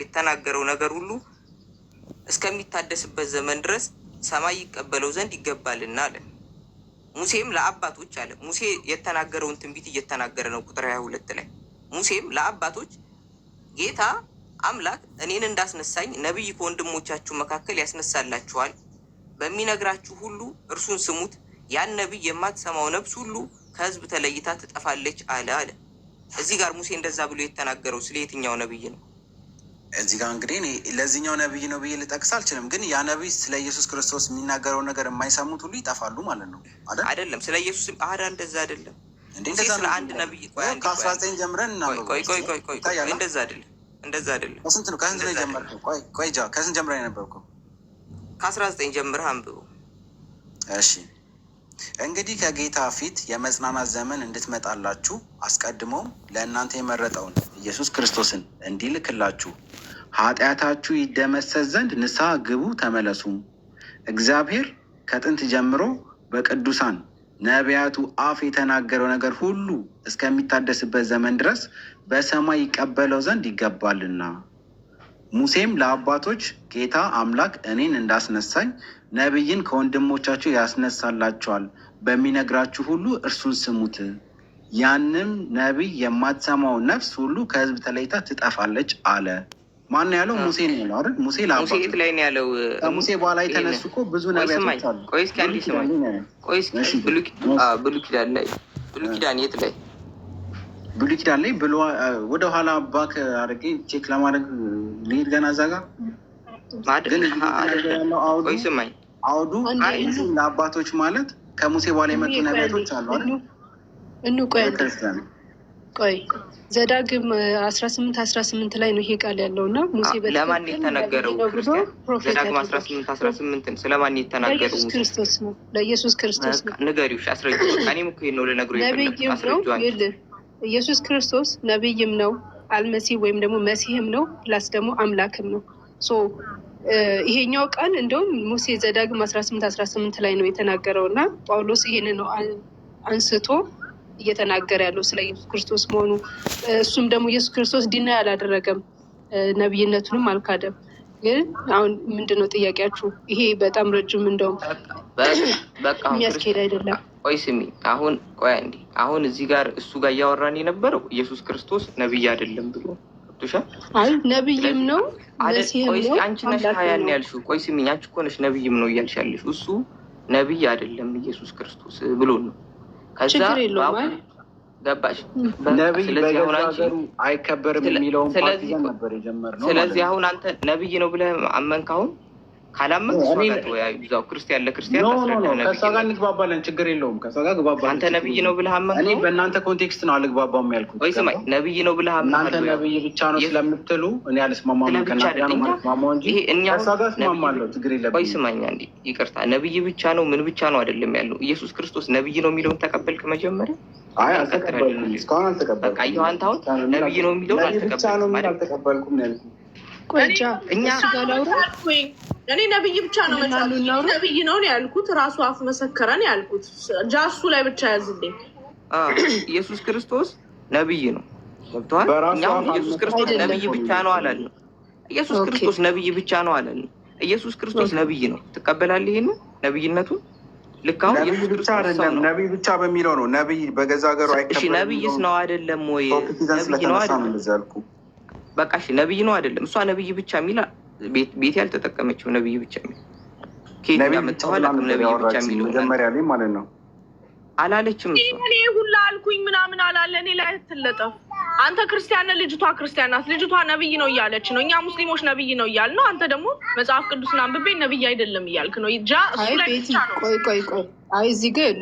የተናገረው ነገር ሁሉ እስከሚታደስበት ዘመን ድረስ ሰማይ ይቀበለው ዘንድ ይገባልና አለ። ሙሴም ለአባቶች አለ። ሙሴ የተናገረውን ትንቢት እየተናገረ ነው። ቁጥር 22 ላይ ሙሴም ለአባቶች ጌታ አምላክ እኔን እንዳስነሳኝ ነቢይ ከወንድሞቻችሁ መካከል ያስነሳላችኋል። በሚነግራችሁ ሁሉ እርሱን ስሙት። ያን ነቢይ የማትሰማው ነፍስ ሁሉ ከሕዝብ ተለይታ ትጠፋለች አለ አለ። እዚህ ጋር ሙሴ እንደዛ ብሎ የተናገረው ስለ የትኛው ነቢይ ነው? እዚህ ጋር እንግዲህ ለዚህኛው ነቢይ ነው ብዬ ልጠቅስ አልችልም። ግን ያ ነቢይ ስለ ኢየሱስ ክርስቶስ የሚናገረው ነገር የማይሰሙት ሁሉ ይጠፋሉ ማለት ነው አይደለም? ስለ ኢየሱስ እንደዛ አይደለም። ስለ አንድ ነቢይ ከ19 ጀምረን እንደዛ አይደለም። ከስንት ነው የጀመርከው? ከስንት ጀምረን የነበርከው? ከ19 ጀምረህ አንብበው። እሺ እንግዲህ ከጌታ ፊት የመጽናናት ዘመን እንድትመጣላችሁ አስቀድሞም ለእናንተ የመረጠውን ኢየሱስ ክርስቶስን እንዲልክላችሁ ኃጢአታችሁ ይደመሰስ ዘንድ ንስሐ ግቡ፣ ተመለሱም። እግዚአብሔር ከጥንት ጀምሮ በቅዱሳን ነቢያቱ አፍ የተናገረው ነገር ሁሉ እስከሚታደስበት ዘመን ድረስ በሰማይ ይቀበለው ዘንድ ይገባልና። ሙሴም ለአባቶች ጌታ አምላክ እኔን እንዳስነሳኝ ነቢይን ከወንድሞቻችሁ ያስነሳላቸዋል። በሚነግራችሁ ሁሉ እርሱን ስሙት። ያንም ነቢይ የማትሰማው ነፍስ ሁሉ ከሕዝብ ተለይታ ትጠፋለች አለ። ማን ያለው? ሙሴ ነው ያለው አይደል? ሙሴ ለአባቶች ላይ ነው ያለው። ከሙሴ በኋላ የተነሱ እኮ ብዙ ነቢያቶች አሉ። ቆይ እስኪ አንዴ ስማኝ። ቆይ እስኪ ብሉይ ኪዳን ላይ ብሉይ ኪዳን የት ላይ ብሉይ ኪዳን ላይ ብሎ ወደ ኋላ ባክ አድርጌ ቼክ ለማድረግ ልሄድ ገና እዛ ጋር ግን ቆይ ስማኝ። አውዱ ለአባቶች ማለት ከሙሴ በኋላ የመጡ ነቢያቶች አሉ አይደል? ቆይ ዘዳግም 18 ላይ ነው ይሄ ቃል ያለው እና ሙሴ ለማን የተናገረው? ዘዳግም 18 ስለማን የተናገረው? ለኢየሱስ ክርስቶስ ነው። ለኢየሱስ ክርስቶስ ነው። ንገሪው፣ አስረጅው። እኔም እኮ ነው ልነግረው የፈለኩት። ኢየሱስ ክርስቶስ ነቢይም ነው፣ አልመሲህ ወይም ደግሞ መሲህም ነው፣ ፕላስ ደግሞ አምላክም ነው። ይሄኛው ቃል እንደውም ሙሴ ዘዳግም 18 ላይ ነው የተናገረው እና ጳውሎስ ይሄን ነው አንስቶ እየተናገረ ያለው ስለ ኢየሱስ ክርስቶስ መሆኑ። እሱም ደግሞ ኢየሱስ ክርስቶስ ዲና ያላደረገም ነቢይነቱንም አልካደም። ግን አሁን ምንድነው ጥያቄያችሁ? ይሄ በጣም ረጅም እንደውም የሚያስኬድ አይደለም። ቆይ ስሚ፣ አሁን እዚህ ጋር እሱ ጋር እያወራን የነበረው ኢየሱስ ክርስቶስ ነቢይ አይደለም ብሎ ገብቶሻል? አይ ነቢይም ነው መሲህም ነው። አንቺ ነሽ ያን ያልሽው። ቆይ ስሚ፣ አንቺ እኮ ነሽ ነቢይም ነው እያልሽ ያለሽው። እሱ ነቢይ አይደለም ኢየሱስ ክርስቶስ ብሎ ነው። ከዛ ገባሽ? ነቢይ በገዛገሩ አይከበርም የሚለውን ፓርቲ ነበር የጀመርነው። ስለዚህ አሁን አንተ ነቢይ ነው ብለህ አመንክ። አሁን ካላመንክ እዛው ክርስቲያን ለክርስቲያን ከእሷ ጋር እንግባባለን፣ ችግር የለውም። ከእሷ ጋር ግባባለን። አንተ ነቢይ ነው ብለህ አመንክ። እኔ በእናንተ ኮንቴክስት ነው አልግባባም ያልኩት። ወይ ስማኝ፣ ነቢይ ነው ብለህ አመንክ። እናንተ ነቢይ ብቻ ነው ስለምትሉ እኔ አልስማማም። ከእናንተ ጋር ማማው እንጂ ከእሷ ጋር እስማማለሁ፣ ችግር የለብኝም። ወይ ስማኝ አንዴ፣ ይቅርታ። ነቢይ ብቻ ነው ምን ብቻ ነው አይደለም ያለው። ኢየሱስ ክርስቶስ ነቢይ ነው የሚለውን ተቀበልክ መጀመሪያ? አይ አልተቀበልኩም፣ እስካሁን አልተቀበልኩም። በቃ ይኸው አንተ አሁን ነቢይ ነው የሚለውን አልተቀበልኩም ነው ያልኩት። ቆይቻ እኛ እኔ ነቢይ ብቻ ነው ነቢይ ነው ያልኩት። ራሱ አፍ መሰከረን ያልኩት ጃሱ ላይ ብቻ ያዝልኝ። ኢየሱስ ክርስቶስ ነቢይ ነው። ገብቶሃል? እኛም ኢየሱስ ክርስቶስ ነቢይ ብቻ ነው አላልንም። ኢየሱስ ክርስቶስ ነቢይ ብቻ ነው አላልንም። ኢየሱስ ክርስቶስ ነቢይ ነው። ትቀበላለህ ይሄን ነቢይነቱን? ልክ አሁን ኢየሱስ ክርስቶስ አይደለም ነቢይ ብቻ በሚለው ነው። ነቢይ በገዛ ሀገሩ አይከበርም። እሺ ነቢይስ ነው አይደለም ወይ? ነቢይ ነው አይደለም? በቃ እሺ ነቢይ ነው አይደለም? እሷ ነቢይ ብቻ የሚል ቤት ያልተጠቀመችው ነቢይ ብቻ የሚል ከየት እንዳመጣው አላውቅም። ነቢይ ብቻ የሚለው መጀመሪያ ላይ ማለት ነው አላለችም። እኔ ሁላ አልኩኝ ምናምን አላለ። እኔ ላይ ትለጠፍ። አንተ ክርስቲያን ነህ፣ ልጅቷ ክርስቲያን ናት። ልጅቷ ነቢይ ነው እያለች ነው። እኛ ሙስሊሞች ነቢይ ነው እያልን ነው። አንተ ደግሞ መጽሐፍ ቅዱስን አንብቤ ነቢይ አይደለም እያልክ ነው። እሱ ላይ ብቻ ነው። ቆይ አይ እዚህ ጋር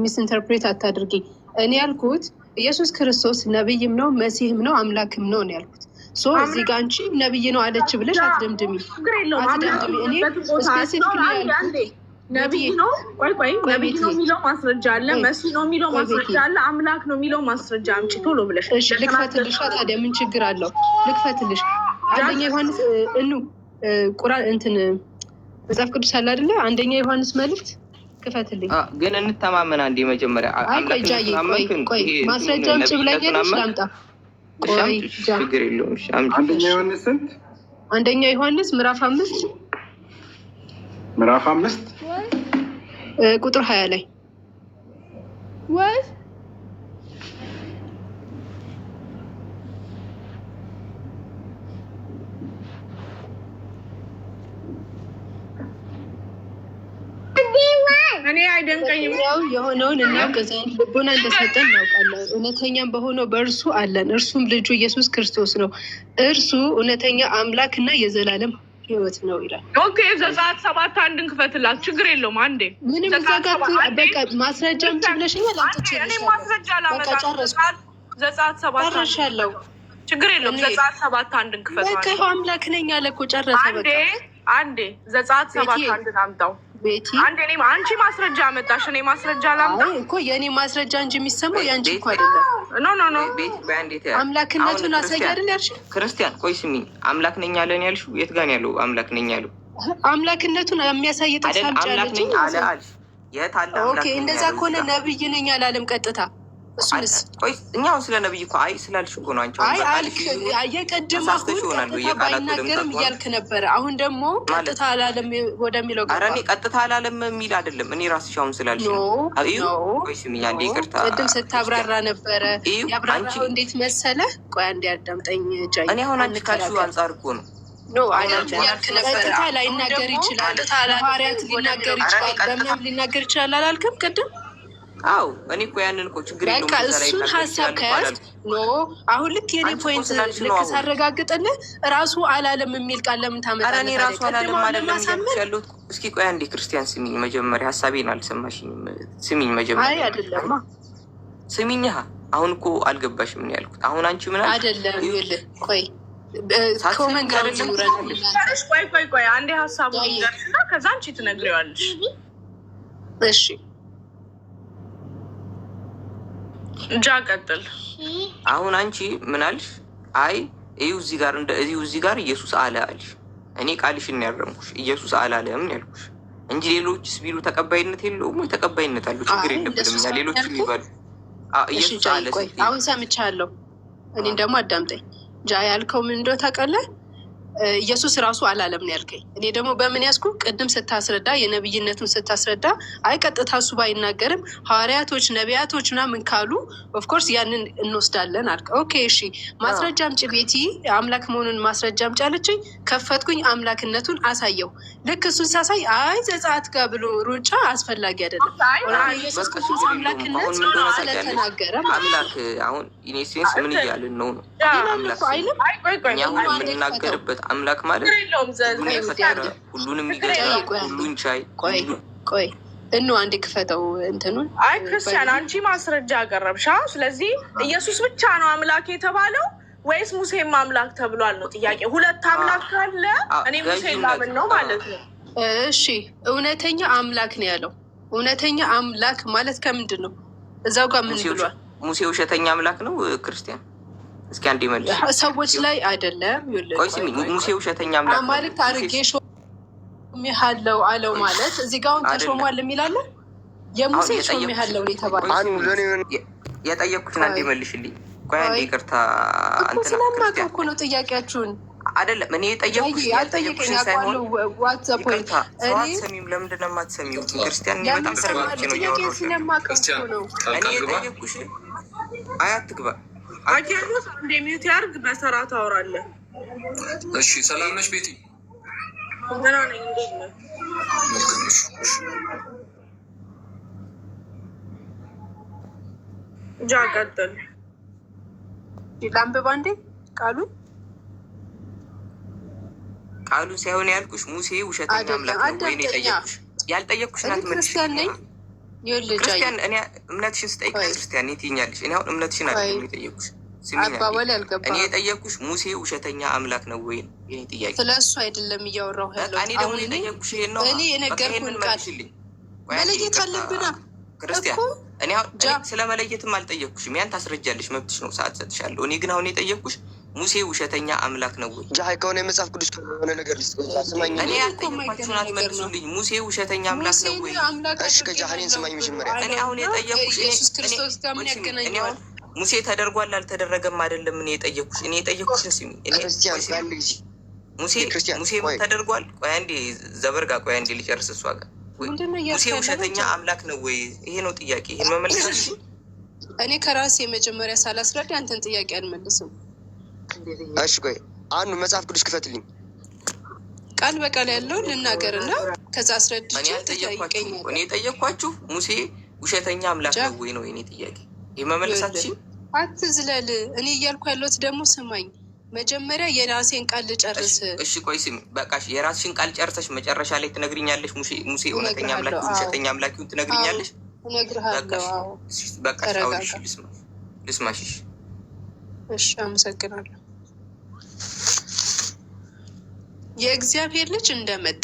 ሚስ ኢንተርፕሬት አታድርጊ። እኔ ያልኩት ኢየሱስ ክርስቶስ ነቢይም ነው መሲህም ነው አምላክም ነው ያልኩት። እዚህ ጋር አንቺ ነቢይ ነው አለች ብለሽ አትደምድሚ። እኔ ስፔሲፊክሊ ነቢይ ነው ነቢይ ነው የሚለው ማስረጃ አለ፣ መሲህ ነው የሚለው ማስረጃ አለ፣ አምላክ ነው የሚለው ማስረጃ አምጪ ቶሎ ብለሽ። እሺ ልክፈትልሽ። ታዲያ ምን ችግር አለው? ልክፈትልሽ። አንደኛ ዮሐንስ ቁርአን መጽሐፍ ቅዱስ አለ አይደለ? አንደኛ ዮሐንስ መልእክት ክፈትልኝ። ግን እንተማመን አንዴ መጀመሪያ። ቆይ ማስረጃ አምጪ ብላኛለሽ፣ ላምጣ። ችግር የለውም። አንደኛ ዮሐንስ አንደኛ ዮሐንስ ምዕራፍ 5 ቁጥር 20 ላይ እኔ አይደንቀኝም። ያው የሆነውን እናውቅ ዘንድ ልቦና እንደሰጠን እናውቃለን። እውነተኛም በሆነው በእርሱ አለን፣ እርሱም ልጁ ኢየሱስ ክርስቶስ ነው። እርሱ እውነተኛ አምላክና የዘላለም ሕይወት ነው ይላል። ኦኬ ዘጸአት 7:1 ክፈትላት፣ ችግር የለውም። አንዴ ምንም ዘጋት በቃ ማስረጃም ትብለሽኛል። እኔ ማስረጃ ላመጣ ዘጸአት 7 ጨርሻለሁ። ችግር የለውም። ዘጸአት 7:1 ክፈት። በቃ አንምላክ ነኝ አለ እኮ ጨረሰ። በቃ አንዴ ዘጸአት 7:1 አምጣው ቤቲ። አንዴ እኔ አንቺ ማስረጃ አመጣሽ፣ እኔ ማስረጃ ላምጣ እኮ የእኔ ማስረጃ እንጂ የሚሰማው ያንቺ እኮ አይደለም። ኖ ቤቲ በአንዴት አምላክነቱን አሳይ አይደል ያልሽ? ክርስቲያን ቆይ ስሚኝ፣ አምላክ ነኝ አለን ያልሽው የት ጋር ነው ያለው? አምላክ ነኝ ያለው አምላክነቱን የሚያሳይ ጥቅስ አምጪ አለች። አለ አልሽ የት አለ? ኦኬ እንደዛ ከሆነ ነብይ ነኝ አላለም ቀጥታ። እሱንስ ቆይ እኛው ስለ ነብይ እኮ አይ ስላልሽ እኮ ነው። አንቺ የቀድሞ ቀጥታ ባይናገርም እያልክ ነበረ። አሁን ደግሞ ቀጥታ አላለም ወደሚለው ገባ። ኧረ እኔ ቀጥታ አላለም የሚል አይደለም። እኔ ራስሽ አሁን ስላልሽ ነው። ቆይ ስሚኝ አንዴ ይቅርታ። ቅድም ስታብራራ ነበረ። ያብራራው እንዴት መሰለ? ቆይ አንዴ አዳምጠኝ ጃይ። እኔ አሁን አንቺ ካልሽው አንጻር እኮ ነው። ቀጥታ ላይናገር ይችላል፣ ሐዋርያት ሊናገር ይችላል፣ በምንም ሊናገር ይችላል አላልክም ቅድም? አዎ እኔ እኮ ያንን እኮ ችግር የለውም። በቃ እሱን ሀሳብ ከያዝ አሁን ልክ የኔ ፖይንት ልክ ሳረጋግጥልህ ራሱ አላለም የሚል ቃል ለምን ታመጣለህ? ኧረ እኔ ራሱ አላለም አይደለም ያሉት። እስኪ ቆይ አንዴ ክርስቲያን ስሚኝ፣ መጀመሪያ ሀሳቤን አልሰማሽኝም። ስሚኝ መጀመሪያ። አይ አይደለም ስሚኝ። አሁን እኮ አልገባሽም ምን ያልኩት። አሁን አንቺ ምን አልሽ? አይደለም ይኸውልህ፣ ቆይ ኮመንት ቆይ አንዴ ሀሳቡን ይደርስና ከዛ አንቺ ትነግሪዋለሽ። እሺ እንጃ ቀጥል። አሁን አንቺ ምን አልሽ? አይ እዚህ ጋር ኢየሱስ አለ አልሽ። እኔ ቃልሽን ያረምኩሽ ኢየሱስ አላለም ያልኩሽ እንጂ ሌሎችስ ቢሉ ተቀባይነት የለውም ወይ? ተቀባይነት አለው፣ ችግር የለብንም። ያ ሌሎች ሊባሉ ኢየሱስ አለ። አሁን ሰምቻለሁ። እኔን ደግሞ አዳምጠኝ። ጃ ያልከው ምን እንደው ታውቃለህ? ኢየሱስ ራሱ አላለም ነው ያልከኝ። እኔ ደግሞ በምን ያዝኩ? ቅድም ስታስረዳ የነብይነቱን ስታስረዳ አይ ቀጥታ እሱ ባይናገርም ሐዋርያቶች ነቢያቶች ምናምን ካሉ ኦፍኮርስ ያንን እንወስዳለን አልክ። ኦኬ እሺ ማስረጃ አምጪ ቤቲ፣ አምላክ መሆኑን ማስረጃ አምጪ አለችኝ። ከፈትኩኝ፣ አምላክነቱን አሳየው። ልክ እሱን ሳሳይ አይ ዘጸአት ጋር ብሎ ሩጫ አስፈላጊ አይደለም። ኢየሱስ ክርስቶስ አምላክነት ስለተናገረ አምላክ አሁን ኢኔሴንስ ምን እያልን ነው ነው አምላክ የምንናገርበት አምላክ ማለት ሁሉንም የሚገዛ ሁሉን ቻይ። ቆይ አንድ ክፈተው እንትኑን። አይ ክርስቲያን አንቺ ማስረጃ አቀረብሻ። ስለዚህ ኢየሱስ ብቻ ነው አምላክ የተባለው ወይስ ሙሴም አምላክ ተብሏል ነው ጥያቄ። ሁለት አምላክ ካለ እኔ ሙሴ ላምን ነው ማለት ነው። እሺ እውነተኛ አምላክ ነው ያለው። እውነተኛ አምላክ ማለት ከምንድን ነው? እዛው ጋር ምን ብሏል? ሙሴ ውሸተኛ አምላክ ነው ክርስቲያን? እስኪ አንዴ መልስ። ሰዎች ላይ አይደለም ቆይ ስሚ፣ ሙሴ ውሸተኛ አምላክ ማለት አድርጌ ሾሜሃለው አለው ማለት እዚህ ጋር አሁን ተሾሟል የሚላለ የሙሴ ሾሜሃለው የተባለው የጠየኩትን አንዴ መልሽልኝ። ቆይ አንዴ ይቅርታ ስለማውቅ እኮ ነው ጥያቄያችሁን አይደለም እኔ የጠየኩሽ ሳይሆን ሰሚም ለምንድን ነው የማትሰሚው? ክርስቲያን በጣም ሰማች ነው እያወራሁሽ ነው። እኔ የጠየኩሽ አያትግባ አኬሉስ እንደሚዩት ያርግ በሰራ ታወራለህ። እሺ ሰላም ነሽ ቤቲ? ደህና ነኝ። እንዴት ነህ? ጃ ቀጥል። ላንብብ አንዴ ቃሉን ሳይሆን ያልኩሽ ሙሴ ውሸተኛ አምላክ ነው ወይ ነው የጠየኩሽ። ያልጠየኩሽ ናት ክርስቲያን ነኝ ክርስቲያን እኔ እምነትሽን ስጠይቅ ክርስቲያን ትይኛለሽ። እኔ አሁን እምነትሽን አይደለም የጠየኩሽ። እኔ የጠየኩሽ ሙሴ ውሸተኛ አምላክ ነው ወይ ነው የኔ ጥያቄ። ስለሱ አይደለም እያወራሁ ያለው። እኔ ደግሞ የጠየኩሽ ይሄን ነው። እኔ የነገርኩህን ቃል መለየት አለብና ክርስቲያን። እኔ አሁን ስለ መለየትም አልጠየኩሽም። ያን ታስረጃለሽ፣ መብትሽ ነው፣ ሰዓት ሰጥሻለሁ። እኔ ግን አሁን የጠየኩሽ ሙሴ ውሸተኛ አምላክ ነው ወይ? ጃይ ከሆነ የመጽሐፍ ቅዱስ ከሆነ ነገር ልስጥልኝ። እኔ ያልጠየኳችሁን አትመልሱልኝ። ሙሴ ውሸተኛ አምላክ ነው ወይ? እሺ ከጃህኔን ስማኝ መጀመሪያ። እኔ አሁን የጠየኩሽ ኢየሱስ ክርስቶስ ጋር ምን ያገናኘዋል? ሙሴ ተደርጓል አልተደረገም አይደለም። እኔ የጠየኩሽ ስሚ። ክርስቲያን ባል ጊዜ ሙሴ ተደርጓል። ቆይ አንዴ ዘበርጋ፣ ቆይ አንዴ ልጨርስ። እሷ ጋር ሙሴ ውሸተኛ አምላክ ነው ወይ? ይሄ ነው ጥያቄ። ይሄን መመለስ እኔ ከራሴ የመጀመሪያ ሳላስረዳ አንተን ጥያቄ አልመልስም። እሺ ቆይ አንዱ መጽሐፍ ቅዱስ ክፈትልኝ። ቃል በቃል ያለው ልናገርና ከዛ አስረድቼ ጠይቀኛል። እኔ ጠየኳችሁ ሙሴ ውሸተኛ አምላክ ነው ወይ ነው የኔ ጥያቄ። ይሄ መመለሳችን አትዝለል። እኔ እያልኩ ያለሁት ደግሞ ስማኝ፣ መጀመሪያ የራሴን ቃል ልጨርስ። እሺ ቆይ ስሚ፣ በቃሽ። የራስሽን ቃል ጨርሰሽ መጨረሻ ላይ ትነግሪኛለሽ። ሙሴ እውነተኛ አምላክ ውሸተኛ አምላክ ትነግሪኛለሽ። እነግርሃለሁ። በቃሽ። አሁን ልስማሽ። እሺ አመሰግናለሁ። የእግዚአብሔር ልጅ እንደመጣ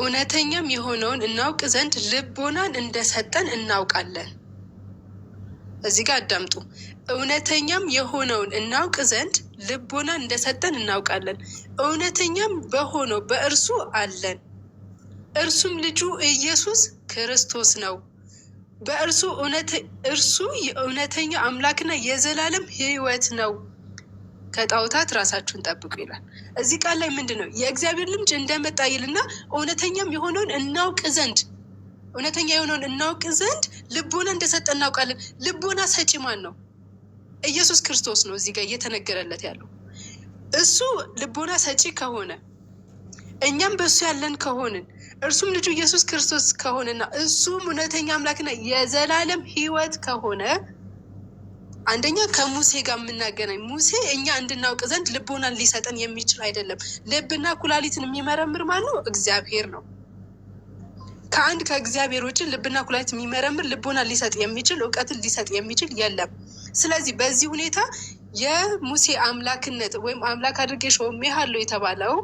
እውነተኛም የሆነውን እናውቅ ዘንድ ልቦናን እንደሰጠን እናውቃለን። እዚህ ጋር አዳምጡ። እውነተኛም የሆነውን እናውቅ ዘንድ ልቦናን እንደሰጠን እናውቃለን። እውነተኛም በሆነው በእርሱ አለን፣ እርሱም ልጁ ኢየሱስ ክርስቶስ ነው። በእርሱ እርሱ የእውነተኛ አምላክና የዘላለም ሕይወት ነው። ከጣዖታት ራሳችሁን ጠብቁ ይላል። እዚህ ቃል ላይ ምንድን ነው? የእግዚአብሔር ልጅ እንደመጣ ይልና እውነተኛም የሆነውን እናውቅ ዘንድ እውነተኛ የሆነውን እናውቅ ዘንድ ልቦና እንደሰጠ እናውቃለን። ልቦና ሰጪ ማን ነው? ኢየሱስ ክርስቶስ ነው። እዚህ ጋር እየተነገረለት ያለው እሱ ልቦና ሰጪ ከሆነ እኛም በእሱ ያለን ከሆንን እርሱም ልጁ ኢየሱስ ክርስቶስ ከሆነና እሱም እውነተኛ አምላክና የዘላለም ሕይወት ከሆነ አንደኛ ከሙሴ ጋር የምናገናኝ ሙሴ እኛ እንድናውቅ ዘንድ ልቦናን ሊሰጠን የሚችል አይደለም። ልብና ኩላሊትን የሚመረምር ማን ነው? እግዚአብሔር ነው። ከአንድ ከእግዚአብሔር ውጭ ልብና ኩላሊት የሚመረምር ልቦናን ሊሰጥ የሚችል እውቀትን ሊሰጥ የሚችል የለም። ስለዚህ በዚህ ሁኔታ የሙሴ አምላክነት ወይም አምላክ አድርጌ ሾሜሃለሁ የተባለው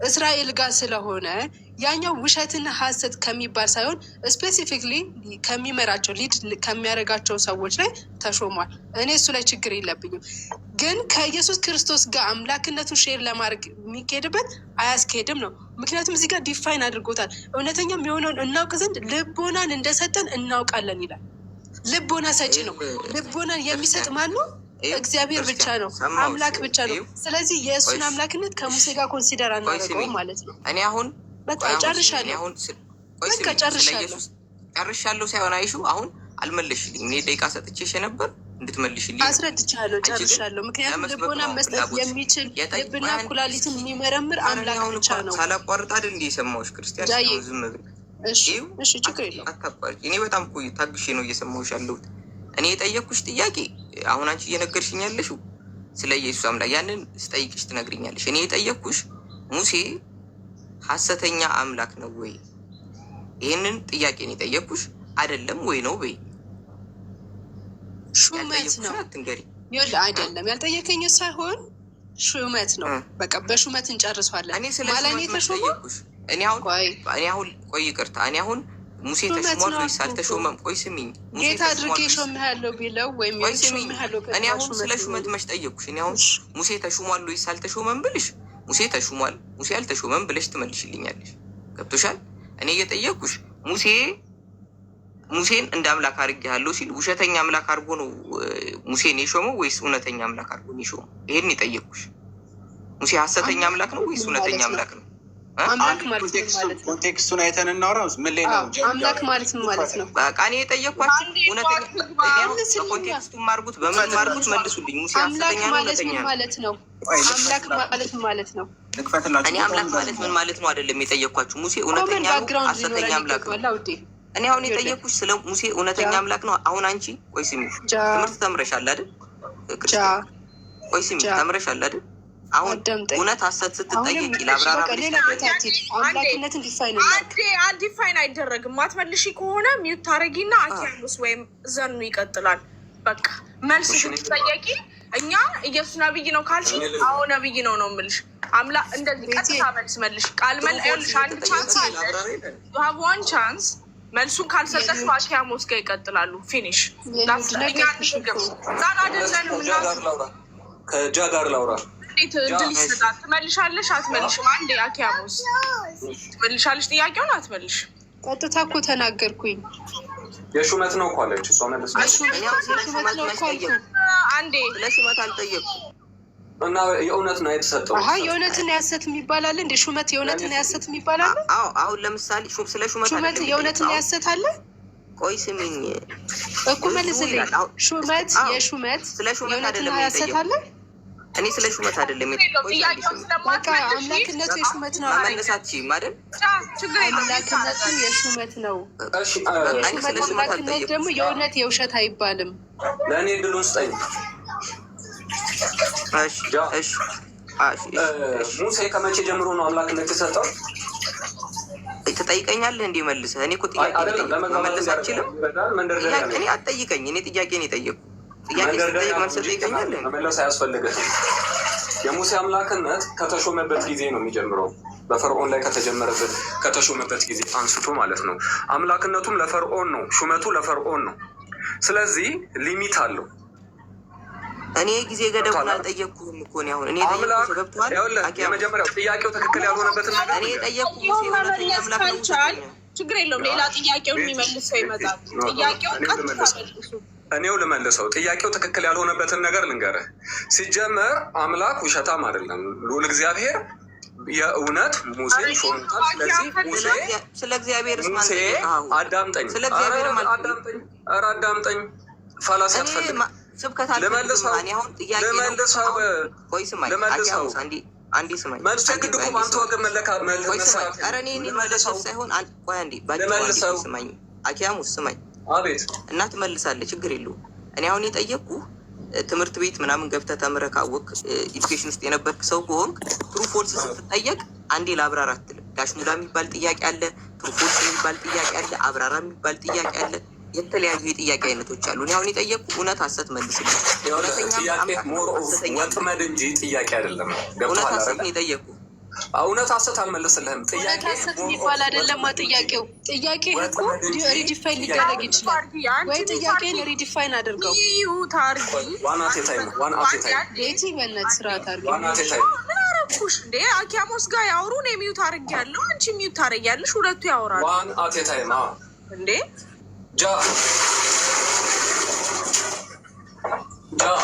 እስራኤል ጋር ስለሆነ ያኛው ውሸትና ሐሰት ከሚባል ሳይሆን ስፔሲፊክሊ ከሚመራቸው ሊድ ከሚያደርጋቸው ሰዎች ላይ ተሾሟል። እኔ እሱ ላይ ችግር የለብኝም። ግን ከኢየሱስ ክርስቶስ ጋር አምላክነቱን ሼር ለማድረግ የሚካሄድበት አያስካሄድም ነው። ምክንያቱም እዚህ ጋር ዲፋይን አድርጎታል። እውነተኛም የሆነውን እናውቅ ዘንድ ልቦናን እንደሰጠን እናውቃለን ይላል። ልቦና ሰጪ ነው። ልቦናን የሚሰጥ ማን ነው? እግዚአብሔር ብቻ ነው። አምላክ ብቻ ነው። ስለዚህ የእሱን አምላክነት ከሙሴ ጋር ኮንሲደር አናደርገውም ማለት ነው። እኔ አሁን በቃ ጨርሻለሁ። ጨርሻለሁ ሳይሆን አይሹ አሁን አልመለሽልኝ። እኔ ደቂቃ ሰጥቼሽ ነበር እንድትመልሽልኝ አስረድቻለሁ። ጨርሻለሁ። ምክንያቱም ልቦና መስጠት የሚችል ልብና ኩላሊትን የሚመረምር አምላክ ብቻ ነው። ሳላቋርጥ አይደል እንደ የሰማሁሽ ክርስቲያን ዝም ብል። እሺ ችግር የለውም። አታቋርጭ። እኔ በጣም እኮ ታግሼ ነው እየሰማሁሽ ያለሁት። እኔ የጠየቅኩሽ ጥያቄ አሁን አንቺ እየነገርሽኝ ያለሽው ስለ ኢየሱስ አምላክ፣ ያንን ስጠይቅሽ ትነግሪኛለሽ። እኔ የጠየቅኩሽ ሙሴ ሐሰተኛ አምላክ ነው ወይ? ይህንን ጥያቄ ነው የጠየቅኩሽ። አይደለም ወይ ነው በይ። ሹመት ነው አይደለም ያልጠየቀኝ ሳይሆን ሹመት ነው። በቃ በሹመት እንጨርሷለን። እኔ ስለ ጠየቅኩሽ። እኔ አሁን ቆይ ይቅርታ፣ እኔ አሁን ሙሴ ተሾሟል ወይስ አልተሾመም? ቆይ ስሚኝ፣ ጌታ አድርጌ ሾምሃለሁ ቢለው ወይም ሾምሃለሁ። እኔ አሁን ስለ ሹመት መች ጠየቅኩሽ? እኔ አሁን ሙሴ ተሾሟል ወይስ አልተሾመም ብልሽ ሙሴ ተሾሟል ሙሴ አልተሾመም ብለሽ ትመልሽልኛለሽ። ገብቶሻል? እኔ እየጠየቅኩሽ ሙሴን እንደ አምላክ አድርጌሃለሁ ሲል ውሸተኛ አምላክ አድርጎ ነው ሙሴን የሾመው ወይስ እውነተኛ አምላክ አድርጎ ነው የሾመው? ይሄን የጠየቅኩሽ። ሙሴ ሐሰተኛ አምላክ ነው ወይስ እውነተኛ አምላክ ነው? አምላክ ማለት ኮንቴክስቱን አይተን እናውራ። ምን ላይ ነው አምላክ ማለት ምን ማለት ነው? በቃ እኔ የጠየኳችሁ እውነተኛ ኮንቴክስቱን ማርጉት፣ በምን ማርጉት መልሱልኝ። ሙሴ ሐሰተኛ ነው እውነተኛ ማለት ነው? አምላክ ማለት ምን ማለት ነው? እኔ አምላክ ማለት ምን ማለት ነው አይደለም የጠየኳችሁ። ሙሴ እውነተኛ ነው ሐሰተኛ አምላክ ነው? እኔ አሁን የጠየኩሽ ስለ ሙሴ እውነተኛ አምላክ ነው። አሁን አንቺ ቆይ ስሚ፣ ትምህርት ተምረሻል አይደል? ቆይ ስሚ፣ ተምረሻል አይደል? አሁን እውነት ሐሰት ስትጠየቂ ለአብራራ አምላክነትን ዲፋይን አይደረግም። ማትመልሺ ከሆነ ሚዩት ታረጊና አኪያሙስ ወይም ዘኑ ይቀጥላል። በቃ መልስ ስትጠየቂ እኛ ኢየሱስ ነብይ ነው ካልሽ አዎ ነብይ ነው ነው የምልሽ። አምላክ እንደዚህ ቀጥታ መልስ መልሽ። ቃል መልሽ አንድ ቻንስ አለ። you have one chance። መልሱን ካልሰጠሽ አኪያሙስ ጋር ይቀጥላሉ። ፊኒሽ ከጃ ጋር ላውራ። እንዴት እድል ይሰጣል? ትመልሻለሽ አትመልሽም? አንዴ አኪያሙስ ትመልሻለሽ ጥያቄውን አትመልሽ? ቀጥታ እኮ ተናገርኩኝ። የሹመት ነው እኮ አለች። እሷ መለስ አንዴ ለሹመት አልጠየቅኩም። እና የእውነት ነው የተሰጠው። የእውነትና የሐሰት የሚባል አለ እንደ ሹመት የእውነትና የሐሰት የሚባል አለ። አሁን ለምሳሌ ስለ ሹመት የእውነትና የሐሰት አለ። ቆይ ስሚኝ እኮ መልስልኝ። ሹመት የእውነትና የሐሰት አለ። እኔ ስለ ሹመት አይደለም በቃ አምላክነቱ የሹመት ነው። መመለሳችሁም አይደል? አምላክነቱ የሹመት ነው። አምላክነት ደግሞ የእውነት የውሸት አይባልም። ለእኔ ድሉን ስጠኝ። ሙሴ ከመቼ ጀምሮ ነው አምላክነት የሰጠው? ትጠይቀኛለህ እንዲህ መልሰህ። እኔ እኮ ጥያቄ መመለስ አልችልም። እኔ አትጠይቀኝ። እኔ ጥያቄ ነው የጠየቁ። ጥያቄ ስጠይቅ መልስ ትጠይቀኛለህ። መመለስ አያስፈልግህም። የሙሴ አምላክነት ከተሾመበት ጊዜ ነው የሚጀምረው። በፈርዖን ላይ ከተሾመበት ጊዜ አንስቶ ማለት ነው። አምላክነቱም ለፈርዖን ነው፣ ሹመቱ ለፈርዖን ነው። ስለዚህ ሊሚት አለው። እኔ ጊዜ ገደቡን አልጠየቅኩህም እኮ ነው። አሁን እኔ የመጀመሪያው ጥያቄው ትክክል ያልሆነበትን ነገር እኔ ጠየቅኩ። ሙሴ እውነተኛ አምላክ ነው። ችግር የለውም። ሌላ ጥያቄውን የሚመልሰው ይመጣል። ጥያቄውን እኔው ልመልሰው። ጥያቄው ትክክል ያልሆነበትን ነገር ልንገርህ። ሲጀመር አምላክ ውሸታም አይደለም። ልዑል እግዚአብሔር የእውነት ሙሴ ሾሞታል። ስለዚህ ስለ እግዚአብሔር አዳምጠኝ፣ አዳምጠኝ። ፋላሲ አትፈልግም። ልመልሰው። አንዴ ስማኝ። መልሱ የግድ እኮ በአንተ ወገን ስማኝ። አኪያሙስ ስማኝ እና ትመልሳለህ። ችግር የለውም። እኔ አሁን የጠየቅኩህ ትምህርት ቤት ምናምን ገብተህ ተምረህ ካወቅህ ኤዱኬሽን ውስጥ የነበርክ ሰው ከሆንክ ትሩ ፎልስ ስትጠየቅ አንዴ ለአብራራ አትልም። ዳሽ ሙላ የሚባል ጥያቄ አለ፣ ትሩ ፎልስ የሚባል ጥያቄ አለ፣ አብራራ የሚባል ጥያቄ አለ። የተለያዩ የጥያቄ አይነቶች አሉ። እኔ አሁን የጠየቅኩህ እውነት ሐሰት መልስልኝ። ወጥመድ እንጂ ጥያቄ አይደለም። እውነት ሐሰት ነው የጠየቅኩህ። እውነት ሐሰት አልመለስልህም። ጥያቄ ሐሰት የሚባል አይደለም። ጥያቄው እኮ ሪዲፋይን ሊደረግ ይችላል ወይ? ጥያቄን ሪዲፋይን አድርገው። ቤቲ በነት ስርዓት አድርገው። እንዴ አኪያሞስ ጋር ያወሩ ነው። የሚዩት አድርግ ያለው አንቺ ሚዩት ታደርጊያለሽ። ሁለቱ ያወራሉ። ዋን አት ኤ ታይም እንዴ ጃ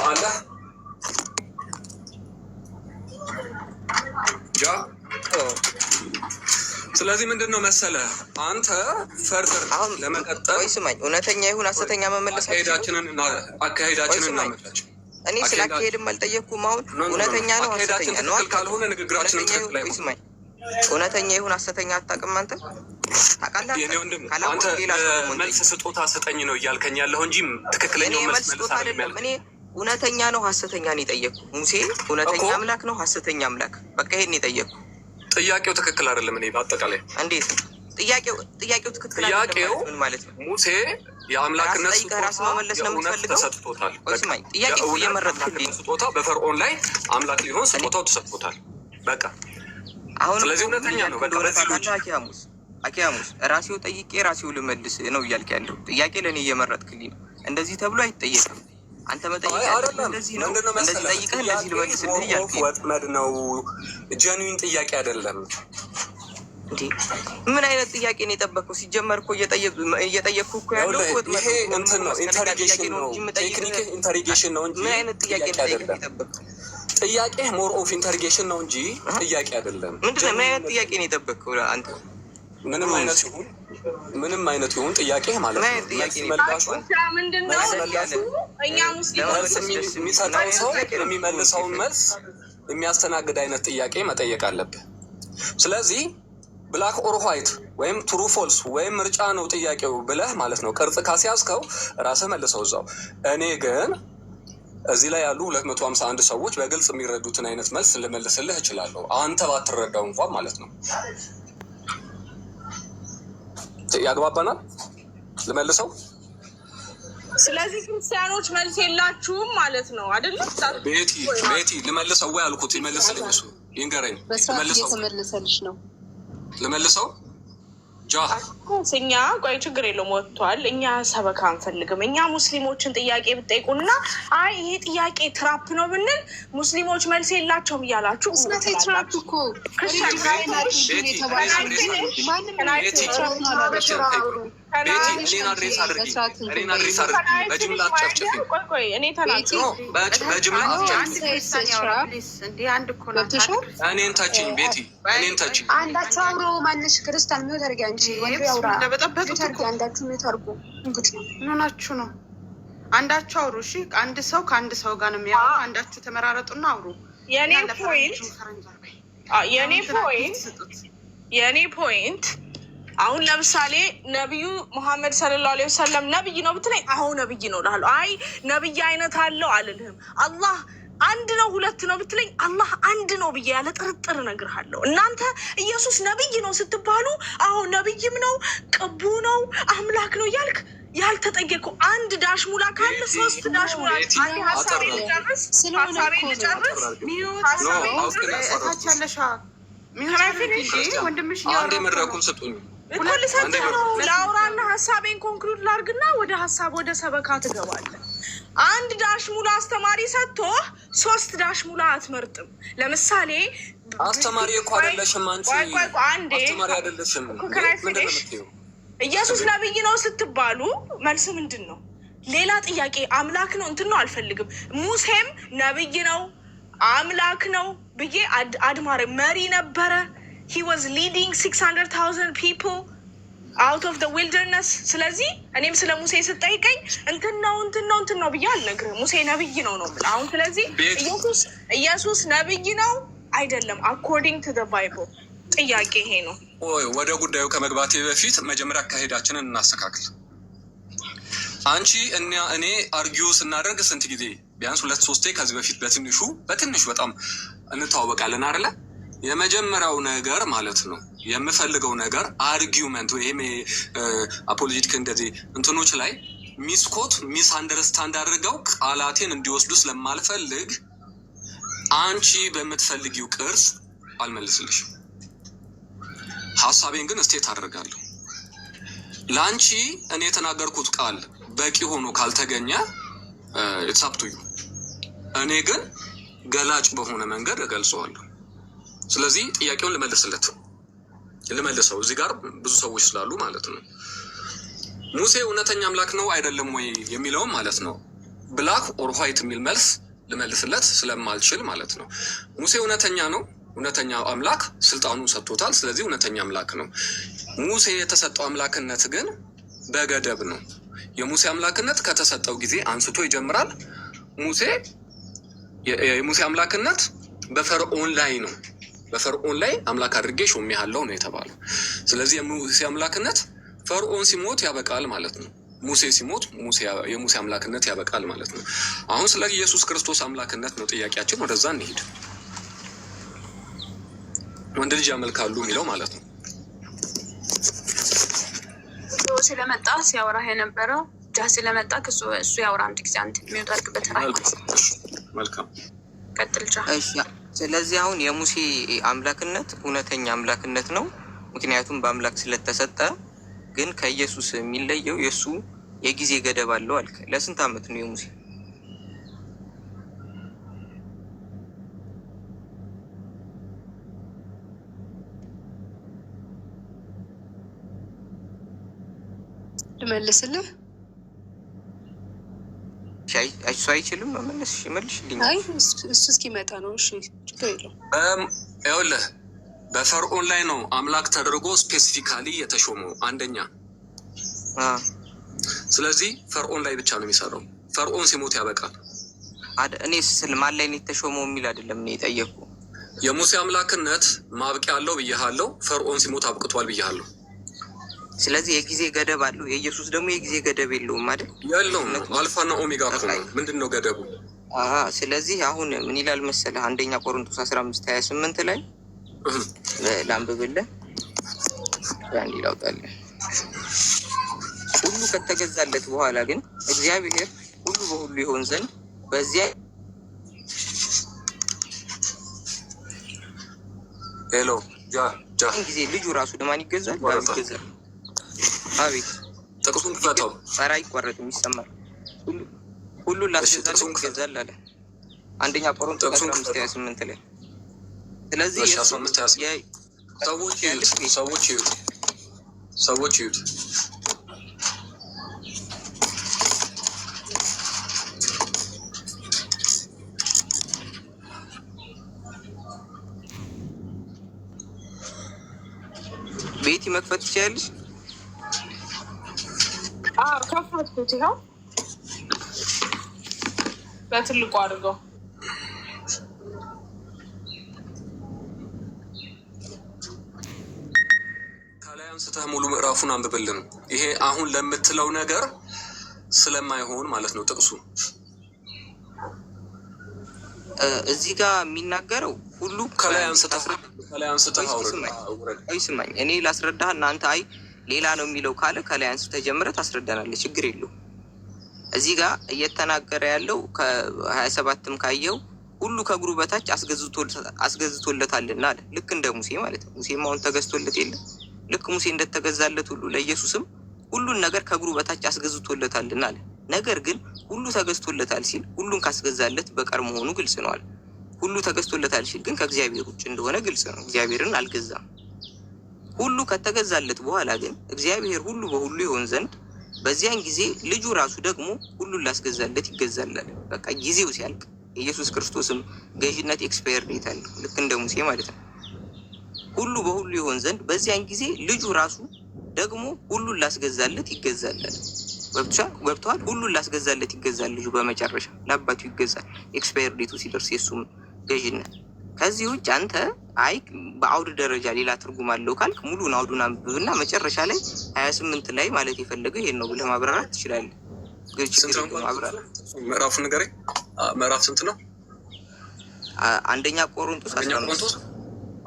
አለ ጃ። ስለዚህ ምንድን ነው መሰለህ አንተ ፈርደር ለመቀጠል ስማኝ፣ እውነተኛ ይሁን ሐሰተኛ መመለስ አካሄዳችንን እናመቻች። እኔ ስለ አካሄድም አልጠየቅኩም። አሁን እውነተኛ ነው ሐሰተኛ ነው ካልሆነ ንግግራችንን ትክክል አይሆንም። ስማኝ፣ እውነተኛ ይሁን ሐሰተኛ አታውቅም አንተ ታውቃለህ። የኔ ወንድም አንተ መልስ ስጦታ ስጠኝ ነው እያልከኝ ያለሁ እንጂ ትክክለኛው መልስ አይደለም። እኔ እውነተኛ ነው ሐሰተኛ ነው የጠየቅኩ። ሙሴ እውነተኛ አምላክ ነው ሐሰተኛ አምላክ፣ በቃ ይሄን ነው የጠየቅኩ። ጥያቄው ትክክል አይደለም። እኔ በአጠቃላይ እንዴት ጥያቄው ትክክል አይደለም ማለት ነው። ሙሴ የአምላክነት ስጦታ ተሰጥቶታል። ጥያቄው እየመረጥክልኝ ስጦታ በፈርዖን ላይ አምላክ ሊሆን ስጦታው ተሰጥቶታል። በቃ አሁን ስለዚህ እውነተኛ ነው። በቃ አኪያሙስ ራሴው ጠይቄ ራሴው ልመልስ ነው እያልክ ያለው። ጥያቄ ለእኔ እየመረጥክልኝ ነው። እንደዚህ ተብሎ አይጠየቅም። አንተ መጠየቅ እንደዚህ ነው። እንደዚህ ጠይቀህ እንደዚህ ልመልስልህ እያልክ ወጥመድ ነው። ጀኒን ጥያቄ አይደለም። እንዴ ምን አይነት ጥያቄ ነው የጠበቅከው? ሲጀመር እኮ እየጠየቅኩ እኮ ያለው ወጥመድ ይሄ እንትን ነው፣ ኢንተሮጌሽን ነው፣ ቴክኒክ ኢንተሮጌሽን ነው እንጂ ምን አይነት ጥያቄ ነው የጠበቅከው? ጥያቄ ሞር ኦፍ ኢንተሮጌሽን ነው እንጂ ጥያቄ አይደለም። ምንድነው? ምን አይነት ጥያቄ ነው የጠበቅከው አንተ? ምንም አይነት ይሁን ጥያቄ ማለት ነው። የሚሰጠው ሰው የሚመልሰውን መልስ የሚያስተናግድ አይነት ጥያቄ መጠየቅ አለብህ። ስለዚህ ብላክ ኦር ዋይት ወይም ትሩ ፎልስ ወይም ምርጫ ነው ጥያቄው ብለህ ማለት ነው ቅርጽ ካስያዝከው ራስህ መልሰው እዛው። እኔ ግን እዚህ ላይ ያሉ 251 ሰዎች በግልጽ የሚረዱትን አይነት መልስ ልመልስልህ እችላለሁ፣ አንተ ባትረዳው እንኳን ማለት ነው። ያግባባናል? ልመልሰው። ስለዚህ ክርስቲያኖች መልስ የላችሁም ማለት ነው አይደለም? ቤቲ ልመልሰው ወይ አልኩት። ይመልስልኝ እሱ ይንገረኝ። የተመለሰልሽ ነው። ልመልሰው እኛ ቆይ ችግር የለውም ወጥቷል። እኛ ሰበካ አንፈልግም። እኛ ሙስሊሞችን ጥያቄ ብትጠይቁና አይ ይሄ ጥያቄ ትራፕ ነው ብንል ሙስሊሞች መልስ የላቸውም እያላችሁ ትራፕ እኮ ቤቲ እኔን አድሬስ አድርጊ። በጅምላ አትጨፍጭፊ። በጅምላ እኔን ተችኝ። ቤቲ እኔን ተችኝ። አንዳችሁ አውሮ ማንሽ ክርስቲያን ሚወት አድርጊ። አንቺ ወንዱ ያውራ አንዳችሁ ሚወት አድርጉ። እንግዲህ ምናችሁ ነው? አንዳችሁ አውሩ። እሺ አንድ ሰው ከአንድ ሰው ጋር ነው የሚያወራው። አንዳችሁ ተመራረጡና አውሩ። የኔ ፖይንት አሁን ለምሳሌ ነቢዩ ሙሐመድ ሰለላሁ ዐለይሂ ወሰለም ነብይ ነው ብትለኝ አሁን ነብይ ነው እልሃለሁ። አይ ነብይ አይነት አለው አልልህም። አላህ አንድ ነው ሁለት ነው ብትለኝ አላህ አንድ ነው ብዬ ያለ ጥርጥር እነግርሃለሁ። እናንተ ኢየሱስ ነብይ ነው ስትባሉ አሁን ነብይም ነው ቅቡ ነው አምላክ ነው እያልክ ያልተጠየቁ አንድ ዳሽ ሙላ ካለ 3 ዳሽ ሙላ ሀሳቤን ልጨርስ። ወንድምሽ መድረኩን ስጡኝ እኮ ልሰጥህ ነው። ለአውራና ሀሳቤን ኮንክሉድ ላርግና ወደ ሀሳብ ወደ ሰበካ ትገባለህ። አንድ ዳሽ ሙላ አስተማሪ ሰጥቶ 3 ዳሽ ሙላ አትመርጥም። ለምሳሌ አስተማሪ እኮ አይደለሽም አንቺ። አስተማሪ አይደለሽም። ኢየሱስ ነብይ ነው ስትባሉ መልስ ምንድን ነው? ሌላ ጥያቄ አምላክ ነው እንትን ነው አልፈልግም። ሙሴም ነብይ ነው አምላክ ነው ብዬ አድማረ መሪ ነበረ። he was leading 600,000 people out of the wilderness። ስለዚህ እኔም ስለ ሙሴ ስጠይቀኝ እንትን ነው ብዬ አልነግርህም። ሙሴ ነብይ ነው የምልህ አሁን። ስለዚህ ኢየሱስ ነብይ ነው አይደለም according to the Bible። ጥያቄ ይሄ ነው። ወደ ጉዳዩ ከመግባቴ በፊት መጀመሪያ አካሄዳችንን እናስተካክል። አንቺ እኔ አርጊው ስናደርግ ስንት ጊዜ ቢያንስ 2-3 ከዚህ በፊት በትንሹ በጣም እንተዋወቃለን አይደለ? የመጀመሪያው ነገር ማለት ነው የምፈልገው ነገር አርጊውመንት ወይም አፖሎጂቲክ እንደዚህ እንትኖች ላይ ሚስ አንደርስታንድ አድርገው ቃላቴን እንዲወስዱ ስለማልፈልግ አንቺ በምትፈልጊው ቅርጽ አልመልስልሽም። ሀሳቤን ግን እስቴት አደርጋለሁ። ለአንቺ እኔ የተናገርኩት ቃል በቂ ሆኖ ካልተገኘ የተሳብቱዩ እኔ ግን ገላጭ በሆነ መንገድ እገልጸዋለሁ። ስለዚህ ጥያቄውን ልመልሰው እዚህ ጋር ብዙ ሰዎች ስላሉ ማለት ነው። ሙሴ እውነተኛ አምላክ ነው አይደለም ወይ የሚለውም ማለት ነው ብላክ ኦር ዋይት የሚል መልስ ልመልስለት ስለማልችል ማለት ነው። ሙሴ እውነተኛ ነው፣ እውነተኛ አምላክ ስልጣኑ ሰጥቶታል። ስለዚህ እውነተኛ አምላክ ነው። ሙሴ የተሰጠው አምላክነት ግን በገደብ ነው። የሙሴ አምላክነት ከተሰጠው ጊዜ አንስቶ ይጀምራል። የሙሴ አምላክነት በፈርዖን ላይ ነው። በፈርዖን ላይ አምላክ አድርጌ ሾሜሃለሁ ነው የተባለው። ስለዚህ የሙሴ አምላክነት ፈርዖን ሲሞት ያበቃል ማለት ነው። ሙሴ ሲሞት የሙሴ አምላክነት ያበቃል ማለት ነው። አሁን ስለ ኢየሱስ ክርስቶስ አምላክነት ነው ጥያቄያችን። ወደዛ እንሂድ። ወንድ ልጅ ያመልካሉ የሚለው ማለት ነው። ስለመጣ ሲያወራ የነበረው ስለመጣ እሱ ያወራ አንድ ጊዜ አንድ የሚወጣበት መልካም ቀጥል። ስለዚህ አሁን የሙሴ አምላክነት እውነተኛ አምላክነት ነው፣ ምክንያቱም በአምላክ ስለተሰጠ። ግን ከኢየሱስ የሚለየው የእሱ የጊዜ ገደብ አለው አልክ። ለስንት ዓመት ነው የሙሴ? ልመልስልህ? እሱ አይችልም መመለስ። ይመልሽልኝ። አይ እሱ እስኪመጣ ነው። እሺ ችግር የለውም። ይኸውልህ በፈርዖን ላይ ነው አምላክ ተደርጎ ስፔሲፊካሊ የተሾመው አንደኛ። ስለዚህ ፈርዖን ላይ ብቻ ነው የሚሰራው። ፈርዖን ሲሞት ያበቃል። እኔ ስል ማን ላይ ነው የተሾመው የሚል አይደለም እኔ የጠየቁ። የሙሴ አምላክነት ማብቂያ አለው ብያሃለው። ፈርዖን ሲሞት አብቅቷል ብያሃለሁ። ስለዚህ የጊዜ ገደብ አለው። የኢየሱስ ደግሞ የጊዜ ገደብ የለውም አይደል? የለውም። አልፋና ኦሜጋ እኮ ነው። ምንድን ነው ገደቡ? ስለዚህ አሁን ምን ይላል መሰለህ? አንደኛ ቆሮንቶስ 15:28 ላይ ላንብብልህ። አንድ ይላውጣልህ። ሁሉ ከተገዛለት በኋላ ግን እግዚአብሔር ሁሉ በሁሉ ይሆን ዘንድ በዚያ ጊዜ ልጁ ራሱ ለማን ይገዛል? ይገዛል። አቤት ጥቅሱን ክፈተው። ኧረ አይቋረጥም፣ ይሰማል። ሁሉን ላስገዛል ይገዛል አለ አንደኛ ቆሮንቶስ 15:28 ላይ። ስለዚህ ሰዎች ይዩት ቤቲ መክፈት ትችያለሽ? ከፈትኩት። ይኸው በትልቁ አድርገው። ከላይ አንስተህ ሙሉ ምዕራፉን አንብብልን። ይሄ አሁን ለምትለው ነገር ስለማይሆን ማለት ነው ጥቅሱ እዚህ ጋር የሚናገረው ሁሉ ከላይ አንስተህ ስማኝ፣ እኔ ላስረዳህ እናንተ አይ ሌላ ነው የሚለው ካለ ከላይ አንስተህ ጀምረህ ታስረዳናለህ። ችግር የለውም። እዚህ ጋር እየተናገረ ያለው ከ27ም ካየው ሁሉ ከእግሩ በታች አስገዝቶለታልና አለ። ልክ እንደ ሙሴ ማለት ነው። ሙሴም አሁን ተገዝቶለት የለም። ልክ ሙሴ እንደተገዛለት ሁሉ ለኢየሱስም ሁሉን ነገር ከእግሩ በታች አስገዝቶለታልና አለ። ነገር ግን ሁሉ ተገዝቶለታል ሲል ሁሉን ካስገዛለት በቀር መሆኑ ግልጽ ነው አለ። ሁሉ ተገዝቶለታል ሲል ግን ከእግዚአብሔር ውጭ እንደሆነ ግልጽ ነው። እግዚአብሔርን አልገዛም። ሁሉ ከተገዛለት በኋላ ግን እግዚአብሔር ሁሉ በሁሉ ይሆን ዘንድ በዚያን ጊዜ ልጁ ራሱ ደግሞ ሁሉን ላስገዛለት ይገዛላል። በቃ ጊዜው ሲያልቅ ኢየሱስ ክርስቶስም ገዥነት ኤክስፓየር ዴት አለው። ልክ እንደ ሙሴ ማለት ነው። ሁሉ በሁሉ ይሆን ዘንድ በዚያን ጊዜ ልጁ ራሱ ደግሞ ሁሉን ላስገዛለት ይገዛላል። ገብቶሃል? ሁሉን ላስገዛለት ይገዛል። ልጁ በመጨረሻ ለአባቱ ይገዛል። ኤክስፓየር ዴቱ ሲደርስ የሱም ገዥነት። ከዚህ ውጭ አንተ አይ በአውድ ደረጃ ሌላ ትርጉም አለው ካልክ ሙሉን አውዱን አንብብና መጨረሻ ላይ 28 ላይ ማለት የፈለገው ይሄን ነው ብለህ ማብራራት ትችላለህ። ምዕራፉን ንገረኝ። ምዕራፍ ስንት ነው? አንደኛ ቆሮንቶስ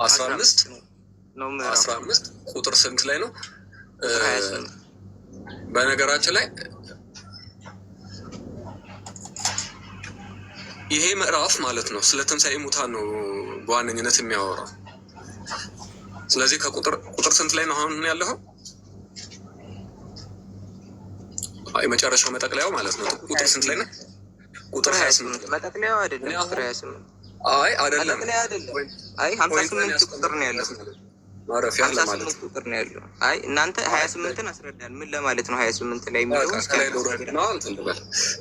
15 ነው። 15 ቁጥር ስንት ላይ ነው? በነገራችን ላይ ይሄ ምዕራፍ ማለት ነው ስለ ትንሣኤ ሙታን ነው በዋነኝነት የሚያወራው። ስለዚህ ከቁጥር ስንት ላይ ነው አሁን ያለው? የመጨረሻው መጠቅለያው ማለት ነው። ቁጥር ስንት ላይ ነው? ቁጥር 28 መጠቅለያው አይደለም። ቁጥር 28 አይ አይደለም። አይ 58 ቁጥር ነው ያለው። ማረፊያ ለማለት ቁጥር ነው ያለው። አይ እናንተ 28ን አስረዳን። ምን ለማለት ነው 28 ላይ የሚለው?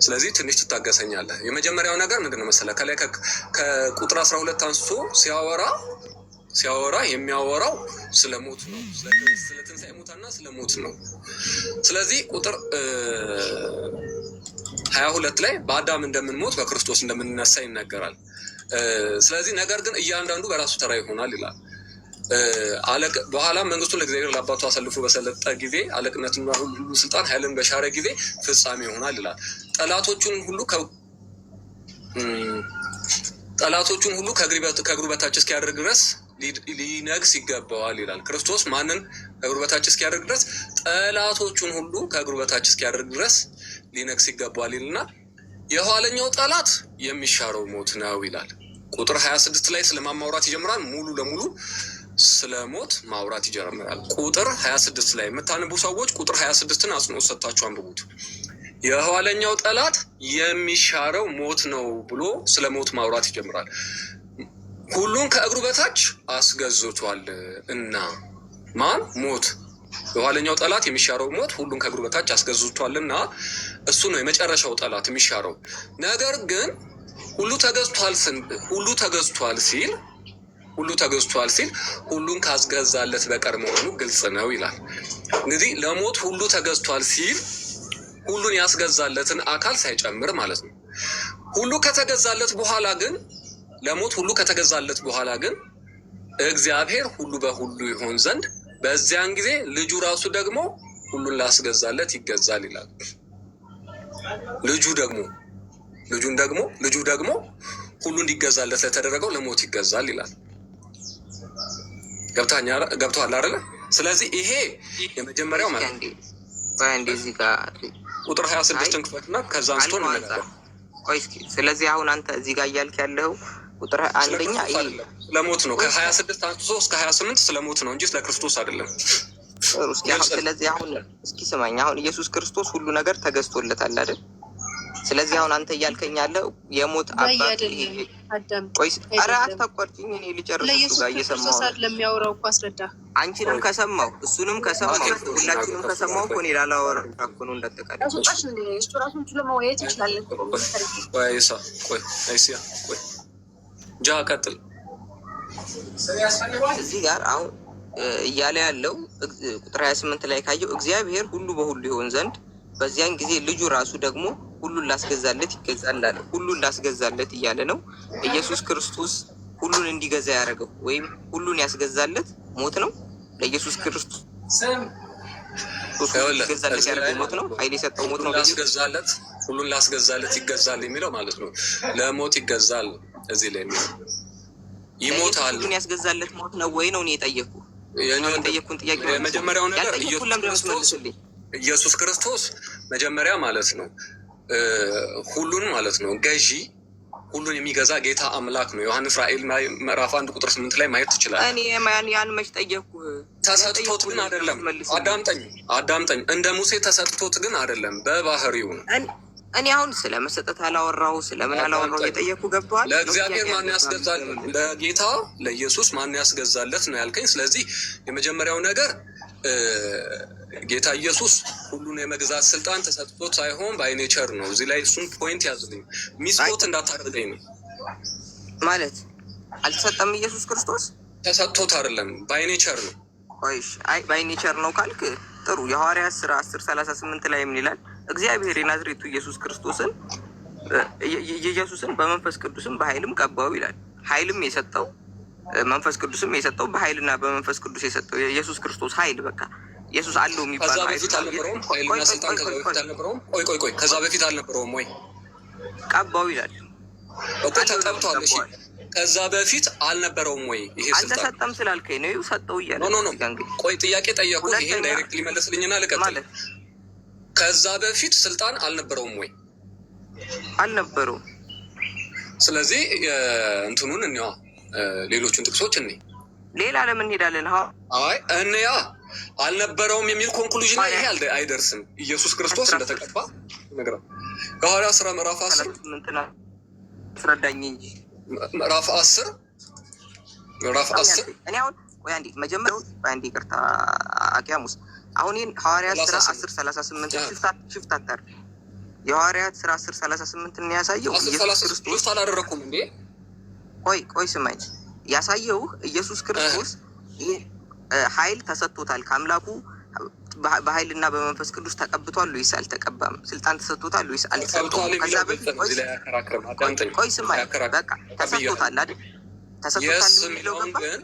ስለዚህ ትንሽ ትታገሰኛለህ። የመጀመሪያው ነገር ምንድን ነው መሰለህ? ከላይ ከቁጥር 12 አንስቶ ሲያወራ የሚያወራው ስለ ሞት ነው። ስለ ትንሣኤ ሙታንና ስለ ሞት ነው። ስለዚህ ቁጥር 22 ላይ በአዳም እንደምንሞት በክርስቶስ እንደምንነሳ ይነገራል። ስለዚህ ነገር ግን እያንዳንዱ በራሱ ተራ ይሆናል ይላል። በኋላ መንግስቱን ለእግዚአብሔር ለአባቱ አሳልፎ በሰለጠ ጊዜ አለቅነትና ሁሉ ስልጣን ኃይልን በሻረ ጊዜ ፍጻሜ ይሆናል ይላል። ጠላቶቹን ሁሉ ከእግሩ በታች እስኪያደርግ ድረስ ሊነግስ ይገባዋል ይላል። ክርስቶስ ማንን ከእግሩ በታች እስኪያደርግ ድረስ? ጠላቶቹን ሁሉ ከእግሩ በታች እስኪያደርግ ድረስ ሊነግስ ይገባዋል ይልና የኋለኛው ጠላት የሚሻረው ሞት ነው ይላል። ቁጥር 26 ላይ ስለማማውራት ይጀምራል። ሙሉ ለሙሉ ስለ ሞት ማውራት ይጀምራል። ቁጥር 26 ላይ የምታነቡ ሰዎች ቁጥር 26ን አጽንኦት ሰጥታችሁ አንብቡት። የኋለኛው ጠላት የሚሻረው ሞት ነው ብሎ ስለ ሞት ማውራት ይጀምራል። ሁሉን ከእግሩ በታች አስገዝቷል እና ማን? ሞት። የኋለኛው ጠላት የሚሻረው ሞት ሁሉን ከእግሩ በታች አስገዝቷልና እሱ ነው የመጨረሻው ጠላት የሚሻረው። ነገር ግን ሁሉ ተገዝቷል ሲል ሁሉን ካስገዛለት በቀር መሆኑ ግልጽ ነው ይላል። እንግዲህ ለሞት ሁሉ ተገዝቷል ሲል ሁሉን ያስገዛለትን አካል ሳይጨምር ማለት ነው። ሁሉ ከተገዛለት በኋላ ግን ለሞት ሁሉ ከተገዛለት በኋላ ግን እግዚአብሔር ሁሉ በሁሉ ይሆን ዘንድ በዚያን ጊዜ ልጁ ራሱ ደግሞ ሁሉን ላስገዛለት ይገዛል ይላል። ልጁ ደግሞ ሁሉ እንዲገዛለት ለተደረገው ለሞት ይገዛል ይላል። ገብቶሃል አይደለ? ስለዚህ ይሄ የመጀመሪያው ማለት ነው። እንደዚህ ጋር ቁጥር 26ን ክፈትና ከዛ አንስቶ እንነጋገር። ስለዚህ አሁን አንተ እዚህ ጋር እያልክ ያለው ቁጥር አንደኛ ይሄ ስለሞት ነው። ከ26 አንስቶ እስከ 28 ስለሞት ነው እንጂ ስለ ክርስቶስ አይደለም። ስለዚህ አሁን እስኪ ስማኝ። አሁን ኢየሱስ ክርስቶስ ሁሉ ነገር ተገዝቶለታል አይደል? ስለዚህ አሁን አንተ እያልከኝ ያለው የሞት አባት ቆይ፣ ኧረ አታቋርጪኝ። እኔ ልጨርስ እሱ ጋር እየሰማሁ ለሚያወራው እኮ አስረዳ። አንቺንም ከሰማሁ እሱንም ከሰማሁ ሁላችንም ከሰማሁ እኮ እኔ ላላወራ እኮ ነው። እንዳጠቃላይ ቀጥል። እዚህ ጋር አሁን እያለ ያለው ቁጥር 28 ላይ ካየው እግዚአብሔር ሁሉ በሁሉ ይሆን ዘንድ በዚያን ጊዜ ልጁ ራሱ ደግሞ ሁሉን ላስገዛለት ይገዛል አለ። ሁሉን ላስገዛለት እያለ ነው። ኢየሱስ ክርስቶስ ሁሉን እንዲገዛ ያደረገው ወይም ሁሉን ያስገዛለት ሞት ነው። ለኢየሱስ ክርስቶስ ላስገዛለት ያደረገው ሞት ነው። ኃይል የሰጠው ሞት ነው። ላስገዛለት ሁሉን ላስገዛለት ይገዛል የሚለው ማለት ነው። ለሞት ይገዛል እዚህ ላይ የሚለው ይሞታል። ሁሉን ያስገዛለት ሞት ነው ወይ ነው? እኔ የጠየኩን ጥያቄ የመጀመሪያው ነገር ኢየሱስ ክርስቶስ መጀመሪያ ማለት ነው ሁሉን ማለት ነው ገዢ ሁሉን የሚገዛ ጌታ አምላክ ነው። ዮሐንስ ራእይ ምዕራፍ 1 ቁጥር 8 ላይ ማየት ትችላለህ። እኔ ያን መች ጠየቅኩ? ተሰጥቶት ግን አይደለም። አዳምጠኝ። እንደ ሙሴ ተሰጥቶት ግን አይደለም፣ በባህሪው ነው። እኔ አሁን ስለመሰጠት አላወራሁ፣ ስለምን አላወራሁ እየጠየቅኩ ገብቶሃል? ለእግዚአብሔር ማን ያስገዛል? ለጌታ ለኢየሱስ ማን ያስገዛለት ነው ያልከኝ። ስለዚህ የመጀመሪያው ነገር ጌታ ኢየሱስ ሁሉን የመግዛት ስልጣን ተሰጥቶት ሳይሆን ባይኔቸር ነው። እዚህ ላይ እሱን ፖይንት ያዝልኝ፣ ሚስኮት እንዳታደርገኝ ነው ማለት። አልተሰጠም ኢየሱስ ክርስቶስ ተሰጥቶት አይደለም፣ ባይኔቸር ነው። አይ ባይኔቸር ነው ካልክ ጥሩ። የሐዋርያት ሥራ 10:38 ላይ ምን ይላል? እግዚአብሔር የናዝሬቱ ኢየሱስን በመንፈስ ቅዱስም በኃይልም ቀባው ይላል። ኃይልም የሰጠው መንፈስ ቅዱስም የሰጠው በኃይልና በመንፈስ ቅዱስ የሰጠው የኢየሱስ ክርስቶስ ኃይል በቃ ኢየሱስ አለው የሚባለው ከዛ በፊት አልነበረውም? ኃይልና ስልጣን ከዛ በፊት አልነበረውም ወይ? ቀባው ይላል እኮ ተቀብቷል። እሺ ከዛ በፊት አልነበረውም ወይ? ይሄ ስልጣን አልተሰጠም ስላልከኝ ነው ሰጠው እያለ ኖ ቆይ ጥያቄ ጠየቁት። ይሄን ዳይሬክት ሊመለስልኝና ልቀጥል። ከዛ በፊት ስልጣን አልነበረውም ወይ? አልነበረውም። ስለዚህ እንትኑን እንያ ሌሎቹን ጥቅሶች እኔ ሌላ ለምን እንሄዳለን? አይ እንያ አልነበረውም የሚል ኮንክሉዥን ይሄ አይደርስም። ኢየሱስ ክርስቶስ እንደተቀባ ነግረው ሐዋርያት ሥራ ምዕራፍ 10 አስረዳኝ እንጂ ምዕራፍ 10 እኔ አሁን ወይ አንዴ መጀመሪያው አንዴ ይቅርታ አቂያሙስ አሁን ይሄን ሐዋርያት ሥራ 10:38 ሽፍት አታር የሐዋርያት ሥራ 10:38 ነው ያሳየው። ኢየሱስ ክርስቶስ አላደረኩም እንዴ? ቆይ ስማኝ፣ ያሳየው ኢየሱስ ክርስቶስ ኃይል ተሰጥቶታል ከአምላኩ በኃይልና በመንፈስ ቅዱስ ተቀብቷል ወይስ አልተቀባም? ስልጣን ተሰጥቶታል ወይስ አልተሰጠውም? ከዛ በፊት ቆይ ስማኝ፣ በቃ ተሰጥቶታል አይደል? ተሰጥቶታል የሚለውን ግን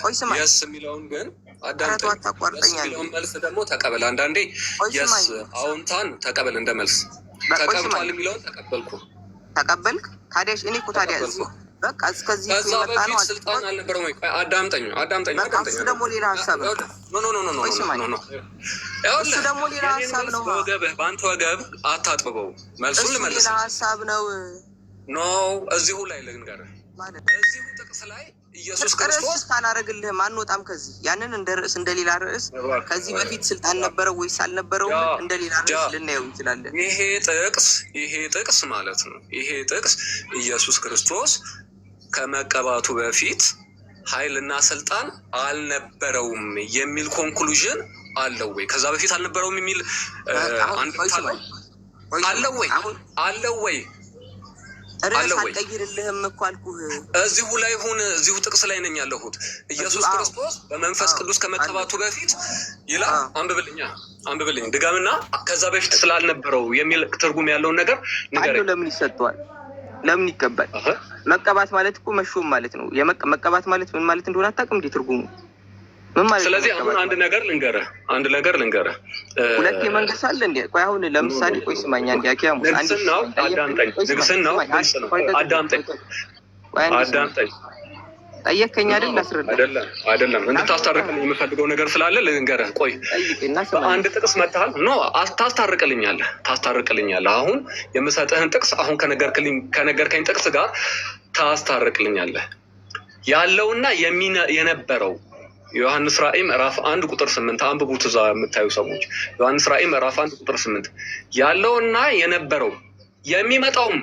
ቆይ ስማኝ፣ የስ የሚለውን ግን አዳምጠኝ። መልስ ደግሞ ተቀበል። አንዳንዴ የስ አዎንታን ተቀበል እንደ መልስ። ተቀብቷል የሚለውን ተቀበልክ። ታዲያ እኔ እኮ ታዲያ በቃ እስከዚህ ከዛ በፊት ስልጣን አልነበረም ወይ? አዳምጠኝ። እሱ ደግሞ ሌላ ሀሳብ ነው። እሱ ደግሞ ሌላ ሀሳብ ነው። በአንተ ወገብ አታጥብበው። መልሱን ልመልስ። ሌላ ሀሳብ ነው። ኖ እዚሁ ላይ ልንገርህ፣ እዚሁ ጥቅስ ላይ ኢየሱስ ክርስቶስ አላረግልህም፣ አንወጣም ከዚህ። ያንን እንደ ርዕስ እንደ ሌላ ርዕስ ከዚህ በፊት ስልጣን ነበረው ወይስ አልነበረውም እንደ ሌላ ርዕስ ልናየው እንችላለን። ይሄ ጥቅስ ማለት ነው። ይሄ ጥቅስ ኢየሱስ ክርስቶስ ከመቀባቱ በፊት ኃይልና ስልጣን አልነበረውም የሚል ኮንክሉዥን አለው ወይ? ከዛ በፊት አልነበረውም የሚል አለው ወይ? ርዕስ አልቀይርልህም እኮ አልኩህ። እዚሁ ላይ ሁን፣ እዚሁ ጥቅስ ላይ ነኝ ያለሁት። ኢየሱስ ክርስቶስ በመንፈስ ቅዱስ ከመቀባቱ በፊት ይላል። አንብብልኝ ድጋምና ከዛ በፊት ስላልነበረው የሚል ትርጉም ያለውን ነገር ንገረኝ። ለምን ይሰጠዋል? ለምን ይቀባል? መቀባት ማለት እኮ መሾም ማለት ነው። መቀባት ማለት ምን ማለት እንደሆነ አታውቅም እንዴ? ትርጉሙ ምን ማለት ነው? ስለዚህ አሁን አንድ ነገር ልንገርህ። ሁለት የመንግስት አለ እንዴ? ቆይ አሁን ለምሳሌ ቆይ ስማኛ እንዴ አኪያሙ ንግስናው አዳምጠኝ። ጠየከኝ አይደል? ላስረዳ አይደለም እንድታስታርቅልኝ የምፈልገው ነገር ስላለ ልንገርህ። ቆይ አንድ ጥቅስ መጥተሃል። ታስታርቅልኛለህ። አሁን የምሰጥህን ጥቅስ አሁን ከነገርከኝ ጥቅስ ጋር ታስታርቅልኛለህ። ያለውና የነበረው ዮሐንስ ራእይ ምዕራፍ 1 ቁጥር 8 አንብቡት። እዛ የምታዩ ሰዎች ዮሐንስ ራእይ ምዕራፍ 1 ቁጥር 8 ያለውና የነበረው የሚመጣውም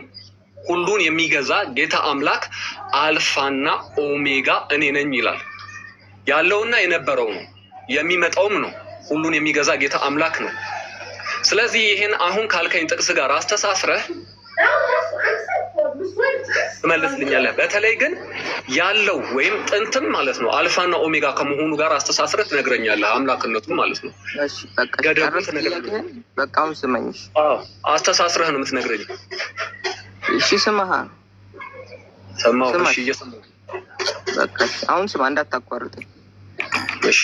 ሁሉን የሚገዛ ጌታ አምላክ አልፋና ኦሜጋ እኔ ነኝ ይላል። ያለውና የነበረው ነው፣ የሚመጣውም ነው፣ ሁሉን የሚገዛ ጌታ አምላክ ነው። ስለዚህ ይሄን አሁን ካልከኝ ጥቅስ ጋር አስተሳስረህ ትመልስልኛለህ። በተለይ ግን ያለው ወይም ጥንትም ማለት ነው አልፋና ኦሜጋ ከመሆኑ ጋር አስተሳስረህ ትነግረኛለህ። አምላክነቱን ማለት ነው። ገደቡ ትነግረኛለህ። በቃ አሁን ስማኝ። አስተሳስረህ ነው የምትነግረኝ። እሺ ስማሃ ሰማሁ። እሺ እየሰማሁ በቃ አሁን ስማ፣ እንዳታቋርጠኝ። እሺ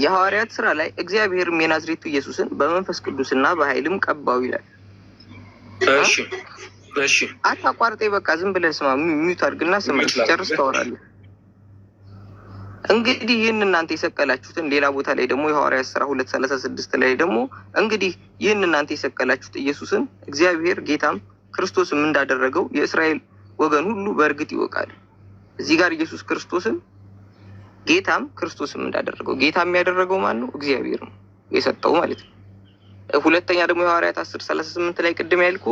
የሐዋርያት ስራ ላይ እግዚአብሔርም የናዝሬቱ ኢየሱስን በመንፈስ ቅዱስና በኃይልም ቀባው ይላል። እሺ እሺ አታቋርጠኝ። በቃ ዝም ብለህ ስማ። ሚዩት አድርግና ስማ፣ ጨርስ ታወራለህ። እንግዲህ ይህን እናንተ የሰቀላችሁትን፣ ሌላ ቦታ ላይ ደግሞ የሐዋርያት ስራ 2:36 ላይ ደግሞ እንግዲህ ይህን እናንተ የሰቀላችሁት ኢየሱስን እግዚአብሔር ጌታም ክርስቶስም እንዳደረገው የእስራኤል ወገን ሁሉ በእርግጥ ይወቃል። እዚህ ጋር ኢየሱስ ክርስቶስን ጌታም ክርስቶስም እንዳደረገው፣ ጌታም ያደረገው ማን ነው? እግዚአብሔር ነው የሰጠው ማለት ነው። ሁለተኛ ደግሞ የሐዋርያት 10:38 ላይ ቅድም ያልኩ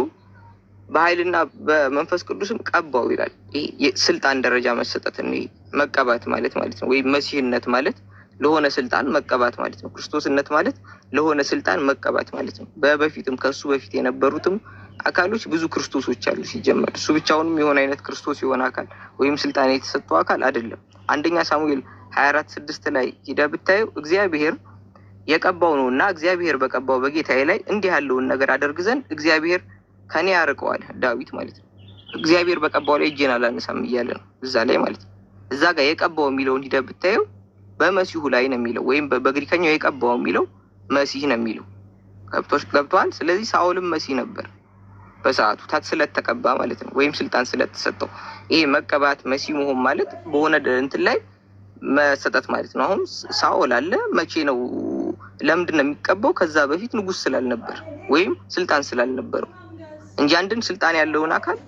በኃይልና በመንፈስ ቅዱስም ቀባው ይላል። ይሄ ስልጣን ደረጃ መሰጠትን መቀባት ማለት ነው። ወይም መሲህነት ማለት ለሆነ ስልጣን መቀባት ማለት ነው። ክርስቶስነት ማለት ለሆነ ስልጣን መቀባት ማለት ነው። በፊትም ከሱ በፊት የነበሩትም አካሎች ብዙ ክርስቶሶች አሉ። ሲጀመር እሱ ብቻውንም የሆነ አይነት ክርስቶስ የሆነ አካል ወይም ስልጣን የተሰጠው አካል አይደለም። አንደኛ ሳሙኤል 24:6 ላይ ሂደህ ብታየው እግዚአብሔር የቀባው ነው እና እግዚአብሔር በቀባው በጌታዬ ላይ እንዲህ ያለውን ነገር አደርግ ዘንድ እግዚአብሔር ከኔ ያርቀዋል ዳዊት ማለት ነው። እግዚአብሔር በቀባው ላይ እጄን አላነሳም እያለ ነው እዛ ላይ ማለት ነው። እዛ ጋር የቀባው የሚለውን ሂደህ ብታየው በመሲሁ ላይ ነው የሚለው፣ ወይም በግሪከኛው የቀባው የሚለው መሲህ ነው የሚለው። ገብቶሃል? ስለዚህ ሳኦልም መሲህ ነበር በሰዓቱ ስለተቀባ ማለት ነው፣ ወይም ስልጣን ስለተሰጠው። ይሄ መቀባት መሲህ መሆን ማለት በሆነ እንትን ላይ መሰጠት ማለት ነው። አሁን ሳኦል አለ፣ መቼ ነው ለምንድን ነው የሚቀባው? ከዛ በፊት ንጉስ ስላልነበር ወይም ስልጣን ስላልነበረው እንጂ አንድን ስልጣን ያለውን አካል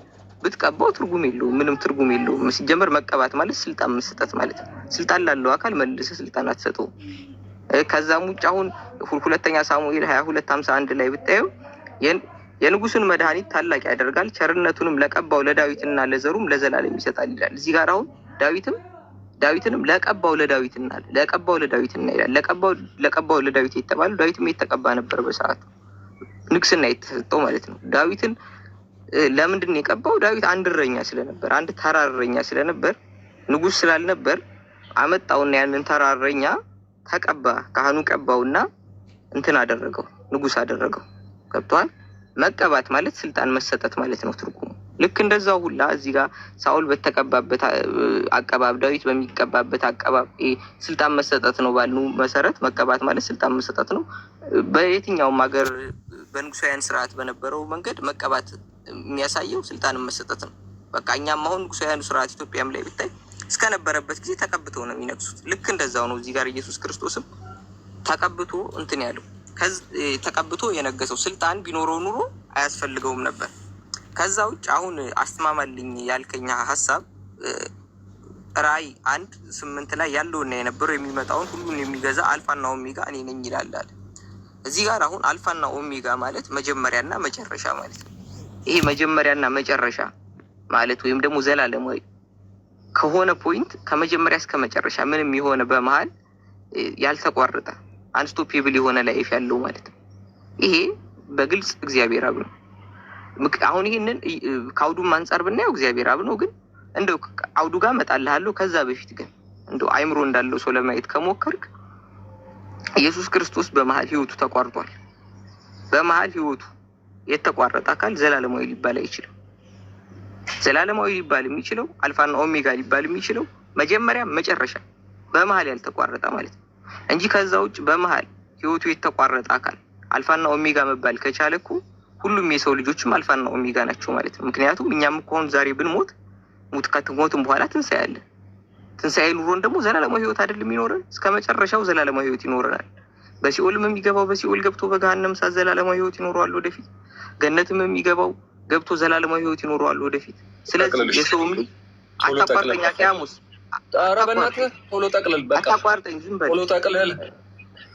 ብትቀባው ትርጉም የለውም፣ ምንም ትርጉም የለውም። ሲጀመር መቀባት ማለት ስልጣን መስጠት ማለት ነው። ስልጣን ላለው አካል መልሰህ ስልጣን አትሰጠውም። ከዛም ውጭ አሁን ሁለተኛ ሳሙኤል 22:51 ላይ ብታየው የንጉሱን መድኃኒት ታላቅ ያደርጋል፣ ቸርነቱንም ለቀባው ለዳዊትና ለዘሩም ለዘላለም ይሰጣል ይላል። እዚህ ጋር አሁን ዳዊትንም ለቀባው ለዳዊትና ይላል። ለቀባው ለዳዊት የተባለው ዳዊትም የተቀባ ነበር በሰዓቱ ንግስና የተሰጠው ማለት ነው። ዳዊትን ለምንድን ነው የቀባው? ዳዊት አንድ እረኛ ስለነበር፣ አንድ ተራ እረኛ ስለነበር፣ ንጉስ ስላልነበር አመጣውና ያንን ተራ እረኛ ተቀባ። ካህኑ ቀባውና እንትን አደረገው፣ ንጉስ አደረገው። ገብቶሃል? መቀባት ማለት ስልጣን መሰጠት ማለት ነው ትርጉሙ። ልክ እንደዛው ሁላ እዚህ ጋር ሳኦል በተቀባበት አቀባብ፣ ዳዊት በሚቀባበት አቀባብ ስልጣን መሰጠት ነው ባልኑ መሰረት መቀባት ማለት ስልጣን መሰጠት ነው። በየትኛውም ሀገር በንጉሳውያን ስርዓት በነበረው መንገድ መቀባት የሚያሳየው ስልጣን መሰጠት ነው። በቃ እኛም አሁን ንጉሳውያኑ ስርዓት ኢትዮጵያም ላይ ብታይ እስከነበረበት ጊዜ ተቀብተው ነው የሚነግሱት። ልክ እንደዛው ነው እዚህ ጋር ኢየሱስ ክርስቶስም ተቀብቶ እንትን ያለው ተቀብቶ የነገሰው። ስልጣን ቢኖረው ኑሮ አያስፈልገውም ነበር። ከዛ ውጭ አሁን አስተማማልኝ ያልከኛ ሀሳብ ራዕይ 1:8 ላይ ያለውና የነበረው የሚመጣውን ሁሉን የሚገዛ አልፋና ኦሜጋ እኔ ነኝ ይላል። እዚህ ጋር አሁን አልፋና ኦሜጋ ማለት መጀመሪያና መጨረሻ ማለት ነው። ይሄ መጀመሪያና መጨረሻ ማለት ወይም ደግሞ ዘላለማዊ ከሆነ ፖይንት ከመጀመሪያ እስከ መጨረሻ ምንም የሆነ በመሀል ያልተቋረጠ አንስቶፔብል የሆነ ላይፍ ያለው ማለት ነው። ይሄ በግልጽ እግዚአብሔር አብ ነው። አሁን ይሄንን ከአውዱም አንጻር ብናየው እግዚአብሔር አብ ነው። ግን እንደው አውዱ ጋር እመጣልሃለሁ። ከዛ በፊት ግን እንደው አይምሮ እንዳለው ሰው ለማየት ከሞከርክ ኢየሱስ ክርስቶስ በመሀል ህይወቱ ተቋርጧል። በመሀል ህይወቱ የተቋረጠ አካል ዘላለማዊ ሊባል አይችልም። ዘላለማዊ ሊባል የሚችለው አልፋና ኦሜጋ ሊባል የሚችለው መጀመሪያ መጨረሻ በመሀል ያልተቋረጠ ማለት ነው እንጂ ከዛ ውጭ በመሀል ህይወቱ የተቋረጠ አካል አልፋና ኦሜጋ መባል ከቻለ እኮ ሁሉም የሰው ልጆችም አልፋና ኦሜጋ ናቸው ማለት ነው። ምክንያቱም እኛም እኮ አሁን ዛሬ ብንሞት ከሞትም በኋላ ትንሣኤ አለ። ትንሣኤ ኑሮን ደግሞ ዘላለማዊ ህይወት አይደለም የሚኖረን፣ እስከ መጨረሻው ዘላለማዊ ህይወት ይኖረናል። በሲኦልም የሚገባው በሲኦል ገብቶ በገሃነም እሳት ዘላለማዊ ህይወት ይኖረዋል ወደፊት። ገነትም የሚገባው ገብቶ ዘላለማዊ ህይወት ይኖረዋል ወደፊት። ስለዚህ የሰውም ልጅ አታቋርጠኝ ቂያሙስ። ኧረ በእናትህ ቶሎ ጠቅልል፣ በቃ አታቋርጠኝ፣ ዝም በል ቶሎ ጠቅልል።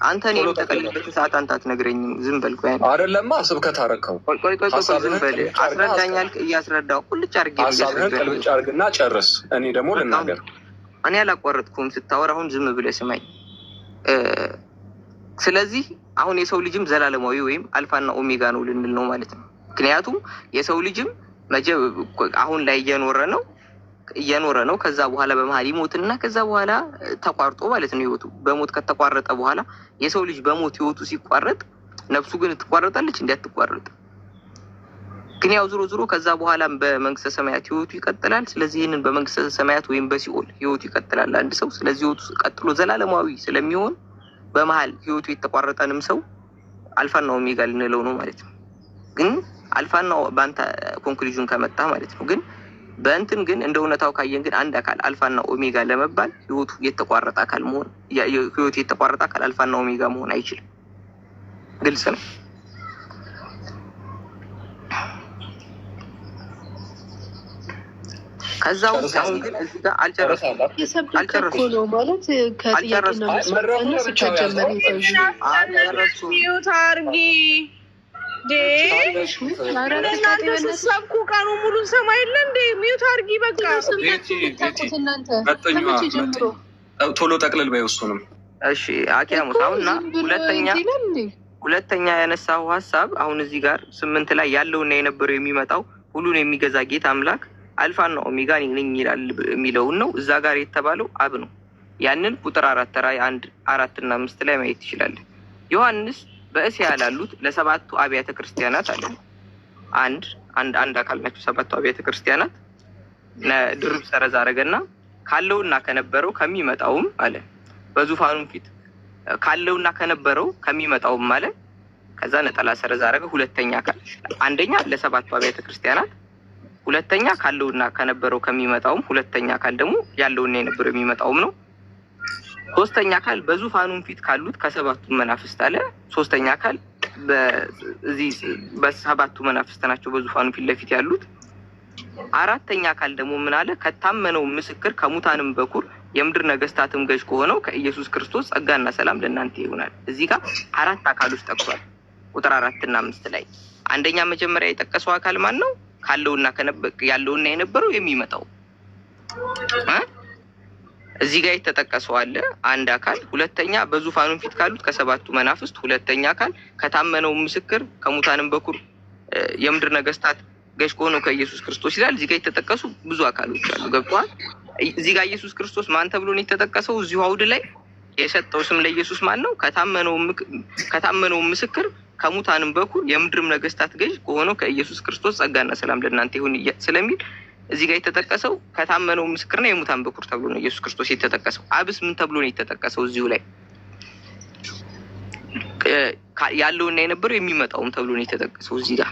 አንተ እኔ የምጠቀልልበትን ሰዓት አንተ አትነግረኝም። ዝም በል ቆይ። አይደለማ ስብከት አረከው። ቆይ ዝም በል። አስረዳኛል። እያስረዳሁ ቁልጭ አድርጌ ሀሳብህን ቅልብጭ አድርግና ጨርስ። እኔ ደግሞ ልናገር። እኔ አላቋረጥኩም። ስታወራ አሁን ዝም ብለህ ስማኝ። ስለዚህ አሁን የሰው ልጅም ዘላለማዊ ወይም አልፋና ኦሜጋ ነው ልንል ነው ማለት ነው። ምክንያቱም የሰው ልጅም አሁን ላይ እየኖረ ነው። እየኖረ ነው። ከዛ በኋላ በመሀል ይሞትና ከዛ በኋላ ተቋርጦ ማለት ነው ህይወቱ። በሞት ከተቋረጠ በኋላ የሰው ልጅ በሞት ህይወቱ ሲቋረጥ ነፍሱ ግን ትቋረጣለች እንዳትቋረጥ። ግን ያው ዞሮ ዞሮ ከዛ በኋላም በመንግስተ ሰማያት ህይወቱ ይቀጥላል። ስለዚህ ይህንን በመንግስተ ሰማያት ወይም በሲኦል ህይወቱ ይቀጥላል አንድ ሰው። ስለዚህ ህይወቱ ቀጥሎ ዘላለማዊ ስለሚሆን በመሀል ህይወቱ የተቋረጠንም ሰው አልፋና ኦሜጋ ልንለው ነው ማለት ነው። ግን አልፋና በአንተ ኮንክሉዥን ከመጣ ማለት ነው። ግን በእንትን ግን እንደ እውነታው ካየን ግን አንድ አካል አልፋና ኦሜጋ ለመባል ህይወቱ የተቋረጠ አካል መሆን ህይወቱ የተቋረጠ አካል አልፋና ኦሜጋ መሆን አይችልም። ግልጽ ነው። ከዛ ውስጥ አሁን ግን እዚህ ጋር አልጨረስኩም ነው ማለት ከጥያቄና መልስ ሲጀመር እናንተ ስትሰብኩ ቀኑ ሙሉ ሰማ የለ እንዴ? ሚዩት አድርጊ በቃ። ቶሎ ጠቅልል በይ እሱንም። እሺ አኪያሙስ አሁንና ሁለተኛ ያነሳው ሀሳብ አሁን እዚህ ጋር 8 ላይ ያለውና የነበረው የሚመጣው ሁሉን የሚገዛ ጌታ አምላክ አልፋና ኦሜጋ ነኝ ይላል የሚለውን ነው። እዛ ጋር የተባለው አብ ነው። ያንን ቁጥር 4 ራዕይ 1 4 እና 5 ላይ ማየት ይችላል። ዮሐንስ በእስያ ላሉት ለሰባቱ አብያተ ክርስቲያናት አለ አንድ አካል ናቸው ሰባቱ አብያተ ክርስቲያናት ድርብ ሰረዝ አረገና ካለውና ከነበረው ከሚመጣውም አለ በዙፋኑ ፊት ካለውና ከነበረው ከሚመጣውም አለ። ከዛ ነጠላ ሰረዝ አረገ። ሁለተኛ አካል አንደኛ ለሰባቱ አብያተ ክርስቲያናት፣ ሁለተኛ ካለውና ከነበረው ከሚመጣውም፣ ሁለተኛ አካል ደግሞ ያለውና የነበረው የሚመጣውም ነው። ሶስተኛ አካል በዙፋኑም ፊት ካሉት ከሰባቱ መናፍስት አለ። ሶስተኛ አካል በዚህ በሰባቱ መናፍስት ናቸው በዙፋኑ ፊት ለፊት ያሉት። አራተኛ አካል ደግሞ ምን አለ? ከታመነው ምስክር ከሙታንም በኩር የምድር ነገስታትም ገዥ ከሆነው ከኢየሱስ ክርስቶስ ጸጋና ሰላም ለእናንተ ይሆናል። እዚህ ጋር 4 አካሎች ጠቅሷል። ቁጥር 4 እና 5 ላይ አንደኛ መጀመሪያ የጠቀሰው አካል ማን ነው? ካለውና ያለውና የነበረው የሚመጣው እዚህ ጋር የተጠቀሰው አለ አንድ አካል። ሁለተኛ በዙፋኑ ፊት ካሉት ከሰባቱ መናፍስት፣ ሁለተኛ አካል ከታመነው ምስክር ከሙታንም በኩር የምድር ነገስታት ገዥ ከሆነው ከኢየሱስ ክርስቶስ ይላል። እዚህ ጋር የተጠቀሱ ብዙ አካሎች አሉ። ገብቷል? እዚህ ጋር ኢየሱስ ክርስቶስ ማን ተብሎ ነው የተጠቀሰው? እዚሁ አውድ ላይ የሰጠው ስም ለኢየሱስ ማን ነው? ከታመነው ምስክር ከሙታንም በኩር የምድርም ነገስታት ገዥ ከሆነው ከኢየሱስ ክርስቶስ ጸጋና ሰላም ለእናንተ ይሁን ስለሚል እዚህ ጋር የተጠቀሰው ከታመነው ምስክርና የሙታን በኩር ተብሎ ነው ኢየሱስ ክርስቶስ የተጠቀሰው። አብስ ምን ተብሎ ነው የተጠቀሰው? እዚሁ ላይ ያለውና የነበረው የሚመጣውም ተብሎ ነው የተጠቀሰው እዚህ ጋር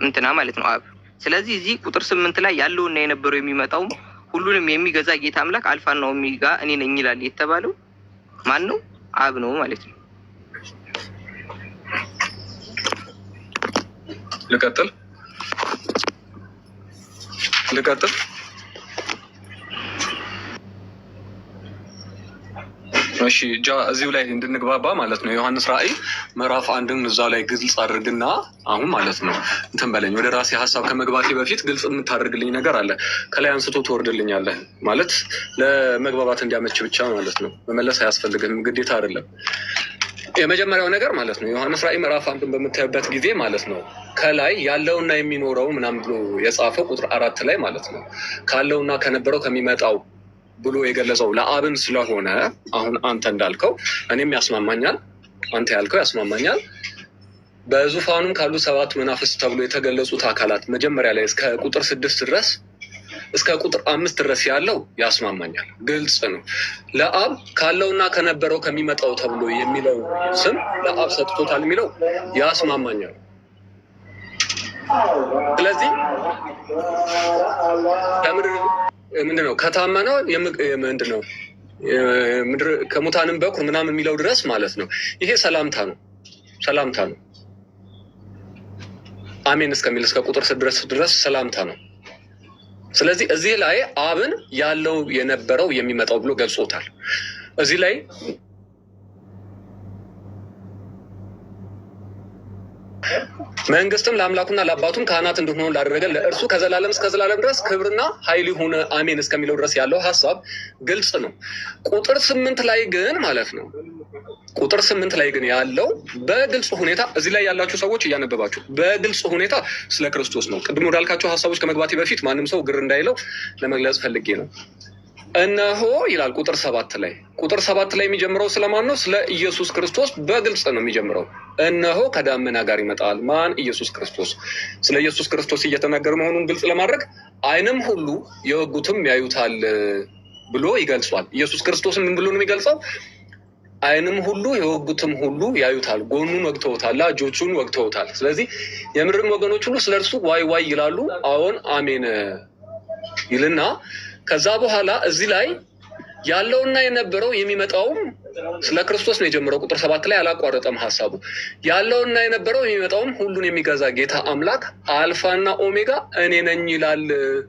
እንትና ማለት ነው አብ። ስለዚህ እዚህ ቁጥር 8 ላይ ያለውና የነበረው የሚመጣውም ሁሉንም የሚገዛ ጌታ አምላክ አልፋና ኦሜጋ እኔ ነኝ ይላል የተባለው ማን ነው? አብ ነው ማለት ነው። ልቀጥል እሺ እዚሁ ላይ እንድንግባባ ማለት ነው። ዮሐንስ ራዕይ ምዕራፍ 1ን እዛው ላይ ግልጽ አድርግና አሁን ማለት ነው እንትን በለኝ። ወደ ራሴ ሀሳብ ከመግባቴ በፊት ግልጽ የምታደርግልኝ ነገር አለ። ከላይ አንስቶ ትወርድልኛለህ ማለት ለመግባባት እንዲያመች ብቻ ማለት ነው። መመለስ አያስፈልግም፣ ግዴታ አይደለም። የመጀመሪያው ነገር ማለት ነው ዮሐንስ ራዕይ ምዕራፍ 1ን በምታዩበት ጊዜ ማለት ነው ከላይ ያለውና የሚኖረው ምናምን ብሎ የጻፈው ቁጥር 4 ላይ ማለት ነው ካለውና ከነበረው ከሚመጣው ብሎ የገለጸው ለአብን ስለሆነ አሁን አንተ እንዳልከው እኔም ያስማማኛል፣ አንተ ያልከው ያስማማኛል። በዙፋኑም ካሉ 7 መናፍስት ተብሎ የተገለጹት አካላት መጀመሪያ ላይ እስከ ቁጥር 6 ድረስ እስከ ቁጥር 5 ድረስ ያለው ያስማማኛል፣ ግልጽ ነው። ለአብ ካለውና ከነበረው ከሚመጣው ተብሎ የሚለው ስም ለአብ ሰጥቶታል የሚለው ያስማማኛል። ስለዚህ ምንድነው ከታመነው ምንድነው ምድር ከሙታንም በኩር ምናምን የሚለው ድረስ ማለት ነው። ይሄ ሰላምታ ነው። አሜን እስከሚል እስከ ቁጥር 6 ድረስ ሰላምታ ነው። ስለዚህ እዚህ ላይ አብን ያለው የነበረው የሚመጣው ብሎ ገልጾታል። እዚህ ላይ መንግስትም ለአምላኩና ለአባቱም ካህናት እንድንሆን ላደረገ ለእርሱ ከዘላለም እስከ ዘላለም ድረስ ክብርና ኃይል ይሁን አሜን እስከሚለው ድረስ ያለው ሀሳብ ግልጽ ነው። ቁጥር 8 ላይ ግን ማለት ነው ቁጥር 8 ላይ ግን ያለው በግልጽ ሁኔታ እዚህ ላይ ያላችሁ ሰዎች እያነበባችሁ በግልጽ ሁኔታ ስለ ክርስቶስ ነው። ቅድም ወዳልካቸው ሀሳቦች ከመግባቴ በፊት ማንም ሰው ግር እንዳይለው ለመግለጽ ፈልጌ ነው። እነሆ ይላል ቁጥር 7 ላይ። ቁጥር 7 ላይ የሚጀምረው ስለማን ነው? ስለ ኢየሱስ ክርስቶስ በግልጽ ነው የሚጀምረው። እነሆ ከዳመና ጋር ይመጣል። ማን? ኢየሱስ ክርስቶስ። ስለ ኢየሱስ ክርስቶስ እየተናገረ መሆኑን ግልጽ ለማድረግ ዓይንም ሁሉ የወጉትም ያዩታል ብሎ ይገልጿል። ኢየሱስ ክርስቶስን ምን ብሎ ነው የሚገልጸው? ዓይንም ሁሉ የወጉትም ሁሉ ያዩታል። ጎኑን ወግተውታል፣ እጆቹን ወግተውታል። ስለዚህ የምድርም ወገኖች ሁሉ ስለ እርሱ ዋይ ዋይ ይላሉ። አዎን አሜን ይልና ከዛ በኋላ እዚህ ላይ ያለውና የነበረው የሚመጣውም ስለ ክርስቶስ ነው የጀመረው። ቁጥር 7 ላይ አላቋረጠም ሀሳቡ። ያለውና የነበረው የሚመጣውም ሁሉን የሚገዛ ጌታ አምላክ አልፋና ኦሜጋ እኔ ነኝ ይላል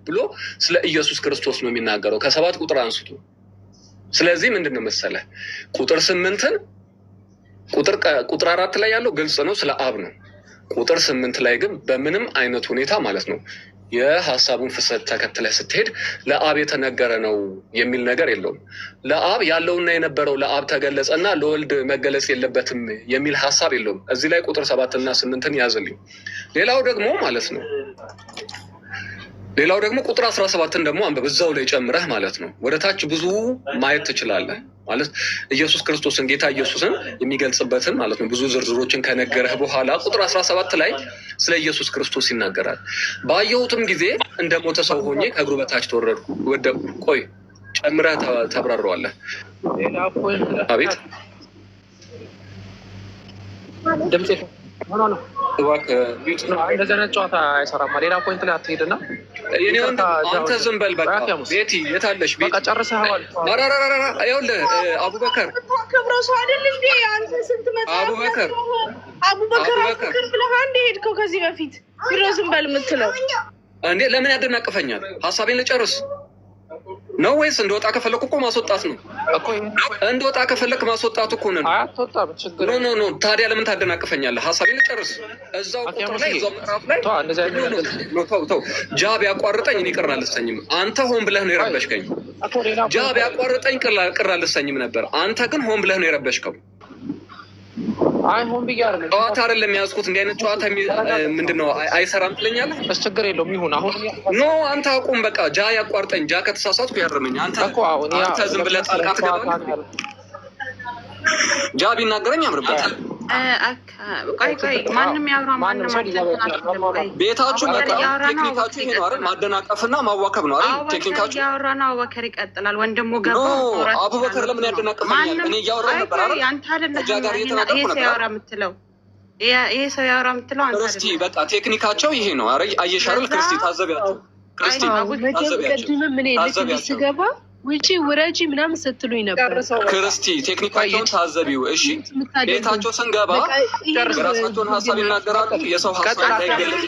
ብሎ ስለ ኢየሱስ ክርስቶስ ነው የሚናገረው ከ7 ቁጥር አንስቶ። ስለዚህ ምንድን ነው መሰለህ ቁጥር 8ን ቁጥር 4 ላይ ያለው ግልጽ ነው፣ ስለ አብ ነው። ቁጥር 8 ላይ ግን በምንም አይነት ሁኔታ ማለት ነው የሀሳቡን ፍሰት ተከትለህ ስትሄድ ለአብ የተነገረ ነው የሚል ነገር የለውም። ለአብ ያለውና የነበረው ለአብ ተገለጸና ለወልድ መገለጽ የለበትም የሚል ሀሳብ የለውም። እዚህ ላይ ቁጥር 7 እና 8ን ያዝልኝ። ሌላው ደግሞ ማለት ነው ቁጥር 17ን ደግሞ አንብብ፣ እዛው ላይ ጨምረህ ማለት ነው። ወደ ታች ብዙ ማየት ትችላለህ ማለት ኢየሱስ ክርስቶስን ጌታ ኢየሱስን የሚገልጽበትን ማለት ነው ብዙ ዝርዝሮችን ከነገረህ በኋላ ቁጥር 17 ላይ ስለ ኢየሱስ ክርስቶስ ይናገራል። ባየሁትም ጊዜ እንደ ሞተ ሰው ሆኜ ከእግሩ በታች ተወረድኩ ወደቅኩ። ቆይ ጨምረህ ተብራረዋለህ። አቤት ድምጽ እንደዚህ አይነት ጨዋታ አይሰራም። ሌላ ፖይንት ላይ አትሄድና አንተ ዝም በል በቃ። ቤቲ የት አለሽ? ቤቲ ጨርሰኸዋል። ይኸውልህ አቡበከር አቡበከር ብለህ አንዴ ሄድከው ከዚህ በፊት ቢሮ ዝም በል የምትለው እንዴ? ለምን ያደናቅፈኛል? ሀሳቤን ልጨርስ ነው ወይስ እንደወጣ ከፈለኩ እኮ ማስወጣት ነው? እንደወጣ ከፈለክ ማስወጣት እኮ ነው። ኖ ታዲያ ለምን ታደናቅፈኛለህ? ሀሳቤን ልጨርስ። እዛው ቁጥር ላይ እዛው ምዕራፍ ላይ ተው። ጃ ቢያቋርጠኝ እኔ ቅር አልሰኝም። አንተ ሆን ብለህ ነው የረበሽከኝ። ጃ ቢያቋርጠኝ ቅር አልሰኝም ነበር። አንተ ግን ሆን ብለህ ነው የረበሽከው። ሆን ብዬ አይደለም። ጨዋታ አይደለም የያዝኩት። እንዲህ አይነት ጨዋታ ምንድነው አይሰራም ትለኛለህ? ችግር የለውም ይሁን። አሁን ኖ አንተ አቁም በቃ። ጃ ያቋርጠኝ። ጃ ከተሳሳትኩ ያርመኝ። አንተ ዝም ብለህ ጣልቃ ትገባለህ። ጃ ቢናገረኝ ያምርበታል። ቆይ ማንም ያውራ ማንም ቤታችሁ በቃ ቴክኒካችሁ ይሄ ነው አይደል? ማደናቀፍና ማዋከብ ነው አይደል? ቴክኒካችሁ ያወራ ነው። አቡበከር ይቀጥላል። ወንድሙ ገባ። አቡበከር ለምን ያደናቀፈኛል? እኔ እያወራሁ ነበር አይደል? አንተ አይደለም ይሄ ሰው ያወራ የምትለው ይሄ ሰው ያወራ የምትለው አንተ አይደለም። ክርስቲ በቃ ቴክኒካቸው ይሄ ነው። አረ አየሽ አይደል? ክርስቲ ታዘቢያቸው። ክርስቲ ስገባ ውጪ ውረጂ ምናምን ስትሉኝ ነበር። ክርስቲ ቴክኒካቸውን ታዘቢው። እሺ ቤታቸው ስንገባ የራሳቸውን ሀሳብ ይናገራሉ። የሰው ሀሳብ እንዳይገለጽ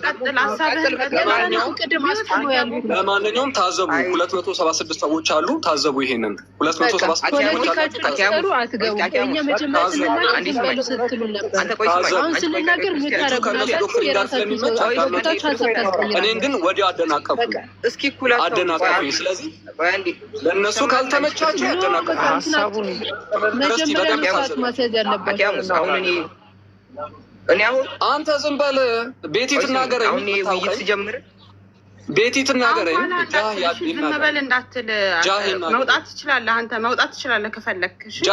ለማንኛውም ታዘቡ። 276 ሰዎች አሉ። ታዘቡ። ይሄንን 276 እኔን ግን ወዲያው አደናቀፉኝ። ስለዚህ እነሱ ካልተመቻቸው ያደናቀፉ ሀሳቡን አንተ ዝም በል። ቤቲ ትናገረኝ። ቤቲ ትናገረኝ። ዝም በል እንዳትል። መውጣት ትችላለህ። አንተ መውጣት ትችላለህ ከፈለክ። ጃ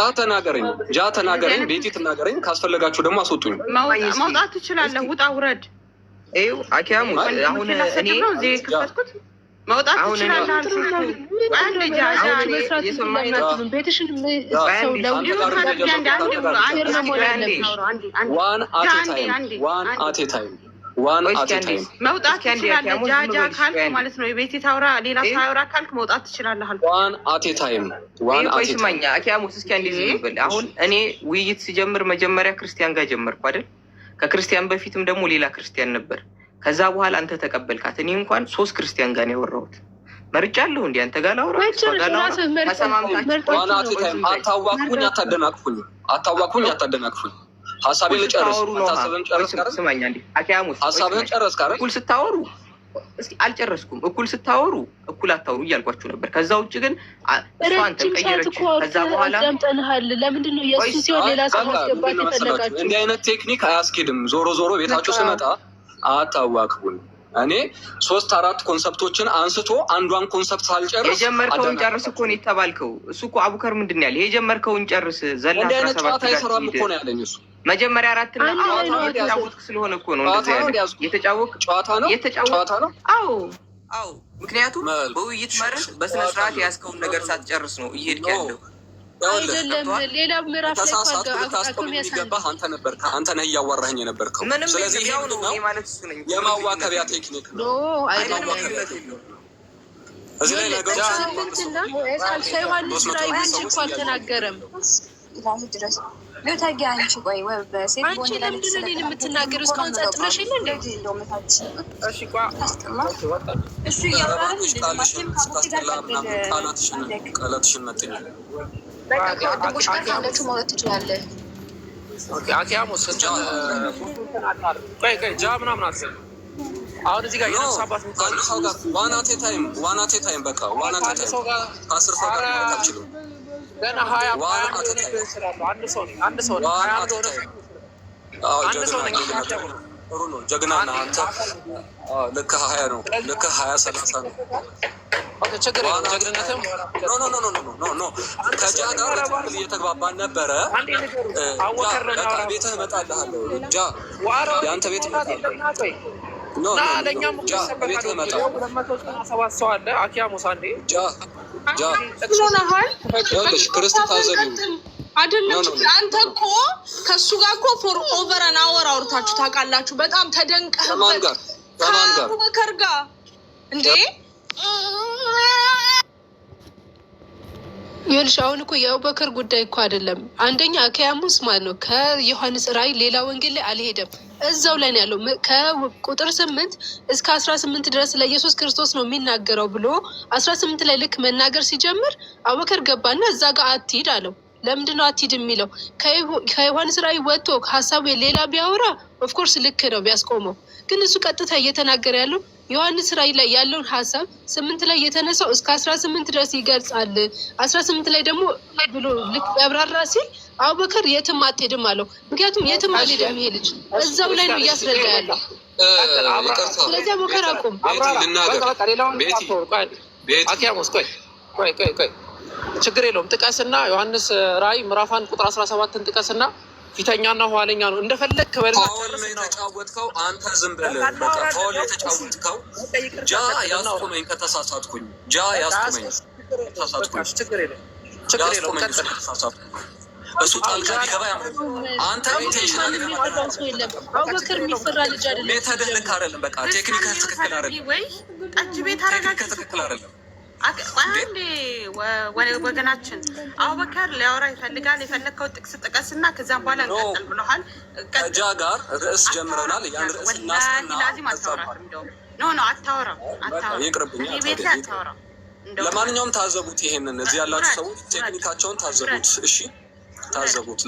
ተናገረኝ። ቤቲ ትናገረኝ። ካስፈለጋችሁ ደግሞ አስወጡኝ። መውጣት ትችላለህ። ውጣ ውረድ። አኪያሙ አሁን እኔ ከፈትኩት መውጣት ትችላለህ። መውጣት ትችላለህ። ጃ ካልክ ማለት ነው። የቤት ታውራ ሌላ ሳያወራ ካልክ መውጣት ትችላለህ። ስማኝ አኪያሙስ እስኪ አንዴ ዝም በል። አሁን እኔ ውይይት ሲጀምር መጀመሪያ ክርስቲያን ጋር ጀመርኩ አይደል? ከክርስቲያን በፊትም ደግሞ ሌላ ክርስቲያን ነበር። ከዛ በኋላ አንተ ተቀበልካት። እኔ እንኳን 3 ክርስቲያን ጋር ነው ያወራሁት። መርጫለሁ እንዴ አንተ ጋር ላውራ? አታዋኩኝ፣ አታደናቅፉኝ። ሀሳቤን ልጨርስ። ሀሳብህን ጨርስ። ስማኝ አንዴ አኪያሙስ፣ ሀሳብህን ጨረስ። እኩል ስታወሩ እስኪ አልጨረስኩም። እኩል ስታወሩ እኩል አታወሩ እያልኳችሁ ነበር። ከዛ ውጭ ግን እሷን ተቀየረች። ከዛ በኋላ አዳምጠንሃል። ለምንድን ነው የእሱ ሲሆን ሌላ ሰው ማስገባት የፈለጋችሁ? እንዲህ አይነት ቴክኒክ አያስኬድም። ዞሮ ዞሮ ቤታችሁ ስመጣ አታዋክቡን። እኔ 3-4 ኮንሰፕቶችን አንስቶ አንዷን ኮንሰፕት ሳልጨርስ የጀመርከውን ጨርስ እኮ ነው የተባልከው። እሱ እኮ አቡከር ምንድን ነው ያለ? የጀመርከውን ጨርስ ዘላ 17 ጨዋታ አይሰራም እኮ ነው ያለኝ እሱ። መጀመሪያ 4 እና የተጫወትክ ስለሆነ እኮ ነው እንደዚህ ያለ። የተጫወትክ ጨዋታ ነው። አዎ ምክንያቱም በውይይት መርህ በስነ ስርዓት ያዝከውን ነገር ሳትጨርስ ነው እየሄድክ ያለው። አይደለም ሌላ ምዕራፍ ላይ ታስቆም የሚገባህ አንተ ነህ እያዋራኸኝ የነበርከው። ስለዚህ ያው ነው ማለት እሱ ነኝ የማዋከቢያ ቴክኒክ ነው። አይደለም እዚህ ላይ ነገሩ ዮሐንስ ላይ አንቺ እኮ አልተናገረም። ድረስ ለታጊ አንቺ ቆይ ወይ በሴት ወንድ ላይ ለምንድን ነው የምትናገሪው? እስካሁን ጸጥ ብለሽ የለ እንዴ? እሺ ቋ እሱ ያወራል ቃላትሽን መጥኝ በቃ ካለች ማለት ትችላለህ። ኦኬ አኪያሙስ ቆይ ጃ ምናምን አትሰጥ። አሁን እዚህ ጋር የነሳባት አንድ ሰው ጋር ዋናቴ ታይም በቃ ዋናቴ ታይም 10 ሰው ጋር አልችልም። ገና 20 አንድ ሰው ነኝ 20 ጥሩ ነው። ጀግና ነህ አንተ። ልክ 20 ነው። ልክ 20-30 ነው። ኦኬ ችግር የለም። ጀግንነትም ኖ ከጃ ጋር በትክክል እየተግባባን ነበረ። ቤትህ እመጣልሃለሁ። ጃ የአንተ ቤት እመጣለሁ። ለእኛም ቤት እመጣለሁ። 297 ሰው አለ። አኪያሙስ አንዴ ይኸውልሽ ክርስቶስ ታዘቢው አይደለም። አንተ እኮ ከእሱ ጋር እኮ ፎር ኦቨር አን አወር አውርታችሁ ታውቃላችሁ። በጣም ተደንቀህበት ከአቡበከር ጋር እንዴ። ይኸውልሽ አሁን እኮ የአቡበከር ጉዳይ እኮ አይደለም። አንደኛ አኪያሙስ ማለት ነው ከዮሐንስ ራእይ ሌላ ወንጌል ላይ አልሄደም። እዛው ላይ ነው ያለው። ከቁጥር 8 እስከ 18 ድረስ ለኢየሱስ ክርስቶስ ነው የሚናገረው ብሎ 18 ላይ ልክ መናገር ሲጀምር አቡበከር ገባና እዛ ጋር አትሂድ አለው። ለምንድን ነው አትሂድ የሚለው? ከዮሐንስ ራእይ ወጥቶ ሀሳቡ ሌላ ቢያወራ ኦፍኮርስ ልክ ነው ቢያስቆመው። ግን እሱ ቀጥታ እየተናገረ ያለው ዮሐንስ ራእይ ላይ ያለውን ሀሳብ 8 ላይ የተነሳው እስከ 18 ድረስ ይገልጻል። 18 ላይ ደግሞ ብሎ ልክ ያብራራ ሲል አቡበከር የትም አትሄድም አለው። ምክንያቱም የትም አልሄድም ይሄ ልጅ እዛው ላይ ነው እያስረዳ ያለው። ስለዚህ አቡበከር አቁም። አኪያሙስ ቆይ ችግር የለውም። ጥቀስና ዮሐንስ ራእይ ምዕራፍ 1 ቁጥር 17ን ጥቀስና ፊተኛና ኋለኛ ነው እንደፈለግ ከበርና የተጫወትከው አንተ ዝም ብለህ በቃ ፋውል የተጫወትከው ጃ ያስቆመኝ ከተሳሳትኩኝ እሱ ጣልቃ ቢገባ አንተ ኢንቴንሽናል አቡበከር የሚፈራ ልጅ አይደለም። ሜተድህ ልክ አይደለም። በቃ ቴክኒክህ ትክክል አይደለም። ወይ ጠጅ ቤት ቴክኒክህ ትክክል አይደለም። አንዴ ወገናችን አቡበከር ሊያወራ ይፈልጋል። የፈለግከው ጥቅስ ጥቀስና ከዛም በኋላ እንቀጥል ብለሃል። ከጃ ጋር ርዕስ ጀምረናል። ያን ርዕስ ላዚም አታወራም። እንደውም አታወራም። ይቅርብኝ። ቤት አታወራም። ለማንኛውም ታዘቡት። ይሄንን እዚህ ያላችሁ ሰዎች ቴክኒካቸውን ታዘቡት። እሺ ታዘቡት።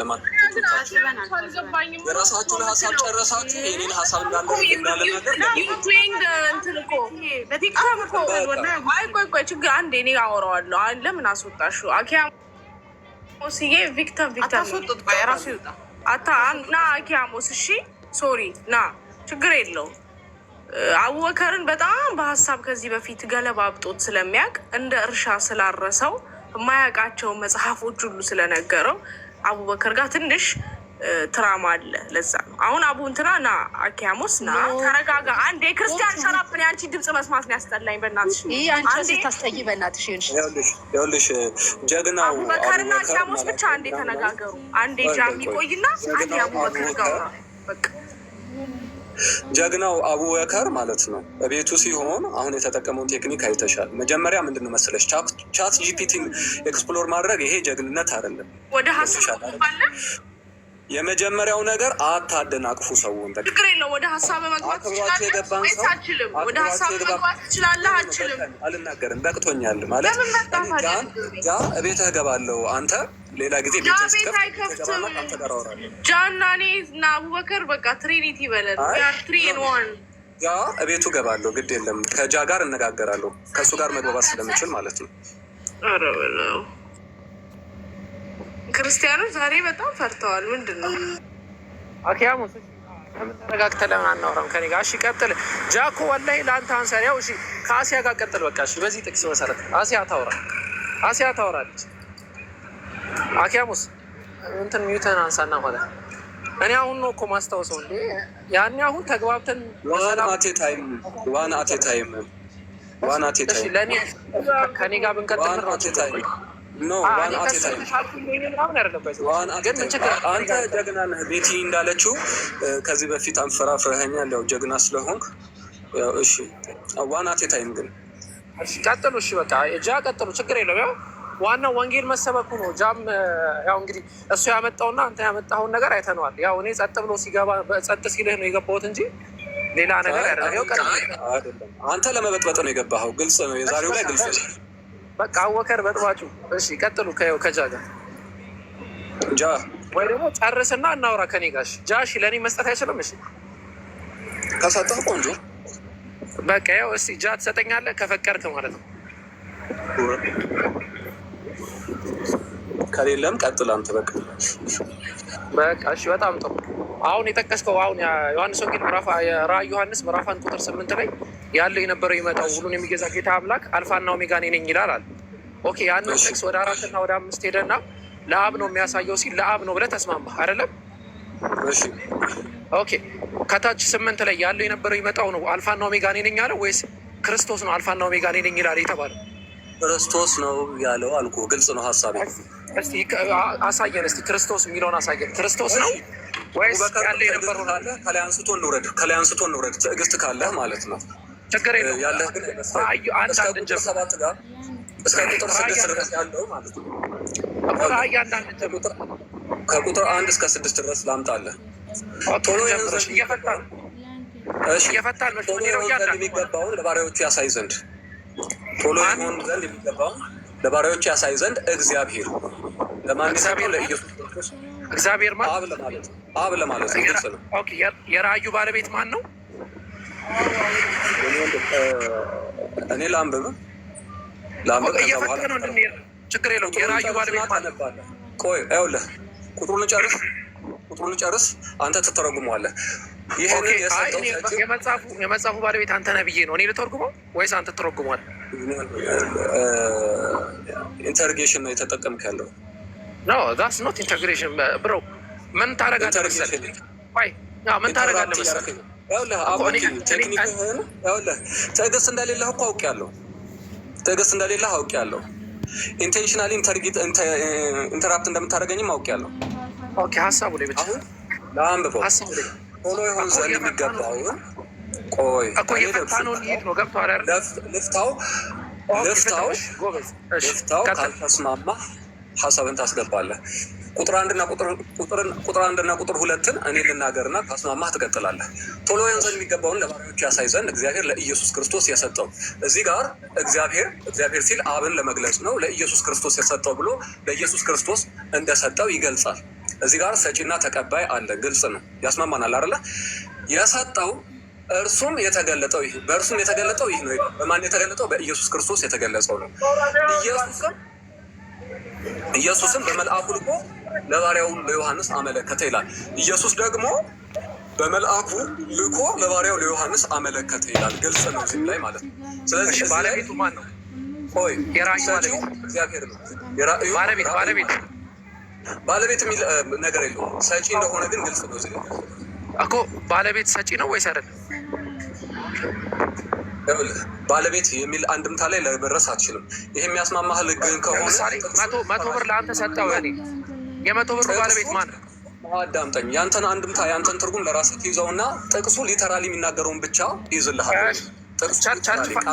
የራሳችሁን ሀሳብ ጨረሳችሁ። የኔን ሀሳብ እንዳለ ነገር ቆይ ችግር አንዴ እኔ አወራዋለሁ። ለምን አስወጣሽው? አኪያሞስዬ ቪክተር አታስወጡት። ራሱ ይውጣ ና አኪያሞስ። እሺ ሶሪ ና ችግር የለውም። አቡበከርን በጣም በሀሳብ ከዚህ በፊት ገለባብጦት ስለሚያውቅ እንደ እርሻ ስላረሰው የማያውቃቸው መጽሐፎች ሁሉ ስለነገረው አቡበከር ጋር ትንሽ ትራማ አለ። ለዛ ነው አሁን አቡ እንትና ና አኪያሞስ ና ተረጋጋ። አንዴ ክርስቲያን ሸራፕን የአንቺ ድምፅ መስማት ነው ያስጠላኝ። በእናትሽ ይህ አንቺ ስታስጠይ በእናትሽ ይኸውልሽ ጀግናው አቡበከርና አኪያሞስ ብቻ አንዴ ተነጋገሩ። አንዴ ጃሚ ቆይና አንዴ አቡበከር ጋር በቃ ጀግናው አቡበከር ማለት ነው በቤቱ ሲሆን አሁን የተጠቀመውን ቴክኒክ አይተሻል። መጀመሪያ ምንድን ነው መሰለሽ ቻት ጂፒቲን ኤክስፕሎር ማድረግ ይሄ ጀግንነት አይደለም። ወደ ሀሳብ የመጀመሪያው ነገር አታደናቅፉ ሰውን። ችግር የለው። ወደ ሀሳብ መግባት ትችላለህ ወይስ አልችልም? ወደ ሀሳብ መግባት ትችላለህ? አልችልም። አልናገርም፣ በቅቶኛል ማለት ጋ እቤትህ እገባለሁ። አንተ ሌላ ጊዜ ቤት አይከፍትም። ጃና እኔ እና አቡበከር በቃ ትሪኒቲ በለን ትሪን ዋን ጋ እቤቱ እገባለሁ። ግድ የለም ከጃ ጋር እነጋገራለሁ። ከእሱ ጋር መግባባት ስለምችል ማለት ነው። ኧረ በለው ክርስቲያኖች ዛሬ በጣም ፈርተዋል። ምንድን ነው አኪያሙስ ተረጋግተህ ለምን አናወራም ከኔ ጋር? እሺ ቀጥል። ጃኮ ወላሂ ለአንተ አንሰሪያው። እሺ ከአሲያ ጋር ቀጥል። በቃ እሺ በዚህ ጥቅስ መሰረት አሲያ ታወራለች። አኪያሙስ እንትን ሚዩተን አንሳና ማለት እኔ አሁን ነው እኮ ማስታወሰው እንዴ ያኔ አሁን ተግባብተን ዋን አቴ ታይም ለእኔ ከኔ ጋር ብንቀጥል አንተ ጀግና ነህ። ቤቲ እንዳለችው ከዚህ በፊት አንፈራፍረኸኛል። ያው ጀግና ስለሆንክ እሺ ዋን አቴ ታይም ግን ቀጥሉ። እሺ በቃ ጃ ቀጥሉ፣ ችግር የለም። ያው ዋናው ወንጌል መሰበኩ ነው። ጃም ያው እንግዲህ እሱ ያመጣውና አንተ ያመጣኸውን ነገር አይተነዋል። ያው እኔ ጸጥ ብሎ ሲገባ ጸጥ ሲልህ ነው የገባሁት እንጂ ሌላ ነገር አይደለም። አንተ ለመበጥበጥ ነው የገባኸው። ግልጽ ነው፣ የዛሬው ላይ ግልጽ ነው። በቃ አወከር በጥባጩ። እሺ ቀጥሉ። ከጃ ጋር ጃ ወይ ደግሞ ጨርስና እናውራ ከኔ ጋር። ጃ እሺ ለእኔ መስጠት አይችልም? እሺ ከሰጠህ ቆንጆ። በቃ ያው እስኪ ጃ ትሰጠኛለህ ከፈቀድክ ማለት ነው። ከሌለም ቀጥል አንተ። በቃ እሺ በጣም ጥሩ። አሁን የጠቀስከው አሁን ዮሐንስ ወንጌል ራዕይ ዮሐንስ ምዕራፍ 1 ቁጥር 8 ላይ ያለው የነበረው ይመጣው ሁሉን የሚገዛ ጌታ አምላክ አልፋና ኦሜጋ እኔ ነኝ ይላል አለ። ኦኬ ያንን ጥቅስ ወደ 4 እና ወደ 5 ሄደና ለአብ ነው የሚያሳየው ሲል ለአብ ነው ብለህ ተስማማህ አይደለም? እሺ ኦኬ ከታች 8 ላይ ያለው የነበረው ይመጣው ነው አልፋና ኦሜጋ እኔ ነኝ አለ ወይስ ክርስቶስ ነው አልፋና ኦሜጋ እኔ ነኝ ይላል የተባለው? ክርስቶስ ነው ያለው አልኩህ። ግልጽ ነው ሀሳቤ። እስቲ አሳየን። እስቲ ክርስቶስ የሚለውን አሳየን። ክርስቶስ ነው ወይስ ያለ የነበረው? ከላይ አንስቶ እንውረድ። ትዕግስት ካለህ ማለት ነው። ችግር የለውም። ያለህ ግን አንዳንድ ጀምር እስከ ቁጥር 6 ድረስ ያለው ማለት ነው። ከቁጥር 1 እስከ 6 ድረስ ላምጣለህ። ቶሎ እየፈታን የሚገባውን ለባሪያዎቹ ያሳይ ዘንድ ለባሪያዎቹ ያሳይ ዘንድ እግዚአብሔር ለማን ይሰራል? ለኢየሱስ ክርስቶስ። እግዚአብሔር ማለት አብ ለማለት ነው። ግልጽ ነው። ኦኬ የራእዩ ባለቤት ማን ነው? እኔ ላንብብ እየፈታን ነው እንድንሄድ ችግር የለውም። የራእዩ ባለቤት ማን ነው? ቆይ ይኸውልህ ቁጥሩን ጨርስ አንተ ትተረጉመዋለህ። የመጽሐፉ ባለቤት አንተ ነህ ብዬ ነው እኔ ልተርጉመው ወይስ አንተ ትተረጉመዋለህ? ኢንተርጌሽን ነው የተጠቀምክ ያለው። ኖ ዛትስ ኖት ኢንተግሬሽን ብሮ። ምን ታደርጋለህ መሰለህ? ምን ታደርጋለህ መሰለህ? ትዕግስት እንደሌለህ እኮ አውቄያለሁ። ኢንቴንሽናሊ ኢንተራፕት እንደምታደርገኝም አውቄያለሁ። ኦኬ ሀሳቡ ላይ ብቻ ለአንብበው ቶሎ ይሆን ዘንድ የሚገባውን ቆይ እኮ የፈታነው ሊሄድ ነው። ገብቶሃል አይደል? ልፍታው ካልተስማማ ሀሳብን ታስገባለህ። ቁጥር 1 እና ቁጥር 2 እኔ ልናገርና ካስማማህ ትቀጥላለህ። ቶሎ ይሆን ዘንድ የሚገባውን ለባሪያዎቹ ያሳይ ዘንድ እግዚአብሔር ለኢየሱስ ክርስቶስ የሰጠው። እዚህ ጋር እግዚአብሔር ሲል አብን ለመግለጽ ነው። ለኢየሱስ ክርስቶስ የሰጠው ብሎ ለኢየሱስ ክርስቶስ እንደሰጠው ይገልጻል። እዚህ ጋር ሰጪና ተቀባይ አለ። ግልጽ ነው። ያስማማናል አይደለ? የሰጠው እርሱም የተገለጠው ይህ በእርሱም የተገለጠው ይህ ነው። በማን የተገለጠው? በኢየሱስ ክርስቶስ የተገለጸው ነው። ኢየሱስም በመልአኩ ልኮ ለባሪያው ለዮሐንስ አመለከተ ይላል። ኢየሱስ ደግሞ በመልአኩ ልኮ ለባሪያው ለዮሐንስ አመለከተ ይላል። ግልጽ ነው እዚህ ላይ ማለት ነው። ስለዚህ ባለቤቱ ማን ነው? ቆይ የራእዩ ባለቤት እግዚአብሔር ነው። ባለቤት የሚል ነገር የለውም። ሰጪ እንደሆነ ግን ግልጽ ነው እዚህ እኮ። ባለቤት ሰጪ ነው ወይስ አይደለም? ባለቤት የሚል አንድምታ ላይ ለመድረስ አትችልም። ይሄ የሚያስማማህ ግን ከሆነ መቶ ብር ለአንተ ሰጠው። እኔ የ100 ብር ባለቤት ማን ነው? አዳምጠኝ። ያንተን አንድምታ ያንተን ትርጉም ለራስህ ትይዘውና ጥቅሱ ሊተራሊ የሚናገረውን ብቻ ይይዝልሃል።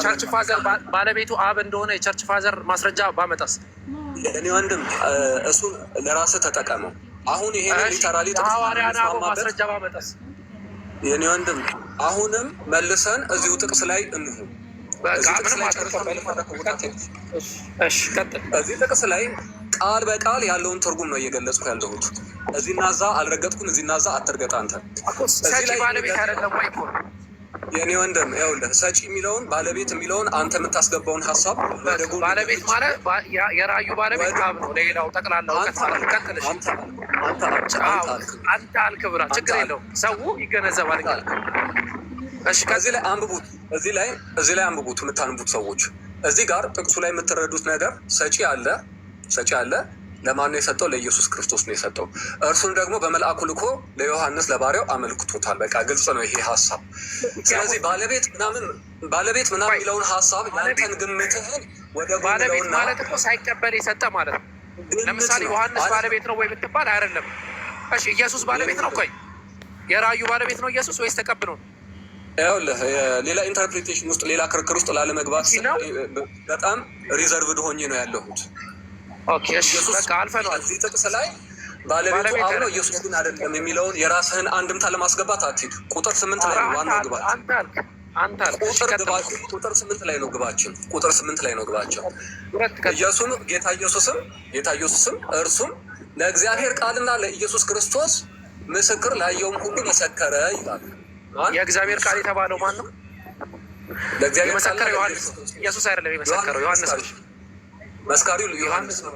ቸርች ፋዘር ባለቤቱ አብ እንደሆነ የቸርች ፋዘር ማስረጃ ባመጣስ? እኔ ወንድም እሱን ለራስህ ተጠቀመው። አሁን ይሄንን ሊተራሊ ማስረጃ ባመጣስ የኔ ወንድም አሁንም መልሰን እዚሁ ጥቅስ ላይ እንሁን። እዚህ ጥቅስ ላይ ቃል በቃል ያለውን ትርጉም ነው እየገለጽኩ ያለሁት። እዚህና እዛ አልረገጥኩም፣ እዚህና እዛ አትርገጥ አንተ። የኔ ወንድም ይኸውልህ ሰጪ የሚለውን ባለቤት የሚለውን አንተ የምታስገባውን ሀሳብ ባለቤት ማለት የራእዩ ባለቤት አብ ነው። ሌላው ጠቅላላ እውቀት ቀጥልሽ አንተ አልክ ብላ ችግር የለውም ሰው ይገነዘባል። እሺ ከዚህ ላይ አንብቡት፣ እዚህ ላይ አንብቡት የምታንቡት ሰዎች። እዚህ ጋር ጥቅሱ ላይ የምትረዱት ነገር ሰጪ አለ። ለማን ነው የሰጠው? ለኢየሱስ ክርስቶስ ነው የሰጠው። እርሱን ደግሞ በመልአኩ ልኮ ለዮሐንስ ለባሪያው አመልክቶታል። በቃ ግልጽ ነው ይሄ ሀሳብ። ስለዚህ ባለቤት ምናምን የሚለውን ሀሳብ ያንተን ግምትህን ወደ ባለቤት ማለት እኮ ሳይቀበል የሰጠ ማለት ነው። ለምሳሌ ዮሐንስ ባለቤት ነው ወይ ብትባል አይደለም። እሺ ኢየሱስ ባለቤት ነው? ቆይ የራእዩ ባለቤት ነው ኢየሱስ ወይስ ተቀብሎ ነው? ይኸውልህ ሌላ ኢንተርፕሬቴሽን ውስጥ ሌላ ክርክር ውስጥ ላለመግባት በጣም ሪዘርቭድ ሆኜ ነው ያለሁት። ኦኬ እሺ በቃ አልፈነዋል። እዚህ ጥቅስ ላይ ባለቤቱ አብ ነው ኢየሱስ ግን አይደለም የሚለውን የራስህን አንድምታ ለማስገባት አትሂድ። ቁጥር 8 ላይ ነው ዋናው ግባችን። ቁጥር 8 ላይ ነው ግባችን። ቁጥር 8 ላይ ነው ግባችን። ጌታ ኢየሱስም እርሱም ለእግዚአብሔር ቃልና ለኢየሱስ ክርስቶስ ምስክር ላየውም ሁሉ መሰከረ ይላል። የእግዚአብሔር ቃል የተባለው ማን ነው? ለእግዚአብሔር የመሰከረው ዮሐንስ፣ ኢየሱስ አይደለም የመሰከረው ዮሐንስ ነው። መስካሪው ዮሐንስ ነው።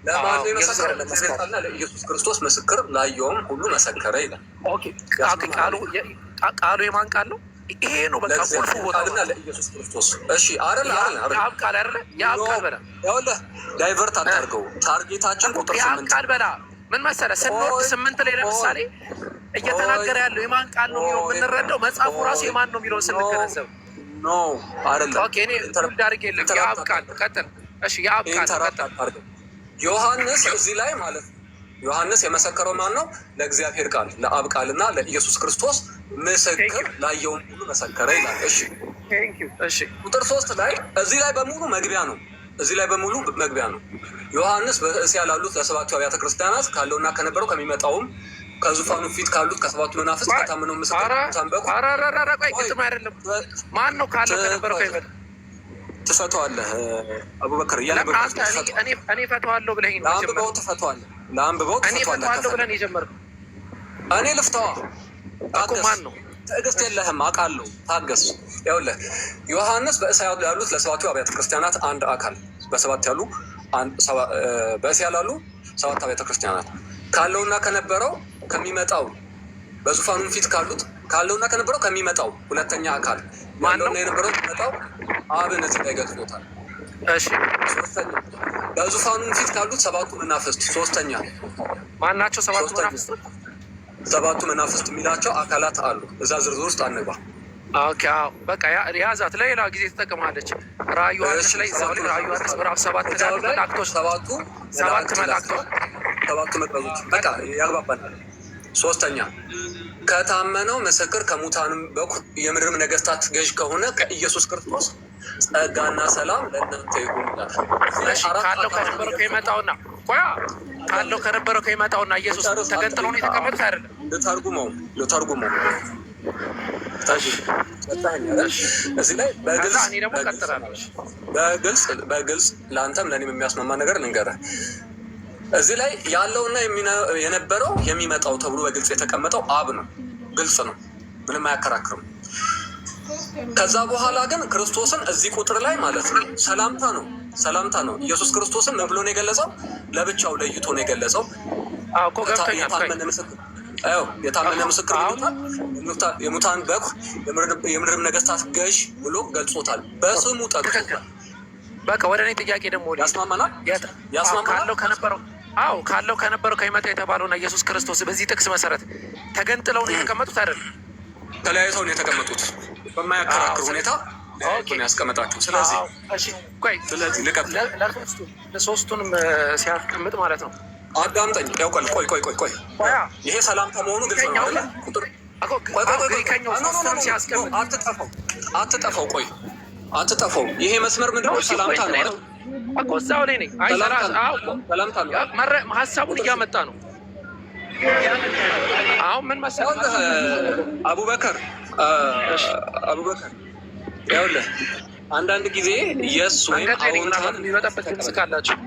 ለማን ነው የመሰከረው? ለእግዚአብሔር ቃልና ለኢየሱስ ክርስቶስ ምስክር ላየውም ሁሉ መሰከረ ይላል። ኦኬ ቃሉ የማን ቃል ነው? ይሄ ነው በቃ ቁልፉ ቦታ ቃልና ለኢየሱስ ክርስቶስ። እሺ አይደል የአብ ቃል አይደለ? የአብ ቃል በላ ያውልህ ዳይቨርት አታርገው። ታርጌታችን ቁጥር 8 የአብ ቃል በላ ምን መሰለህ ስንወርድ 8 ላይ ለምሳሌ እየተናገረ ያለው የማን ቃል ነው የሚለው የምንረዳው መጽሐፉ ራሱ የማን ነው የሚለውን ስንገነዘብ ኖ አይደለም። ኦኬ እኔ ዳርጌ የለም የአብ ቃል ቀጥል። እሺ የአብ ቃል ቀጥል። ዮሐንስ እዚህ ላይ ማለት ነው ዮሐንስ የመሰከረው ማን ነው? ለእግዚአብሔር ቃል ለአብ ቃልና ለኢየሱስ ክርስቶስ ምስክር ላየውን ሁሉ መሰከረ ይላል። እሺ ቁጥር 3 ላይ እዚህ ላይ በሙሉ መግቢያ ነው። ዮሐንስ በእስያ ላሉት ለሰባቱ አብያተ ክርስቲያናት ካለውና ከነበረው ከሚመጣውም ከዙፋኑ ፊት ካሉት ከሰባቱ መናፍስት ከታመነው ምስክር ታንበቁ ግጥም አይደለም። ማን ነው ካለው ከነበረው ከሚመጣው ትፈተዋለህ? አቡበከር እኔ ፈተዋለሁ ብለህ ነው ለአንብበው ትፈተዋለህ። እኔ ፈተዋለሁ ብለህ ነው የጀመርከው። እኔ ልፍተዋ እኮ ማን ነው? ትዕግስት የለህም አውቃለሁ። ታገስ። ይኸውልህ ዮሐንስ በእስያ ያሉት ለሰባቱ አብያተ ክርስቲያናት አንድ አካል በእስያ ላሉ 7 አብያተ ክርስቲያናት ካለውና ከነበረው ከሚመጣው በዙፋኑ ፊት ካለውና ከነበረው ከሚመጣው ሁለተኛ አካል ያለውና የነበረው ከሚመጣው አብን እዚህ ላይ ገልጾታል። እሺ ሶስተኛ በዙፋኑ ፊት ካሉት 7ቱ መናፍስት ሶስተኛ ማን ናቸው? 7ቱ መናፍስት 7ቱ መናፍስት የሚላቸው አካላት አሉ። እዛ ዝርዝር ውስጥ አንግባ። ኦኬ በቃ ያዛት ለሌላ ጊዜ ትጠቀማለች። ራእዩ ዮሐንስ ላይ ራእዩ ዮሐንስ ምዕራፍ 7 ላይ መላእክቶች 7 መቅረዞች በቃ ያግባባናል። ሶስተኛ ከታመነው ምስክር ከሙታንም በኩር የምድርም ነገስታት ገዥ ከሆነ ከኢየሱስ ክርስቶስ ጸጋና ሰላም ለእናንተ ይሁን ይላል። ካለው ከነበረው ከሚመጣውና ኢየሱስ ተገንጥለው ነው የተቀመጡት አይደለም። ልተርጉመው እዚህ ላይ በግልጽ ለአንተም ለእኔም የሚያስማማ ነገር ልንገርህ። እዚህ ላይ ያለውና የነበረው የሚመጣው ተብሎ በግልጽ የተቀመጠው አብ ነው። ግልጽ ነው፣ ምንም አያከራክርም። ከዛ በኋላ ግን ክርስቶስን እዚህ ቁጥር ላይ ማለት ነው ሰላምታ ነው። ኢየሱስ ክርስቶስን ምን ብሎ ነው የገለጸው? ለብቻው ለይቶ ነው የገለጸው። የታመነ ምስክር ብሎታል። የሙታን በኩር የምድርም ነገስታት ገዥ ብሎ ገልጾታል። በስሙ ጠቅሶታል። በቃ ወደ እኔ ጥያቄ ደግሞ ያስማማናል። ካለው ከነበረው ከሚመጣው የተባለውና ኢየሱስ ክርስቶስ በዚህ ጥቅስ መሰረት ተገንጥለው ነው የተቀመጡት አይደለም? ተለያይተው ነው የተቀመጡት በማያከራክር ሁኔታ ያስቀመጣቸው። ስለዚህ ለሶስቱንም ሲያስቀምጥ ማለት ነው። አዳምጠኝ። ቆይ ይሄ ሰላምታ መሆኑ ግልጽ ነው። አትጠፋው። ይሄ መስመር ምንድን ነው? ሰላምታ ነው አይደል? እኮ እዛው ላይ ነኝ። ሀሳቡን እያመጣ ነው። አሁን ምን መሰለህ አቡበከር ይኸውልህ አንዳንድ ጊዜ የስ ወይም አዎንታን የሚመጣበት ድምፅ ካላችሁ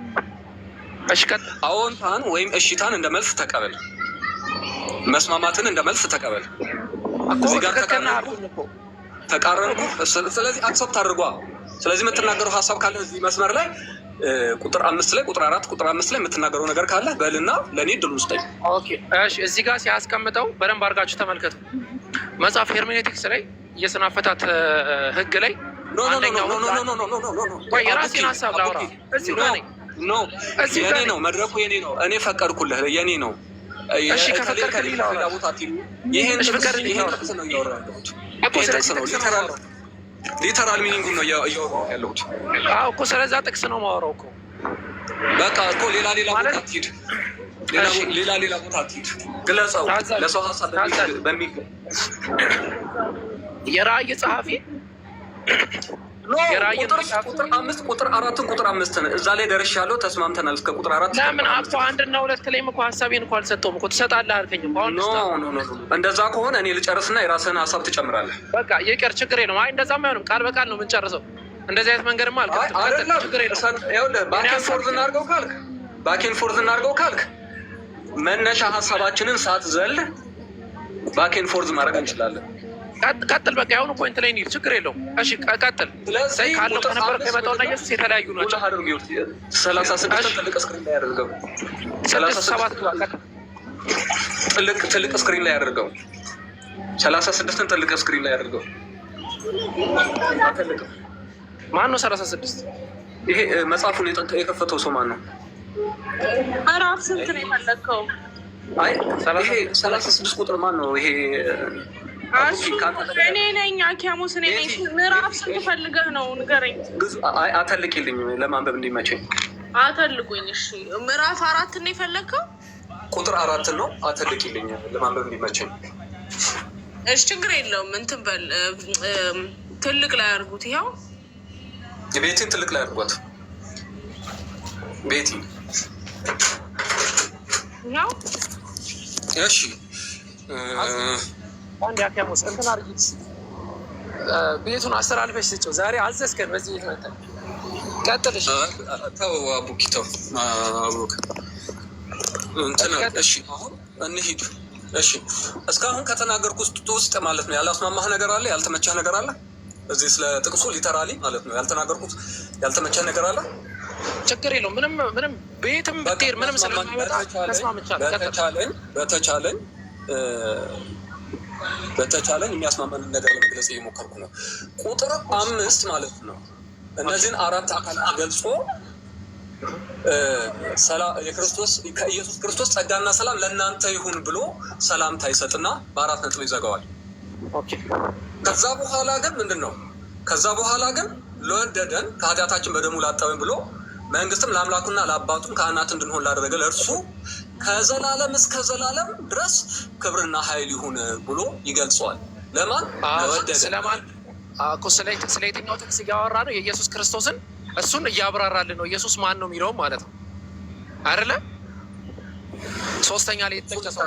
አዎንታን ወይም እሽታን እንደ መልስ ተቀበል፣ መስማማትን እንደ መልስ ተቀበል። እዚህ ጋር ተቃረንኩ፣ ስለዚህ አክሰፕት አድርጓ። ስለዚህ የምትናገረው ሀሳብ ካለ እዚህ መስመር ላይ ቁጥር 5 ላይ ቁጥር 4 ቁጥር 5 ላይ የምትናገረው ነገር ካለ በልና ለእኔ ድል ውስጠኝ። እዚህ ጋር ሲያስቀምጠው በደንብ አድርጋችሁ ተመልከቱ። መጽሐፍ ሄርሜኔቲክስ ላይ የስነ አፈታት ህግ ላይ የራሴን ሀሳብ ላውራ። እዚሁ ጋር ነኝ። የኔ ነው መድረኩ፣ የኔ ነው። እኔ ፈቀድኩልህ፣ የኔ ነው። እሺ ከፈቀድክልኝ ላውራ። ይሄን ጥቅስ ነው እያወራሁ ያለሁት። ሊተራል ሚኒንጉን ነው እያወራሁ ያለሁት እኮ። ስለዛ ጥቅስ ነው የማወራው እኮ። በቃ እኮ ሌላ ቦታ አትሂድ፣ ሌላ ቦታ አትሂድ። ግለጸው ለሰው ሀሳብ በሚል የራእይ ጸሐፊ ቁጥር 5 ቁጥር 4 ቁጥር 5 እዛ ላይ ደርሻለሁ። ተስማምተናል እስከ ቁጥር 4። ለምን አቶ 1 እና 2 ላይም እኮ ሀሳቤን እኮ አልሰጠሁም እኮ። ትሰጣለህ አልከኝ እኮ። አሁን እንደዛ ከሆነ እኔ ልጨርስና የራስህን ሀሳብ ትጨምራለህ። በቃ ይቅር፣ ችግር የለውም። አይ እንደዛም አይሆንም፣ ቃል በቃል ነው የምንጨርሰው። እንደዚህ አይነት መንገድማ አልከፍትም። ችግር የለውም። ባኬን ፎርዝ እናድርገው ካልክ መነሻ ሀሳባችንን ሳትዘል ባኬን ፎርዝ ማድረግ እንችላለን። ቀጥል። በቃ የአሁኑ ፖይንት ላይ እንሂድ፣ ችግር የለውም። እሺ ቀጥል። ካለው ከነበረ ከመጣውና ኢየሱስ የተለያዩ ናቸው። 36 ትልቅ ስክሪን ላይ ያደርገው። 37 ትልቅ ስክሪን ላይ ያደርገው። 36ን ትልቅ ስክሪን ላይ ያደርገው። ማን ነው 36? ይሄ መጽሐፉን የከፈተው ሰው ማን ነው? ምዕራፍ ስንት ነው የፈለግከው? አይ ይሄ 36 ቁጥር ማን ነው? ይሄ እኔ ነኝ አኪያሙስ፣ እኔ ነኝ። ምዕራፍ ስንት ፈልገህ ነው ንገረኝ። አተልቂልኝ ለማንበብ እንዲመቸኝ አተልቁኝ። እሺ ምዕራፍ 4 ነው የፈለግከው? ቁጥር 4 ነው። አተልቂልኝ ለማንበብ እንዲመቸኝ። እሺ ችግር የለውም። እንትን በል ትልቅ ላይ አድርጉት። ይኸው ቤቴን ትልቅ ላይ አድርጓት። ቤቲ ያው እሺ አንድ ያከሙስ እንትን አርጊት ቤቱን አስተላልፈሽ ስጭው። ዛሬ አዘዝከን በዚህ ቤት መጣ። ቀጥልሽ ተው አቡኪ ተው አቡክ እንትን እሺ አሁን እንሂድ። እሺ እስካሁን ከተናገርኩት ውስጥ ማለት ነው ያላስማማህ ነገር አለ? ያልተመቸህ ነገር አለ? እዚህ ስለ ጥቅሱ ሊተራሊ ማለት ነው ያልተናገርኩት ያልተመቸህ ነገር አለ? ችግር የለውም። ምንም ቤትም ብትሄድ ምንም ስለማይመጣ ተስማምቻለሁ። በተቻለኝ የሚያስማማንን ነገር ለመግለጽ እየሞከርኩ ነው። ቁጥር 5 ማለት ነው እነዚህን 4 አካላት ገልጾ ከኢየሱስ ክርስቶስ ጸጋና ሰላም ለእናንተ ይሁን ብሎ ሰላምታ ይሰጥና በ4 ነጥብ ይዘጋዋል። ከዛ በኋላ ግን ምንድን ነው? ከዛ በኋላ ግን ለወደደን ከኃጢአታችን በደሙ ላጠበን ብሎ መንግስትም ለአምላኩና ለአባቱም ካህናት እንድንሆን ላደረገ ለእርሱ ከዘላለም እስከ ዘላለም ድረስ ክብርና ኃይል ይሁን ብሎ ይገልጸዋል። ለማን? ለወደደን። ስለማን? ስለ የትኛው ጥቅስ እያወራ ነው? የኢየሱስ ክርስቶስን እሱን እያብራራልን ነው። ኢየሱስ ማን ነው የሚለውም ማለት ነው አይደለ? ሶስተኛ ላይ የተጠቀሰው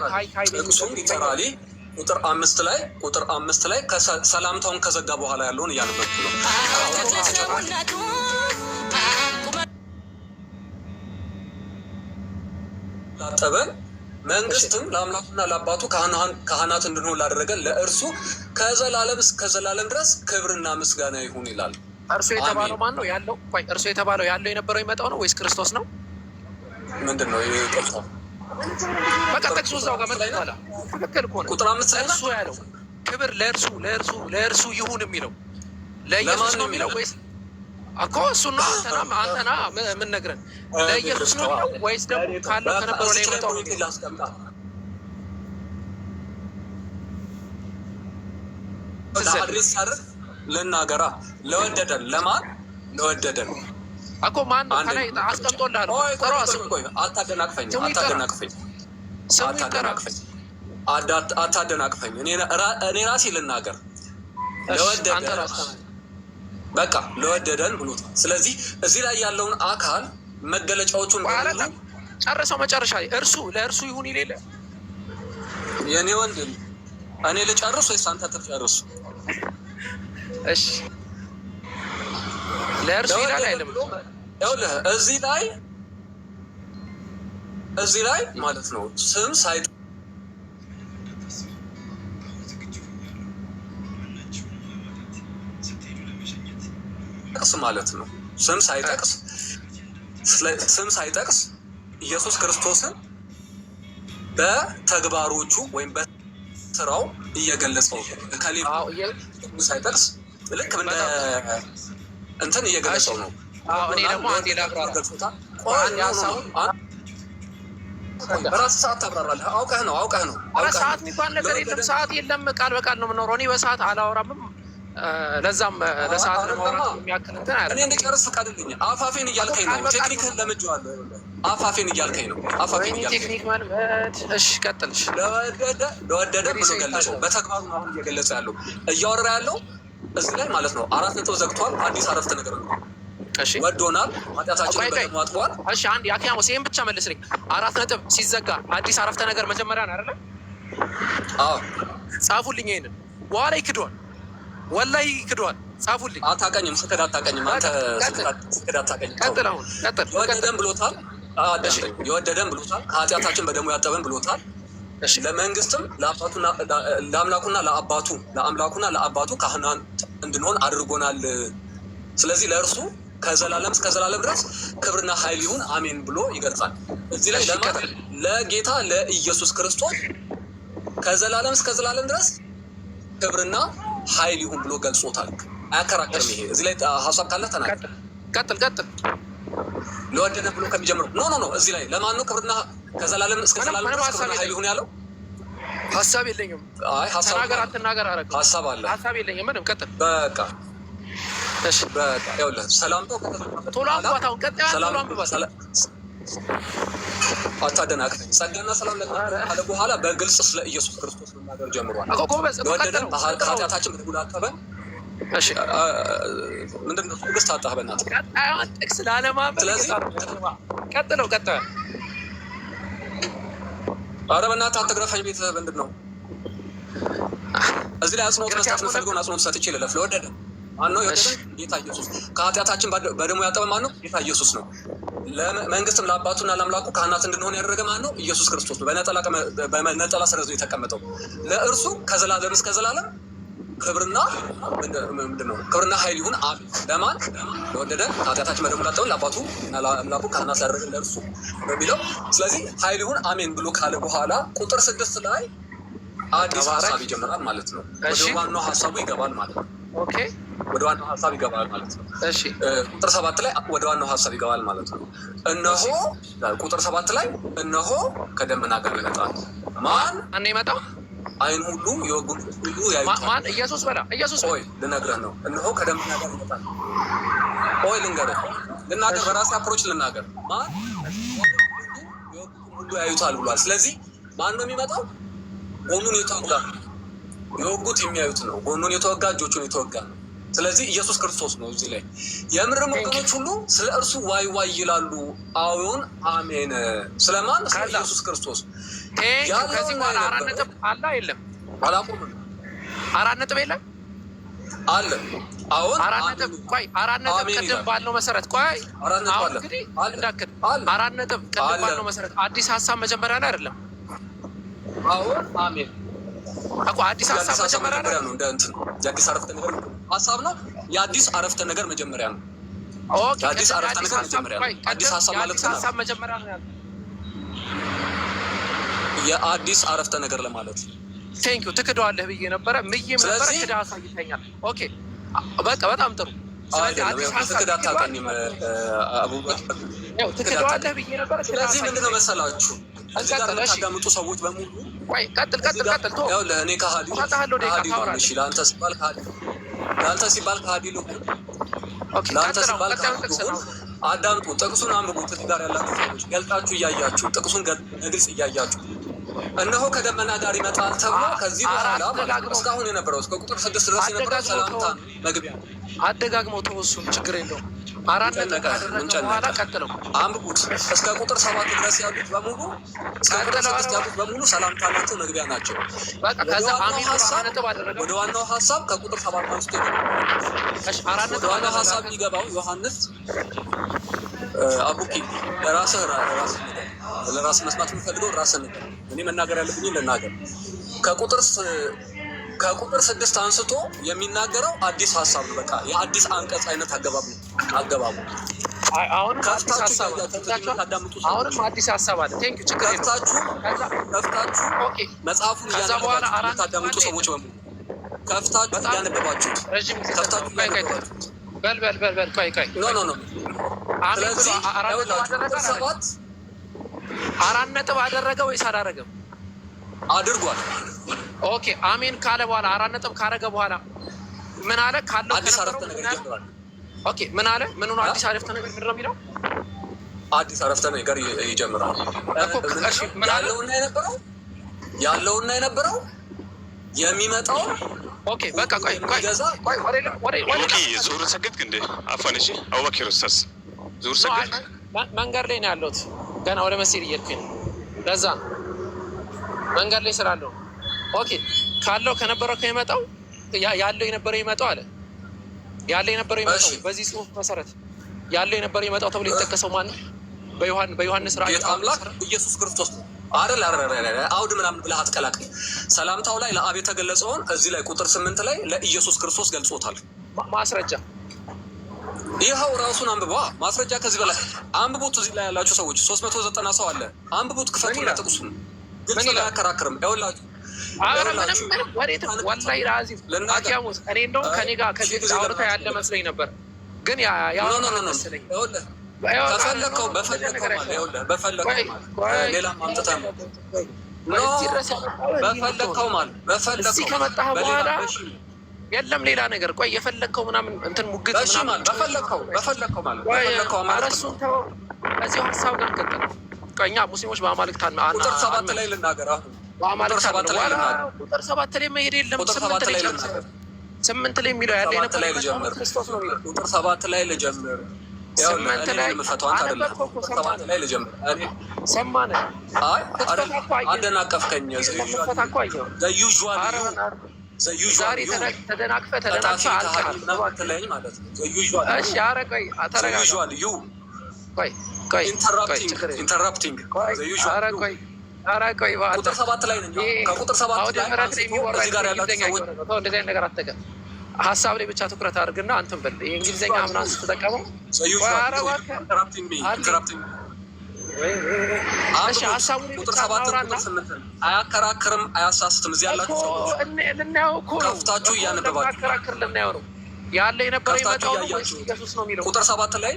ጥቅሱም ሊተራሊ ቁጥር 5 ላይ ሰላምታውን ከዘጋ በኋላ ያለውን እያነበብኩ ነው። ላጠበን መንግስትም ለአምላኩና ለአባቱ ካህናት እንድንሆን ላደረገን ለእርሱ ከዘላለም እስከ ዘላለም ድረስ ክብርና ምስጋና ይሁን ይላል። እርሱ የተባለው ማን ነው ያለው? ቆይ እርሱ የተባለው ያለው የነበረው ይመጣው ነው ወይስ ክርስቶስ ነው? ምንድን ነው የጠፋው? በቃ ጠቅሶ እዛው ጋር መጥቷል። ትክክል ከሆነ ቁጥር 5 እርሱ ያለው ክብር ለእርሱ ይሁን የሚለው ለኢየሱስ ነው የሚለው ወይስ እኮ እሱ ነው? አንተና ምን ነግረን ለኢየሱስ ነው ወይስ ደግሞ ካለው ከነበረው ላይ መጣው ነው? አድሬስ አድርግ ልናገራ። ለወደደን ለማን? ለወደደን እኮ ማን ነው? ከላይ አስቀምጦልሃል። አታደናቅፈኝ። እኔ ራሴ ልናገር። ለወደደን በቃ ለወደደን ብሎታል። ስለዚህ እዚህ ላይ ያለውን አካል መገለጫዎቹን ጨርሰው መጨረሻ ላይ ለእርሱ ይሁን ይሌለ የኔ ወንድም እኔ ልጨርስ ወይስ አንተ ትጨርስ? እሺ ለእርሱ ይላል አይደለም? ይኸውልህ እዚህ ላይ ማለት ነው ስም ሳይጠቅስ ማለት ነው ስም ሳይጠቅስ ኢየሱስ ክርስቶስን በተግባሮቹ ወይም በስራው እየገለጸው ሳይጠቅስ ልክ እንደ እንትን እየገለጸው ነው። እኔ ደግሞ አንዴ ላብራራ። በራስህ ሰዓት ታብራራለህ። አውቀህ ነው። ሰዓት የሚባል ነገር የለም። ሰዓት የለም። ቃል በቃል ነው የምኖረው። እኔ በሰዓት አላወራምም። ለዛም ለሰዓት ለማውራት የሚያክል እንትን አይደለም። እኔ እንድጨርስ ፍቀድልኝ። አፋፌን እያልከኝ ነው። ቴክኒክህን ለምጄዋለሁ። አፋፌን እያልከኝ ነው። ቴክኒክ መልመድ። እሺ ቀጥልሽ። ለወደደ ብሎ ገለጸው። በተግባሩ ነው አሁን እየገለጸ ያለው እያወራ ያለው እዚህ ላይ ማለት ነው። 4 ነጥብ ዘግቷል። አዲስ አረፍተ ነገር ነው። እሺ ወዶናል፣ ኃጢአታችንን በደሙ አጥቧል። እሺ አንድ የአኪያሞስ ይሄን ብቻ መልስልኝ። 4 ነጥብ ሲዘጋ አዲስ አረፍተ ነገር መጀመሪያ ነው አይደለ? አዎ ጻፉልኝ። ይሄንን በኋላ ይክዷል፣ ወላሂ ይክዷል። ጻፉልኝ። አታውቀኝም፣ ስክድ አታውቀኝም። አንተ ስክድ አታውቀኝም። ቀጥል። አሁን ቀጥል። የወደደን ብሎታል። የወደደን ብሎታል። ከኃጢአታችን በደሙ ያጠበን ብሎታል። ለመንግስትም ለአምላኩና ለአባቱ ካህናን እንድንሆን አድርጎናል። ስለዚህ ለእርሱ ከዘላለም እስከ ዘላለም ድረስ ክብርና ኃይል ይሁን አሜን ብሎ ይገልጻል። እዚህ ላይ ለጌታ ለኢየሱስ ክርስቶስ ከዘላለም እስከ ዘላለም ድረስ ክብርና ኃይል ይሁን ብሎ ገልጾታል። አያከራከርም። ይሄ እዚህ ላይ ሀሳብ ካለ ተናገር። ቀጥል። ለወደደ ብሎ ከሚጀምረው ኖ እዚህ ላይ ለማን ነው ክብርና ከዘላለም እስከ ዘላለም ድረስ ክብርና ኃይል ይሁን ያለው? ሀሳብ የለኝም። አይ ሀሳብ ተናገር አትናገር አረግ ሀሳብ አለ። ሀሳብ የለኝም ምንም። ቀጥል። በቃ እሺ በቃ ይኸውልህ ሰላምታው ቶሎ አንብባት። አሁን ቀጥል። ቶሎ አንብባት። አታደናቅፈኝ። ጸጋና ሰላም ካለ በኋላ በግልጽ ስለ ኢየሱስ ክርስቶስ መናገር ጀምሯል። ለወደደን ከኃጢአታችን በደሙ ላጠበን። እሺ ምንድን ነው ትዕግስት አጣህ? በእናትህ ጥቅስ ላለማመን። ስለዚህ ቀጥለው። ኧረ በእናትህ አትግረፈኝ። ቤትህ ምንድን ነው? እዚህ ላይ አጽንኦት መስጠት የምፈልገውን አጽንኦት ሰጥቼ ልለፍ። ለወደደን ማነው? የወደደን ጌታ ኢየሱስ። ከኃጢአታችን በደሙ ያጠበን ማነው? ጌታ ኢየሱስ ነው። ለመንግስትም ለአባቱና ለአምላኩ ካህናት እንድንሆን ያደረገ ማነው? ኢየሱስ ክርስቶስ ነው። በነጠላ ሰረዝ ነው የተቀመጠው። ለእርሱ ከዘላለም እስከ ዘላለም ክብርና ኃይል ይሁን አሜን። ለማን? ለወደደን ከኃጢአታችን በደሙ ላጠበን ለአባቱ እና ለአምላኩ ካህናት ያደረገ ለእርሱ በሚለው። ስለዚህ ኃይል ይሁን አሜን ብሎ ካለ በኋላ ቁጥር 6 ላይ አዲስ ሀሳብ ይጀምራል ማለት ነው። ወደ ዋናው ሀሳቡ ይገባል ማለት ነው። ኦኬ ወደ ዋናው ሀሳብ ይገባል ማለት ነው። እሺ ቁጥር 7 ላይ ወደ ዋናው ሀሳብ ይገባል ማለት ነው። እነሆ ቁጥር 7 ላይ እነሆ ከደመና ጋር ይመጣል። ማን ይመጣው? አይን ሁሉ የወጉን ሁሉ ያዩታል። ማን? ኢየሱስ በላ። ኢየሱስ ሆይ ልነግርህ ነው። እነሆ ከደመና ጋር ይመጣል። ሆይ ልናገር በራሴ አፕሮች ልናገር። ማን? የወጉን ሁሉ ያዩታል ብሏል። ስለዚህ ማን ነው የሚመጣው? ጎኑን የተወጋ የወጉት የሚያዩት ነው። ጎኑን የተወጋ እጆቹን የተወጋ ነው። ስለዚህ ኢየሱስ ክርስቶስ ነው። እዚህ ላይ የምድር ወገኖች ሁሉ ስለ እርሱ ዋይ ዋይ ይላሉ። አዎን አሜን። ስለማን? ስለ ኢየሱስ ክርስቶስ። ከዚህ በኋላ 4 ነጥብ አለ የለም? አላቆምም። 4 ነጥብ የለም አለ። አዎን 4 ነጥብ። ቆይ 4 ነጥብ ቅድም ባለው መሰረት አሁን እንግዲህ እንዳክል 4 ነጥብ ቅድም ባለው መሰረት አዲስ ሀሳብ መጀመሪያ ላይ አይደለም? አዎን አሜን እኮ አዲስ ሀሳብ መጀመሪያ ነው። እንደ እንትን የአዲስ አረፍተ ነገር ሀሳብ ነው። የአዲስ አረፍተ ነገር መጀመሪያ ነው። ኦኬ የአዲስ አረፍተ ነገር መጀመሪያ ነው። አዲስ ሀሳብ ማለት ነው። ሀሳብ መጀመሪያ ነው ያለው የአዲስ አረፍተ ነገር ለማለት ነው። ቴንኪው። ትክደዋለህ ብዬ ነበረ። ምዬም ነበረ ክዳ አሳይተኛል። ኦኬ በቃ በጣም ጥሩ። ስለዚህ አዲስ ሀሳብ ትክደዋለህ ብዬ ነበረ። ስለዚህ ምንድነው መሰላችሁ የምታዳምጡ ሰዎች በሙሉ ቀጥል። ይኸውልህ እኔ ከሃዲ ለአንተ ሲባል ከሃዲ ልሁን፣ ለአንተ ሲባል ከሃዲ ልሁን። አዳምጡ። ጥቅሱን አንብቡ። እዚህ ጋር ያላችሁ ሰዎች ገልጣችሁ እያያችሁ ጥቅሱን በግልጽ እያያችሁ እነሆ ከደመና ጋር ይመጣል ተብሎ ከዚህ በኋላ እስካሁን የነበረው እስከ ቁጥር 6 ድረስ የነበረው ሰላምታ መግቢያ አደጋግመው ተወሱም ችግር የለውም። 4 ነጥብ በኋላ ቀጥለው አንብቡት። እስከ ቁጥር 7 ድረስ ያሉት በሙሉ ሰላምታ ናቸው፣ መግቢያ ናቸው። በቃ ከዛ አሚን ነጥብ አደረገ። ወደ ዋናው ሀሳብ ከቁጥር 7 አንስቶ ወደ ዋናው ሀሳብ የሚገባው ዮሐንስ አቡኪ ለራስህ መስማት የምፈልገው ራስህ ነገር እኔ መናገር ያለብኝ ልናገር። ከቁጥር 6 አንስቶ የሚናገረው አዲስ ሀሳብ ነው። በቃ የአዲስ አንቀጽ አይነት አገባቡ አሁንም አዲስ ሀሳብ አለ። ቴንክ ዩ ችግር ከፍታችሁ መጽሐፉን እያዳመጡ ሰዎች በሙሉ ከፍታችሁ እያነበባችሁት ቆይ ኖ ስለዚህ 4 ነጥብ አደረገ ወይስ አላደረገም? አድርጓል። ኦኬ አሜን ካለ በኋላ 4 ነጥብ ካረገ በኋላ ምን አለ? ካለው አዲስ አረፍተ ነገር ይጀምራል። ኦኬ ምን አለ? ምን ነው አዲስ አረፍተ ነገር ምንድን ነው የሚለው? አዲስ አረፍተ ነገር ይጀምራል። ያለውና የነበረው የሚመጣው ኦኬ በቃ ቆይ ዙር ሰገድክ እንደ አፋን እሺ አቡበክር ኡስታዝ ዙር ሰገድክ። መንገድ ላይ ነው ያለሁት፣ ገና ወደ መስጊድ እየሄድኩኝ ነው። ለዛ መንገድ ላይ ስላለው ኦኬ ካለው ከነበረው ከሚመጣው ያለው የነበረው ይመጣው አለ። ያለው የነበረው ይመጣው በዚህ ጽሁፍ መሰረት ያለው የነበረው ይመጣው ተብሎ የተጠቀሰው ማን ነው? በዮሐንስ ራእይ አምላክ ኢየሱስ ክርስቶስ ነው አይደል? አውድ ምናምን ብለህ አትቀላቅል። ሰላምታው ላይ ለአብ የተገለጸውን እዚህ ላይ ቁጥር 8 ላይ ለኢየሱስ ክርስቶስ ገልጾታል። ማስረጃ ይኸው ራሱን አንብቧ። ማስረጃ ከዚህ በላይ አንብቡት። እዚህ ላይ ያላችሁ ሰዎች 390 ሰው አለ። አንብቡት፣ ክፈቱና ጥቅሱን። ግልጽ ላይ አከራክርም። ይኸውላችሁ ወላሂ ላዚም አኪያሙስ እኔ እንደውም ከኔ ጋር ከዚህ አውርታ ያለ መስለኝ ነበር፣ ግን መሰለኝ እዚህ ከመጣህ በኋላ የለም ሌላ ነገር። ቆይ የፈለግከው ምናምን እንትን ሙግት እሱን ተወው። እዚሁ ሀሳብ ጋር እንቀጥል። ቆይ እኛ ሙስሊሞች በአማልክት ቁጥር 7 ላይ ልናገር። ቁጥር 7 ላይ መሄድ የለም። 8 ላይ የሚለው ያለ ክርስቶስ ነው የሚለው። ቁጥር 7 ላይ ልጀምር። 8 ላይ ሰማነ። አደናቀፍከኝ። ዛሬ ተደናቅፈህ አልቀሃል። እሺ ኧረ ቆይ ተረጋጋ። ቆይ ቁጥር 7 ላይ ነኝ። ከቁጥር 7 ላይ እዚህ ጋር ያላችሁ ሰዎች እንደዚህ አይነት ነገር አትጠቀም። ሀሳብ ላይ ብቻ ትኩረት አድርግና አንተም በል የእንግሊዝኛ ምናምን ስትጠቀመው ቁጥር 7 አያከራክርም፣ አያሳስትም። እዚህ ያላችሁ ሰዎች ልናየው እኮ ነው። ከፍታችሁ እያነበባችሁ አከራክር ልናየው ነው ያለ የነበረው የመጣው ኢየሱስ ነው የሚለው። ቁጥር 7 ላይ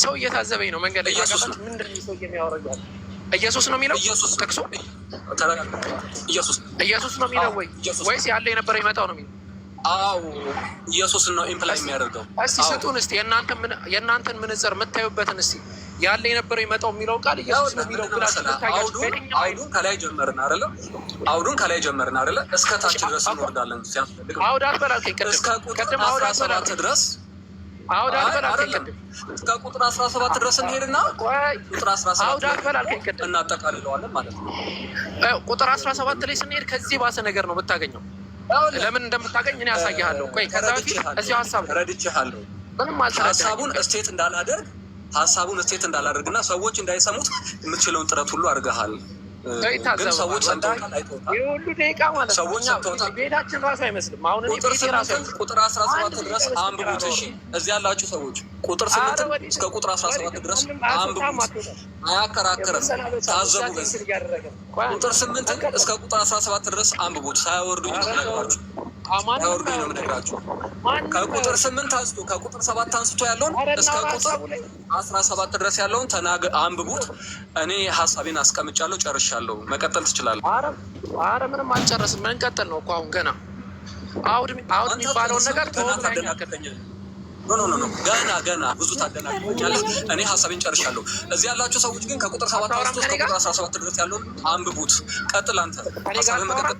ሰው እየታዘበኝ ነው። መንገድ ላይ ምንድን ነው ሰው የሚያወራው? ኢየሱስ ነው የሚለው ጠቅሶ ኢየሱስ ነው የሚለው ወይስ ያለ የነበረው የመጣው ነው የሚለው? አዎ ኢየሱስን ነው ኢምፕላይ የሚያደርገው። እስቲ ስጡን፣ እስቲ የእናንተን ምንጽር የምታዩበትን እስቲ ያለ የነበረው ይመጣው የሚለው ቃል ኢየሱስ ነው የሚለው ብላችሁ ታያችሁ። አውዱን ከላይ ጀመርን አይደለ? እስከ ታች ድረስ እንወርዳለን። ሲያስፈልግ አውድ አትበላልከኝ። እስከ ቁጥር 17 ድረስ አውድ አትበላልከኝ። እስከ ቁጥር 17 ድረስ እንሄድና ቁጥር 17 እናጠቃልለዋለን ማለት ነው። ቁጥር 17 ላይ ስንሄድ ከዚህ ባሰ ነገር ነው የምታገኘው። ለምን እንደምታገኝ እኔ ያሳይሃለሁ። ቆይ ከዛ በፊት እዚሁ ሀሳብ ረድቼሃለሁ። ምንም ሀሳቡን እስቴት እንዳላደርግና ሰዎች እንዳይሰሙት የምትችለውን ጥረት ሁሉ አድርገሃል። ግን ሰዎች ሰምተውታል፣ አይተውታል። የሁሉ ደቂቃ ማለት ሰዎች ሰምተውታል። ቤታችን ራሱ አይመስልም። አሁን ቁጥር 17 ድረስ አንብቡት። እሺ እዚህ ያላችሁ ሰዎች ቁጥር 8 እስከ ቁጥር 17 ድረስ አንብቡት። አያከራክርም፣ ታዘቡ። ቁጥር 8 እስከ ቁጥር 17 ድረስ አንብቡት። ሳያወርዱኝ ነው የምነግራችሁ። ከቁጥር 8 አንስቶ ከቁጥር 7 አንስቶ ያለውን እስከ ቁጥር 17 ድረስ ያለውን አንብቡት። እኔ ሀሳቤን አስቀምጫለሁ፣ ጨርሻለሁ። መቀጠል ትችላለህ። አረ ምንም አልጨረስም። ምን ቀጠል ነው እኮ አሁን ገና አውድ የሚባለውን ነገር ገና ብዙ ታደናግረኛለህ። እኔ ሀሳቤን ጨርሻለሁ። እዚህ ያላችሁ ሰዎች ግን ከቁጥር 7 አንስቶ እስከ ቁጥር 17 ድረስ ያለውን አንብቡት። ቀጥል አንተ ሀሳብን መቀጠል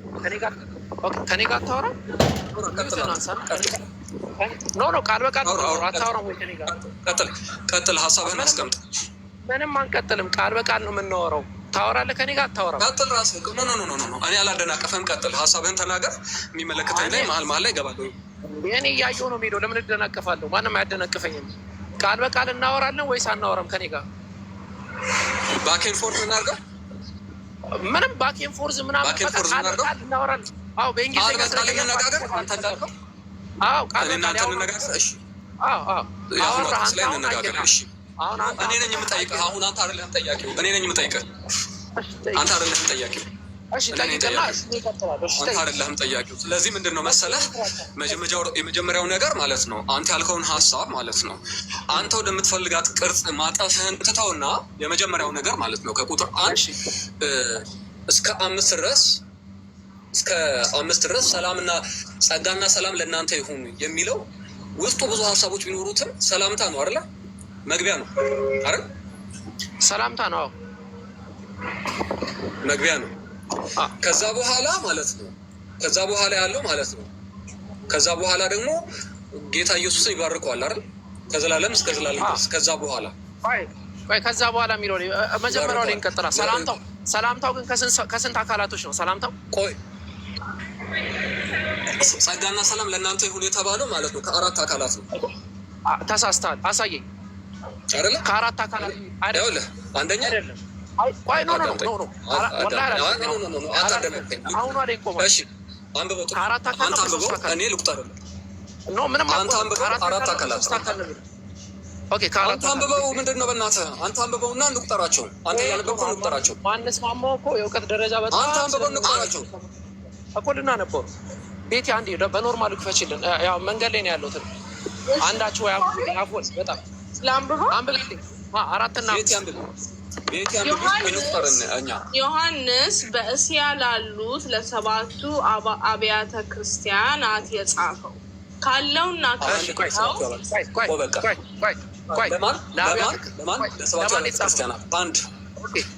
ከኔ ጋር አታወራ? ኖ ቃል በቃል አታወራም ወይ? ከኔ ጋር ቀጥል፣ ሀሳብህን አስቀምጥ። ምንም አንቀጥልም፣ ቃል በቃል ነው የምናወራው። ታወራለህ ከኔ ጋር አታወራም? ቀጥል ራስህ። ኖ እኔ አላደናቀፈም። ቀጥል፣ ሀሳብህን ተናገር። የሚመለከተኝ ላይ መሀል ላይ እገባለሁ። እኔ እያየሁ ነው የምሄደው። ለምን እደናቀፋለሁ? ማንም አያደናቅፈኝም። ቃል በቃል እናወራለን ወይስ አናወራም? ከኔ ጋር ባኬን ፎርዝ እናድርገው። ምንም ባኬን ፎርዝ ምናምን እናወራለን። አዎ በእንግሊዝኛ ስለነጋገር አንተ እንዳልከው ቃል በቃል እኔ ነኝ የምጠይቅህ። አሁን አንተ አይደለህም ጠያቂው፣ እኔ ነኝ የምጠይቅህ። አንተ አይደለህም ጠያቂው፣ አንተ አይደለህም ጠያቂው። ስለዚህ ምንድን ነው መሰለህ የመጀመሪያው ነገር ማለት ነው አንተ ያልከውን ሀሳብ ማለት ነው አንተ ወደምትፈልጋት ቅርጽ ማጠፍህን ትተውና የመጀመሪያው ነገር ማለት ነው ከቁጥር 1 እስከ 5 ድረስ ሰላምና ጸጋና ሰላም ለእናንተ ይሁን የሚለው ውስጡ ብዙ ሀሳቦች ቢኖሩትም ሰላምታ ነው አይደለ? መግቢያ ነው አይደል? ሰላምታ ነው፣ መግቢያ ነው። ከዛ በኋላ ማለት ነው ከዛ በኋላ ያለው ማለት ነው ከዛ በኋላ ደግሞ ጌታ ኢየሱስን ይባርከዋል አይደል? ከዘላለም እስከ ዘላለም ድረስ። ከዛ በኋላ ከዛ በኋላ የሚለው መጀመሪያው ላይ እንቀጥላለን። ሰላምታው ግን ከስንት አካላቶች ነው ሰላምታው? ቆይ ጸጋና ሰላም ለእናንተ ይሁን የተባለው ማለት ነው ከ4 አካላት ነው። ተሳስተሃል፣ አሳየኝ። አይደለ? ከ4 አካላት አይደለም። አንደኛ አይደለም። ቆይ ኖ አሁን ላይ ቆመ። እሺ አንብበው። ከ4 አካላት እኔ ልቁጠርልህ። ኖ ምንም አንተ አንብበው። 4 አካላት ኦኬ። አንተ አንብበው። ምንድን ነው በእናትህ አንተ አንብበውና እንቁጠራቸው። አንተ ያነበብከው እንቁጠራቸው። ማንስማማው እኮ የእውቀት ደረጃ በጣም አንተ አንብበው እንቁጠራቸው እኮ ልናነበው። ቤቴ አንዴ በኖርማሉ ክፈችልን። ያው መንገድ ላይ ነው ያለሁት። አንዳችሁ አፎን በጣም አንብብልኝ። 4 እና ዮሐንስ በእስያ ላሉት ለ7ቱ አብያተ ክርስቲያናት የጻፈው ካለውና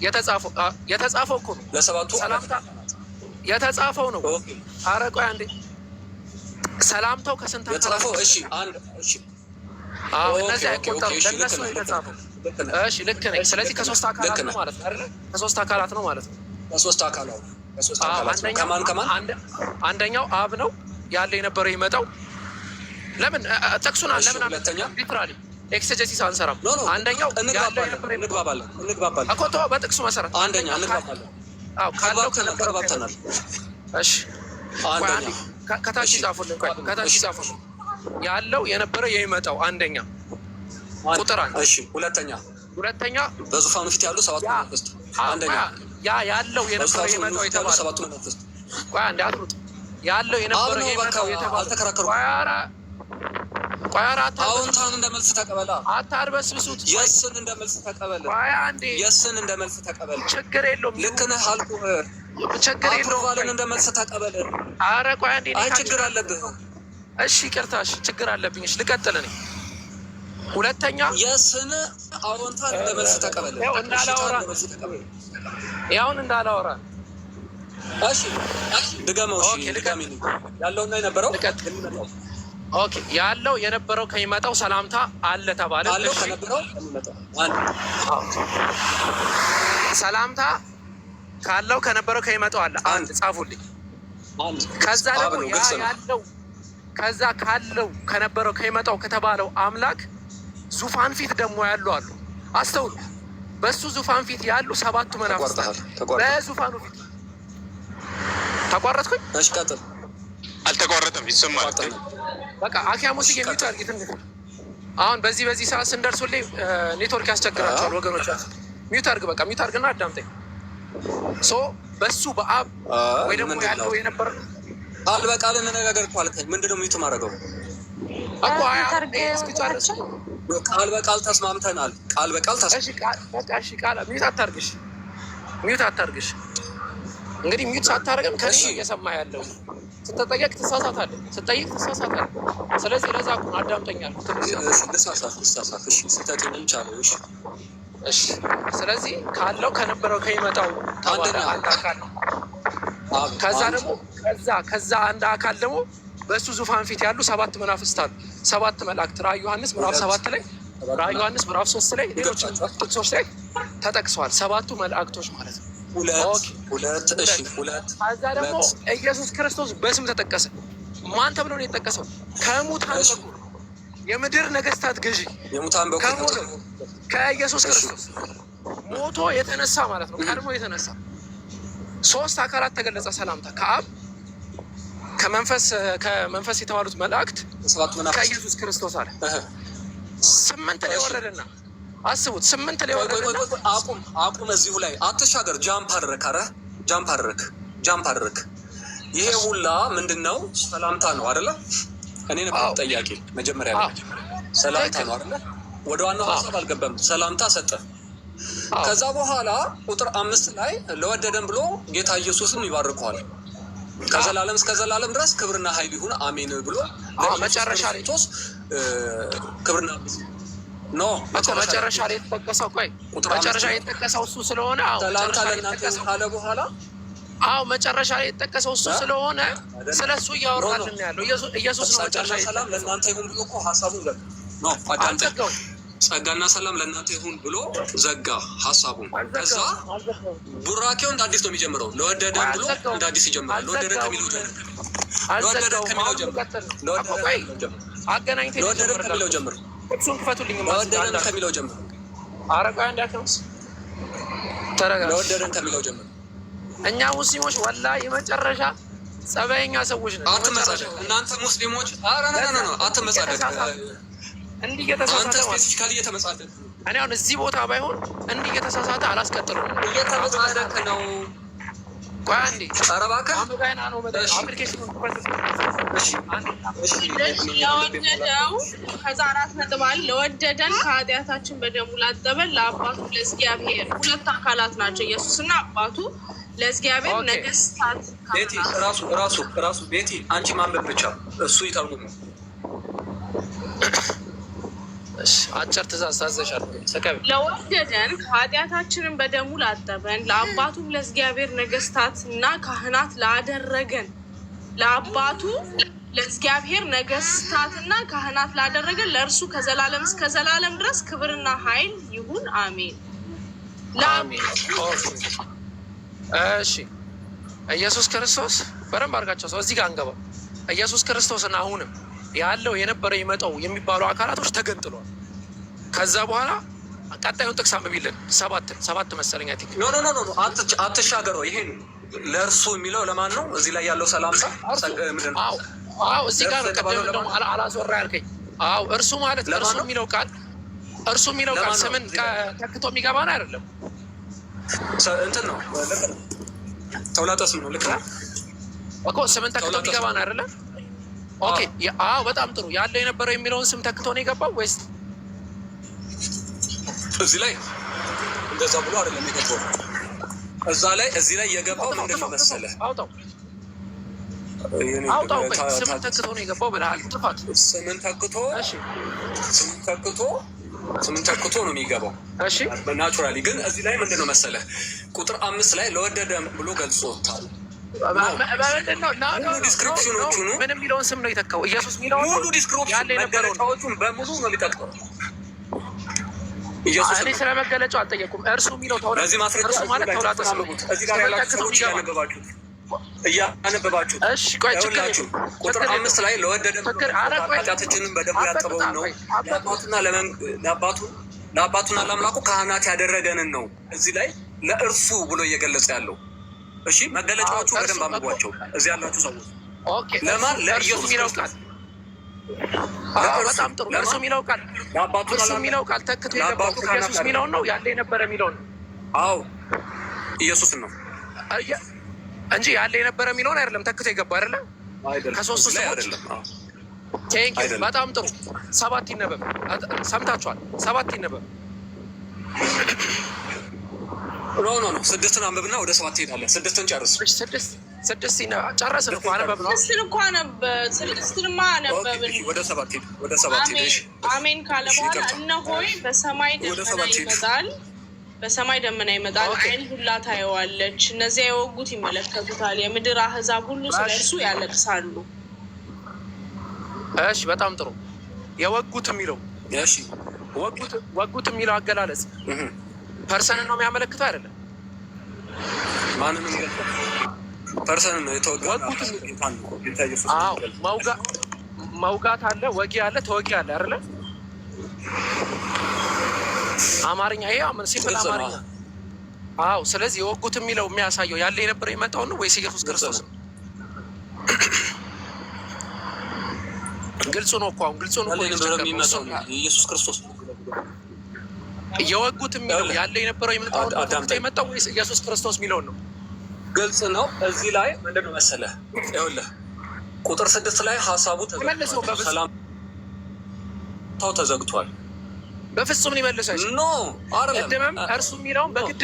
የተጻፈው እኮ ነው ለሰባቱ የተጻፈው ነው። ኧረ ቆይ አንዴ ሰላምታው ከስንት የተጻፈው? እሺ አንድ እሺ እነዚህ አይቆጠሩም። ለእነሱ ነው የተጻፈው። እሺ ልክ ነኝ። ስለዚህ ከ3 አካላት ነው ማለት ነው አይደል? ከ3 አካላት ነው ማለት ነው። ከ3 አካላት ከማን አንደኛው አብ ነው ያለ የነበረው ይመጣው። ለምን ጠቅሱና ለምን ሁለተኛ ሊትራሊ ኤክሰጀሲስ አንሰራም። አንደኛው እንግባባለን እኮ ተው፣ በጥቅሱ መሰረት አንደኛ እንግባባለን። አዎ ካለው ከነበረው እሺ አንደኛ ከታች ጻፉልን። ቆይ ከታች ጻፉልን። ያለው የነበረው የሚመጣው አንደኛ ቁጥር 1። እሺ ሁለተኛ በዙፋኑ ፊት ያሉ 7 መናፍስት። አንደኛ ያለው የነበረው የሚመጣው የተባለው 7 መናፍስት። ቆይ አንዴ አትሩጥ። ያለው የነበረው የሚመጣው የተባለው አልተከራከሩም። ቆይ ኧረ አዎንታን እንደ መልስ ተቀበላ። አታርበስብሱት። የስን እንደ መልስ ተቀበል። ቆይ አንዴ የስን እንደ መልስ ተቀበል። ችግር የለውም። ልክ ነህ አልኩህ። ችግር የለውም። አፕሩቫልን እንደ መልስ ተቀበል። ኧረ ቆይ አንዴ ችግር አለብህ። እሺ ይቅርታ፣ እሺ ችግር አለብኝ። እሺ ልቀጥል እኔ። ሁለተኛ የስን አዎንታን እንደ መልስ ተቀበል። ያው እንዳላወራ እሺ ድገመው። እሺ ድገሚ። ያለውና የነበረው ኦኬ። ያለው የነበረው ከሚመጣው ሰላምታ አለ ተባለ። አለው ከነበረው ከሚመጣው ሰላምታ ካለው ከነበረው ከሚመጣው አለ። አንድ ጻፉልኝ። ከዛ ደግሞ ያለው ከዛ ካለው ከነበረው ከሚመጣው ከተባለው አምላክ ዙፋን ፊት ደግሞ ያሉ አሉ። አስተውሉ። በሱ ዙፋን ፊት ያሉ 7ቱ መናፍስት በዙፋኑ ፊት ተቋረጥኩኝ። እሺ ቀጥል። አልተቋረጠም፣ ይሰማል። በቃ አኪያሙስ የሚታርግ ትንሽ አሁን በዚህ ሰዓት ስንደርሱልኝ ኔትወርክ ያስቸግራቸዋል ወገኖች። ሚዩት አድርግ፣ በቃ ሚዩት አድርግና አዳምጠኝ። ሶ በሱ በአብ ወይ ደግሞ ያለው የነበረ ቃል በቃል እንነጋገር እኮ አልከኝ። ምንድን ነው ሚዩት ማድረገው እኮ? እስኪጨርስ ቃል በቃል ተስማምተናል። ቃል በቃል ሚዩት አታርግሽ። እንግዲህ ሚዩት ሳታደርግም ከእኔ እየሰማ ያለው ስትጠየቅ ትሳሳታለህ፣ ስትጠይቅ ትሳሳታለህ። ስለዚህ ለዛ እኮ ነው አዳምጠኛለሁ። ልሳሳት። እሺ ስህተቴንም ቻለው። እሺ ስለዚህ ካለው ከነበረው ከሚመጣው ተባለ አንድ አካል ከዛ ደግሞ ከዛ አንድ አካል ደግሞ በእሱ ዙፋን ፊት ያሉ 7 መናፍስት አሉ። 7 መላእክት ራዕየ ዮሐንስ ምዕራፍ 7 ላይ ራዕየ ዮሐንስ ምዕራፍ 3 ላይ ሌሎች ጥቅሶች ላይ ተጠቅሰዋል። 7ቱ መላእክቶች ማለት ነው። ከዛ ደግሞ ኢየሱስ ክርስቶስ በስም ተጠቀሰ። ማን ተብሎ ነው የተጠቀሰው? ከሙታን በኩር የምድር ነገስታት ገዢ ከኢየሱስ ክርስቶስ ሞቶ የተነሳ ማለት ነው። ቀድሞ የተነሳ 3 አካላት ተገለጸ ሰላምታ ከአብ ከመንፈስ የተባሉት መላእክት ከኢየሱስ ክርስቶስ አለ። 8 ላይ ወረደና አስቡት። 8 ላይ ወረደና አቁም እዚሁ ላይ አትሻገር። ጃምፕ አድርግ። ይሄ ሁላ ምንድነው? ሰላምታ ነው አይደለ? እኔ ነበር ጠያቂ መጀመሪያ ላይ ሰላምታ ነው አይደለ? ወደ ዋናው ሀሳብ አልገባም። ሰላምታ ሰጠ። ከዛ በኋላ ቁጥር 5 ላይ ለወደደን ብሎ ጌታ ኢየሱስን ይባርከዋል። ከዘላለም እስከ ዘላለም ድረስ ክብርና ኃይል ይሁን አሜን ብሎ መጨረሻ ላይ ክብርና መጨረሻ ላይ የተጠቀሰው መጨረሻ ላይ የተጠቀሰው እሱ ስለሆነ ሰላምታ ለእናንተ ካለ በኋላ መጨረሻ ላይ የተጠቀሰው እሱ ስለሆነ ስለ እሱ እያወራልን ያለው ኢየሱስ ነው። መጨረሻ ሰላም ለእናንተ ይሁን ብሎ እኮ ሀሳቡን ዘጋ። ጸጋና ሰላም ለእናንተ ይሁን ብሎ ዘጋ ሀሳቡን። ከዛ ቡራኬው እንደ አዲስ ነው የሚጀምረው። ለወደደን ብሎ እንደ አዲስ ይጀምራል። ለወደደን ከሚለው ጀምር። ለወደደን ከሚለው ጀምር። እሱን ክፈቱልኝ። ለወደደን ከሚለው ጀምር። አረቃ እንዳትነስ ተረጋጋ። ለወደደን ከሚለው ጀምር። እኛ ሙስሊሞች ወላሂ የመጨረሻ ጸባይኛ ሰዎች ነን። አትመጻደቅ እናንተ ሙስሊሞች። አትመጻደቅ። እንዲህ እየተሳሳተ ስፔሲፊካሊ እየተመጻደቅ እኔ አሁን እዚህ ቦታ ባይሆን እንዲህ እየተሳሳተ አላስቀጥሉም። እየተመጻደቅ ነው። ቆይ አንዴ ኧረ እባክህ አፕሊኬሽኑን ለወደደው ከዛ 4 ነጥብ አለ። ለወደደን ከኃጢአታችን በደሙ ላጠበን ለአባቱ ለእግዚአብሔር 2 አካላት ናቸው ኢየሱስና አባቱ ለእግዚአብሔር ነገስታት ቤቲ ራሱ ቤቲ አንቺ ማንበብ ብቻ እሱ ይጠርጉም። አጭር ትእዛዝ ታዘሻል። ለወደደን ከኃጢአታችንን በደሙ ላጠበን ለአባቱም ለእግዚአብሔር ነገስታት እና ካህናት ላደረገን ለአባቱ ለእግዚአብሔር ነገስታትና ካህናት ላደረገን ለእርሱ ከዘላለም እስከ ዘላለም ድረስ ክብርና ኃይል ይሁን አሜን። እሺ ኢየሱስ ክርስቶስ በደንብ አድርጋቸው ሰው እዚህ ጋር አንገባም። ኢየሱስ ክርስቶስና አሁንም ያለው የነበረው የመጣው የሚባሉ አካላቶች ተገንጥሏል። ከዛ በኋላ ቀጣዩን ጥቅስ አንብቢልን። 7 መሰለኝ። ኖ አትሻገረው። ይሄን ለእርሱ የሚለው ለማን ነው? እዚህ ላይ ያለው ሰላምታ እዚህ ጋር ቀደም አላስወራ ያልከኝ እርሱ ማለት እርሱ የሚለው ቃል ስምን ተክቶ የሚገባን አይደለም። እንትን ነው ተውላጠ ስም ነው። ልክ ነው እኮ ስምን ተክቶ የሚገባን አይደለም። ኦኬ በጣም ጥሩ። ያለው የነበረው የሚለውን ስም ተክቶ ነው የገባው ወይስ እዚህ ላይ እንደዛ ብሎ አይደለም የገባው? እዚህ ላይ የገባው ምንድን ነው መሰለህ? አውጣው ስምን ተክቶ ነው የገባው ብለሃል። ጥፋት ስምን ተክቶ ነው የሚገባው። እሺ ናቹራሊ። ግን እዚህ ላይ ምንድን ነው መሰለህ ቁጥር 5 ላይ ለወደደ ብሎ ገልጾታል። ዲስክሪፕሽኖቹ ምን የሚለውን ስም ነው የተካው? ኢየሱስ የሚለውን ሙሉ ዲስክሪፕሽን መገለጫዎቹን በሙሉ ነው የሚጠቅመው። እኔ ስለ መገለጫው አልጠየቁም። እርሱ የሚለው ለዚህ ማስረጃ ማለት ተውላጠ ስም ነው። እዚህ ጋር ያላችሁ ሰዎች እያነበባችሁ እሺ ቆይ ችግር ቁጥር 5 ላይ ለወደደ ኃጢአታችንን በደሙ ያጠበውን ነው ለአባቱና ለአምላኩ ካህናት ያደረገንን ነው እዚህ ላይ ለእርሱ ብሎ እየገለጸ ያለው። እሺ መገለጫዎቹ በደንብ አንብቧቸው እዚህ ያላችሁ ሰዎች። ለማን? ለኢየሱስ የሚለው ቃል በጣም ጥሩ። ለእርሱ የሚለው ቃል እርሱ የሚለው ቃል ተክቶ የገባው ኢየሱስ የሚለውን ነው ያለ የነበረ የሚለውን ኢየሱስን ነው እንጂ ያለ የነበረ የሚለውን አይደለም። ተክቶ የገባው አይደለም። ከሶስቱ ሰዎች በጣም ጥሩ። 7 ይነበብ። ሰምታችኋል? 7 ይነበብ። ኖ 6ን አንብብና ወደ 7 ትሄዳለህ። 6ን ጨርስ። 6 ጨረስን እኮ አነበብ ነው። 6ንማ አነበብን። ወደ 7 ሄድ። ወደ 7 ሄድ። አሜን ካለ በኋላ እነሆይ በሰማይ ደመና ይመጣል፣ በሰማይ ደመና ይመጣል፣ ዓይን ሁላ ታየዋለች፣ እነዚያ የወጉት ይመለከቱታል፣ የምድር አሕዛብ ሁሉ ስለ እርሱ ያለቅሳሉ። እሺ በጣም ጥሩ። የወጉት የሚለው እሺ ወጉት የሚለው አገላለጽ ፐርሰንን ነው የሚያመለክተው አይደለም? ማንንም ፐርሰን ነው የተወጋ። መውጋት አለ፣ ወጊ አለ፣ ተወጊ አለ አይደለ? አማርኛ ይሄ ምን ሲምፕል አማርኛ። አዎ። ስለዚህ የወጉት የሚለው የሚያሳየው ያለ የነበረ የመጣው ነው ወይስ ኢየሱስ ክርስቶስ ነው? ግልጹ ነው እኮ አሁን ግልጹ ነው እኮ ኢየሱስ ክርስቶስ የወጉት የሚለው ያለ የነበረው የመጣው ወይስ ኢየሱስ ክርስቶስ የሚለውን ነው? ግልጽ ነው። እዚህ ላይ ምንድን ነው መሰለህ? ይኸውልህ ቁጥር 6 ላይ ሀሳቡ ሰላም ተዘግቷል። በፍጹም ሊመልስ አይችልም። ኖ አይደለም። እርሱ የሚለውን በግድ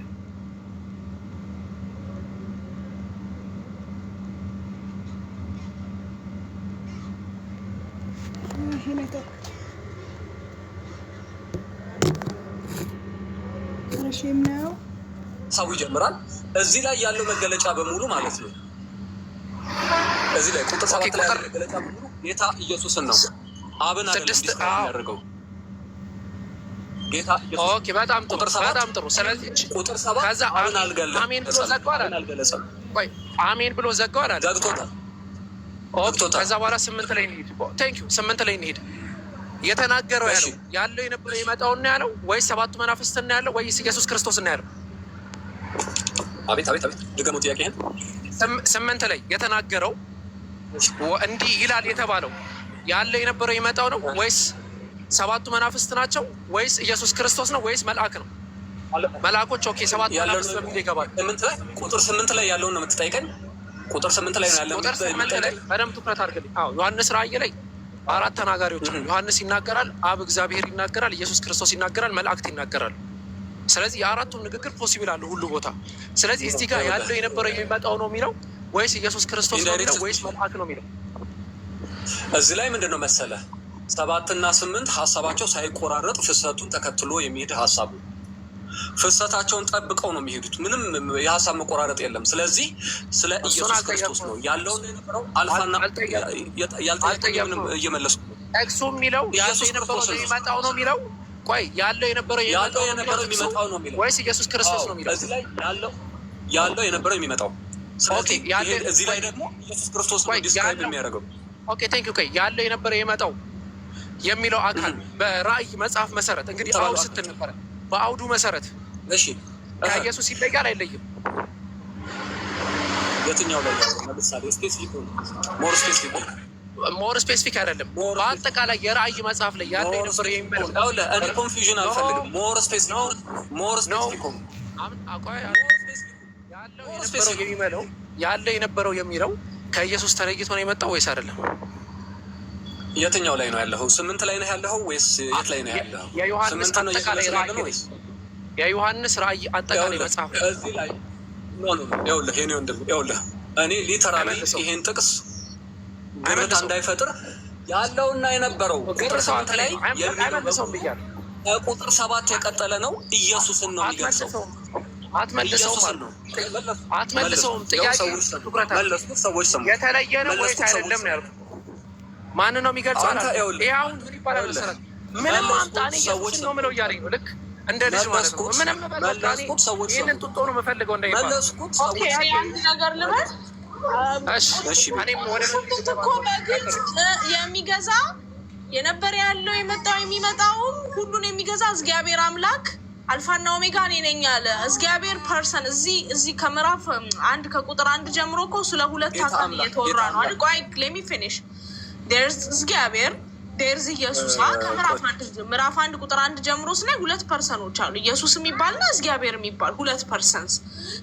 ሀሳቡ ይጀምራል። እዚህ ላይ ያለው መገለጫ በሙሉ ማለት ነው። እዚህ ላይ ቁጥር 7 ላይ ያለው መገለጫ በሙሉ ጌታ ኢየሱስን ነው። አብን አይደለም ያደርገው ጌታ ኢየሱስ። ኦኬ በጣም ጥሩ በጣም ጥሩ። ስለዚህ ቁጥር 7 ከዛ አሜን ብሎ ዘጋው አልገለጸም። ቆይ አሜን ብሎ ዘጋው አይደል? ዘግቶታል። ከዛ በኋላ 8 ላይ እንሂድ። ቴንክ ዩ 8 ላይ እንሂድ። የተናገረው ያለው የነበረው የመጣውና ያለው ወይስ ሰባቱ መናፍስትና ያለው ወይስ ኢየሱስ ክርስቶስና ያለው? አቤት ድገሙ ጥያቄህን። 8 ላይ የተናገረው እንዲህ ይላል የተባለው ያለው የነበረው የመጣው ነው ወይስ ሰባቱ መናፍስት ናቸው ወይስ ኢየሱስ ክርስቶስ ነው ወይስ መልአክ ነው? መልአኮች ኦኬ፣ ሰባቱ መናፍስት በሚል ይገባል። ቁጥር 8 ላይ ያለውን ነው የምትጠይቀኝ? ቁጥር 8 ላይ ነው ያለው። ቁጥር 8 ላይ በደምብ ትኩረት አድርግልኝ። አዎ ዮሐንስ ራእይ ላይ 4 ተናጋሪዎች ነው። ዮሐንስ ይናገራል፣ አብ እግዚአብሔር ይናገራል፣ ኢየሱስ ክርስቶስ ይናገራል፣ መላእክት ይናገራሉ። ስለዚህ የአራቱም ንግግር ፖሲብል አለ ሁሉ ቦታ። ስለዚህ እዚህ ጋር ያለው የነበረው የሚመጣው ነው የሚለው ወይስ ኢየሱስ ክርስቶስ ነው የሚለው ወይስ መልአክ ነው የሚለው? እዚህ ላይ ምንድን ነው መሰለህ 7 እና 8 ሀሳባቸው ሳይቆራረጥ ፍሰቱን ተከትሎ የሚሄድ ሀሳብ ነው። ፍሰታቸውን ጠብቀው ነው የሚሄዱት። ምንም የሀሳብ መቆራረጥ የለም። ስለዚህ ስለ ኢየሱስ ክርስቶስ ነው ያለውን የነበረው አልፋና ያልጠየቅንም እየመለስኩ ነው። እሱ የሚለው ያለው የነበረው የሚመጣው ነው የሚለው ቆይ ያለው የነበረው የሚመጣው ነው የሚለው ወይስ ኢየሱስ ክርስቶስ ነው የሚለው? እዚህ ላይ ያለው የነበረው የሚመጣው። ስለዚህ እዚህ ላይ ደግሞ ኢየሱስ ክርስቶስ ነው ዲስክራይብ የሚያደርገው። ኦኬ ቴንክ ዩ። ያለው የነበረው የመጣው የሚለው አካል በራእይ መጽሐፍ መሰረት እንግዲህ አውድ ስትል ነበረ። በአውዱ መሰረት እሺ ከኢየሱስ ይለያል አይለይም? የትኛው ላይ ለምሳሌ ስፔሲፊክ ሞር ስፔሲፊክ አይደለም። በአጠቃላይ የራእይ መጽሐፍ ላይ ያለው የነበረው የሚመጣው እኔ ኮንፊውዥን አልፈልግም። ሞር ስፔሲፊክ ያለው የነበረው የሚለው ከኢየሱስ ተለይቶ ነው የመጣው ወይስ አይደለም? የትኛው ላይ ነው ያለው? 8 ላይ ነው ያለው ወይስ የት ላይ ነው ያለው? የዮሐንስ አጠቃላይ ራእይ ነው። የዮሐንስ ራእይ አጠቃላይ መጽሐፍ እዚህ ላይ ይኸውልህ የኔ ወንድም ይኸውልህ እኔ ሊተራሊ ይሄን ጥቅስ ግምት እንዳይፈጥር ያለውና የነበረው ቁጥር 7 ላይ አይመልሰውም ብያለሁ። ቁጥር 7 የቀጠለ ነው። ኢየሱስን ነው የሚገልጸው። አትመልሰውም። ጥያቄ ትኩረት የተለየ ነው ወይስ አይደለም ነው ያልኩት። ማን ነው የሚገልጸው? ይሄ አሁን ምን ይባላል መሰረት? ምንም አምጣኔ ኢየሱስን ነው የምለው እያለኝ ነው። ልክ እንደ ልጅ ማለት ነው። ምንም በመጣኔ ይህንን ጡጦ ነው የምፈልገው እንዳይባል። ኦኬ አንድ ነገር ልበል። እኔም ወደ እኮ በግልጽ የሚገዛ የነበረ ያለው የመጣው የሚመጣውም ሁሉን የሚገዛ እግዚአብሔር አምላክ አልፋና ኦሜጋ እኔ ነኝ አለ። እግዚአብሔር ፐርሰን እዚህ ከምዕራፍ 1 ከቁጥር 1 ጀምሮ እኮ ስለ ሁለት አካል እየተወራ ነው አይደል? ቆይ ሌት ሚ ፊኒሽ ዴርዝ እግዚአብሔር ዴርዝ ኢየሱስ ምዕራፍ 1 ቁጥር 1 ጀምሮ ስናይ 2 ፐርሰኖች አሉ። ኢየሱስ የሚባልና እግዚአብሔር የሚባል 2 ፐርሰንስ።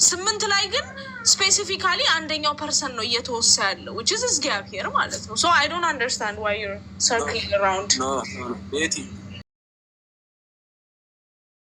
8 ላይ ግን ስፔሲፊካሊ አንደኛው ፐርሰን ነው እየተወሳ ያለው which is እግዚአብሔር ማለት ነው። so I don't understand why you're circling around. No.